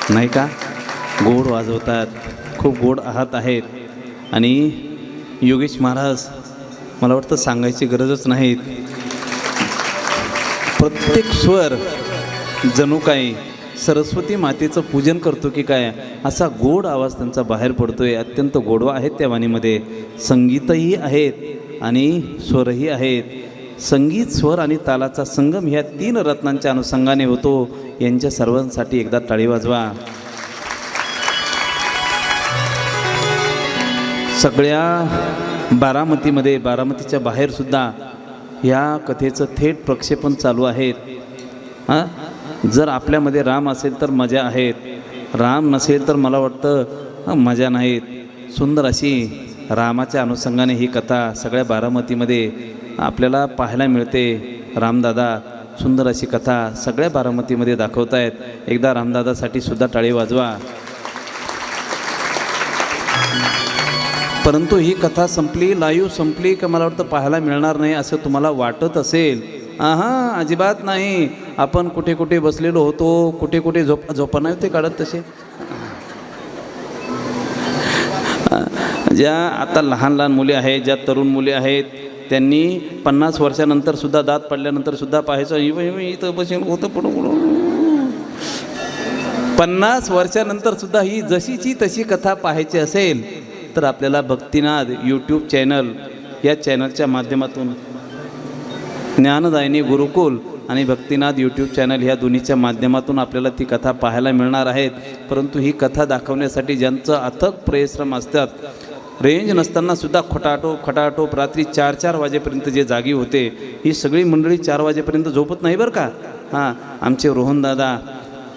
नाही का गोड वाजवतात. खूप गोड आहात आहेत. आणि योगेश महाराज मला वाटतं सांगायची गरजच नाहीत. प्रत्येक स्वर जणू काय सरस्वती मातेचं पूजन करतो की काय असा गोड आवाज त्यांचा बाहेर पडतोय. अत्यंत गोडवा आहेत त्या वाणीमध्ये. संगीतही आहेत आणि स्वरही आहेत. संगीत, स्वर आणि तालाचा संगम ह्या 3 रत्नांच्या अनुषंगाने होतो. यांच्या सर्वांसाठी एकदा टाळी वाजवा. सगळ्या बारामतीमध्ये, बारामतीच्या बाहेरसुद्धा या कथेचं थेट प्रक्षेपण चालू आहेत. जर आपल्यामध्ये राम असेल तर मजा आहेत, राम नसेल तर मला वाटतं मजा नाहीत. सुंदर अशी रामाच्या अनुषंगाने ही कथा सगळ्या बारामतीमध्ये आपल्याला पाहायला मिळते. रामदादा सुंदर अशी कथा सगळ्या बारामतीमध्ये दाखवत आहेत. एकदा रामदादासाठी सुद्धा टाळी वाजवा. परंतु ही कथा संपली, लाईव्ह संपली का मला वाटतं पाहायला मिळणार नाही असं तुम्हाला वाटत असेल. अजिबात नाही. आपण कुठे कुठे बसलेलो होतो, कुठे कुठे झोपा नाही होते काढत तसे. ज्या आता लहान लहान मुली आहेत, ज्या तरुण मुली आहेत, त्यांनी 50 वर्षानंतरसुद्धा दात पडल्यानंतरसुद्धा पाहायचं इथं बसेल होतं पुढं 50 वर्षानंतरसुद्धा ही जशीची तशी कथा पाहायची असेल तर आपल्याला भक्तिनाद यूट्यूब चॅनल या चॅनलच्या माध्यमातून ज्ञानदायिनी गुरुकुल आणि भक्तिनाद यूट्यूब चॅनल ह्या दोन्हीच्या माध्यमातून आपल्याला ती कथा पाहायला मिळणार आहेत. परंतु ही कथा दाखवण्यासाठी ज्यांचं अथक परिश्रम असतात, रेंज नसतानासुद्धा खटाटोप रात्री 4-4 वाजेपर्यंत जे जागी होते, ही सगळी मंडळी 4 वाजेपर्यंत झोपत नाही बरं का. आमचे रोहनदादा,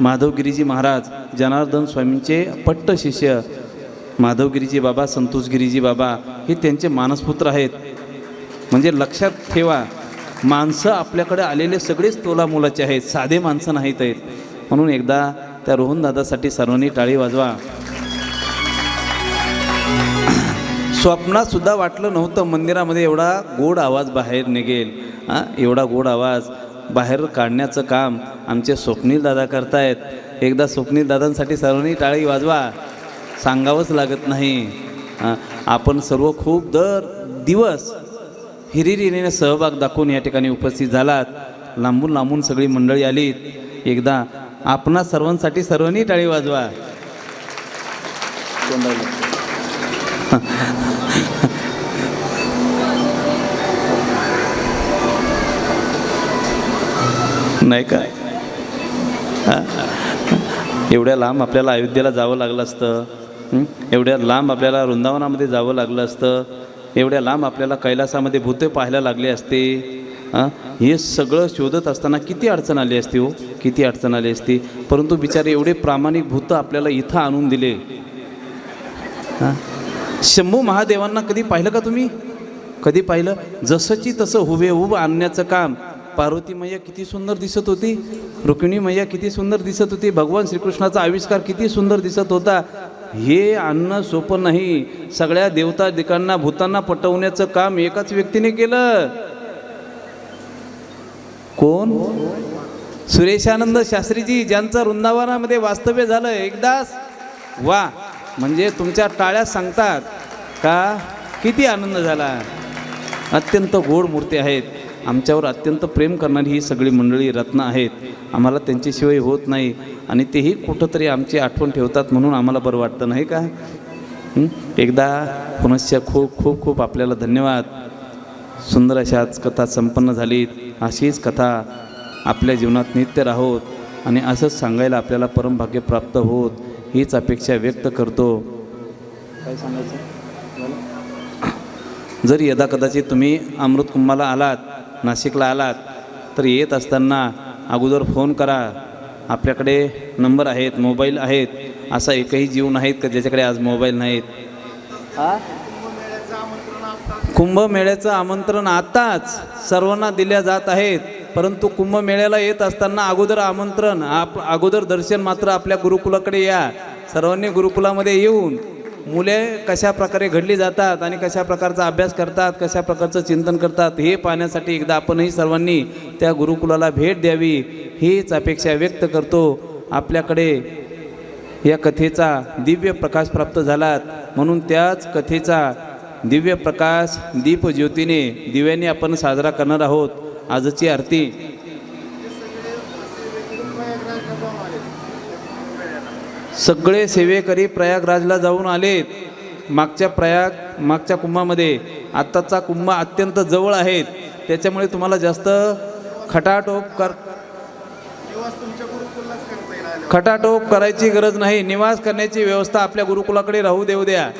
माधवगिरीजी महाराज, जनार्दन स्वामींचे पट्ट शिष्य माधवगिरीजी बाबा, संतोषगिरीजी बाबा हे त्यांचे मानसपुत्र आहेत. म्हणजे लक्षात ठेवा, माणसं आपल्याकडे आलेले सगळेच तोला मोलाचे आहेत, साधे माणसं नाहीत आहेत. म्हणून एकदा त्या रोहनदादासाठी सर्वांनी टाळी वाजवा. स्वप्नातसुद्धा वाटलं नव्हतं मंदिरामध्ये एवढा गोड आवाज बाहेर निघेल. एवढा गोड आवाज बाहेर काढण्याचं काम आमचे स्वप्नील दादा करतायत. एकदा स्वप्नील दादांसाठी सर्वांनी टाळी वाजवा. सांगावंच लागत नाही. आपण सर्व खूप दर दिवस हिरिरीने सहभाग दाखवून या ठिकाणी उपस्थित झालात. लांबून लांबून सगळी मंडळी आलीत. एकदा आपणा सर्वांसाठी सर्वांनी टाळी वाजवा. नाही का. एवढ्या लांब आपल्याला अयोध्येला जावं लागलं असतं, एवढ्या लांब आपल्याला वृंदावनामध्ये जावं लागलं असतं, एवढ्या लांब आपल्याला कैलासामध्ये भूते पाहायला लागले असते. हे सगळं शोधत असताना किती अडचण आली असती हो, किती अडचण आली असती. परंतु बिचारे एवढे प्रामाणिक भूत आपल्याला इथं आणून दिले. शंभू महादेवांना कधी पाहिलं का तुम्ही? कधी पाहिलं? जसंची तसं हुबेहूब आणण्याचं काम. पार्वती मैया किती सुंदर दिसत होती, रुक्मिणी मैया किती सुंदर दिसत होती, भगवान श्रीकृष्णाचा आविष्कार किती सुंदर दिसत होता. हे आणणं सोपं नाही. सगळ्या देवता दिकांना भूतांना पटवण्याचं काम एकाच व्यक्तीने केलं. कोण? सुरेशानंद शास्त्रीजी, ज्यांचं वृंदावनामध्ये वास्तव्य झालं एकदाच. वा, म्हणजे तुमच्या टाळ्या सांगतात का किती आनंद झाला. अत्यंत गोड मूर्ती आहेत. आमच्यावर अत्यंत प्रेम करणारी ही सगळी मंडळी रत्न आहेत. आम्हाला त्यांच्याशिवाय होत नाही आणि तेही कुठंतरी आमची आठवण ठेवतात म्हणून आम्हाला बरं वाटतं, नाही का. एकदा पुनश्च खूप खूप खूप आपल्याला धन्यवाद. सुंदर अशाच कथा संपन्न झालीत. अशीच कथा आपल्या जीवनात नित्य राहोत आणि असंच सांगायला आपल्याला परमभाग्य प्राप्त होत, हीच अपेक्षा व्यक्त करतो. काय सांगायचं? जर यदा कदाचित तुम्ही अमृतकुंभाला आलात, नाशिकला आलात, तर येत असताना अगोदर फोन करा. आपल्याकडे नंबर आहेत, मोबाईल आहेत. असा एकही जीव नाहीत का ज्याच्याकडे आज मोबाईल नाहीत. कुंभमेळ्याचं आमंत्रण आताच सर्वांना दिल्या जात आहेत. परंतु कुंभमेळ्याला येत असताना अगोदर आमंत्रण, अगोदर दर्शन मात्र आपल्या गुरुकुलाकडे या. सर्वांनी गुरुकुलामध्ये येऊन मुले कशा प्रकारे घडली जातात आणि कशा प्रकारचा अभ्यास करतात, कशा प्रकारचं चिंतन करतात हे पाहण्यासाठी एकदा आपणही सर्वांनी त्या गुरुकुलाला भेट द्यावी हीच अपेक्षा व्यक्त करतो. आपल्याकडे या कथेचा दिव्य प्रकाश प्राप्त झालात म्हणून त्याच कथेचा दिव्य प्रकाश दीपज्योतीने दिव्याने आपण साजरा करणार आहोत. आजची आरती सगळे सेवेकरी प्रयागराजला जाऊन आलेत. मागच्या कुंभामध्ये आत्ताचा कुंभ अत्यंत जवळ आहेत, त्याच्यामुळे तुम्हाला जास्त खटाटोप करायची गरज नाही. निवास करण्याची व्यवस्था आपल्या गुरुकुलाकडे राहू देऊ द्या.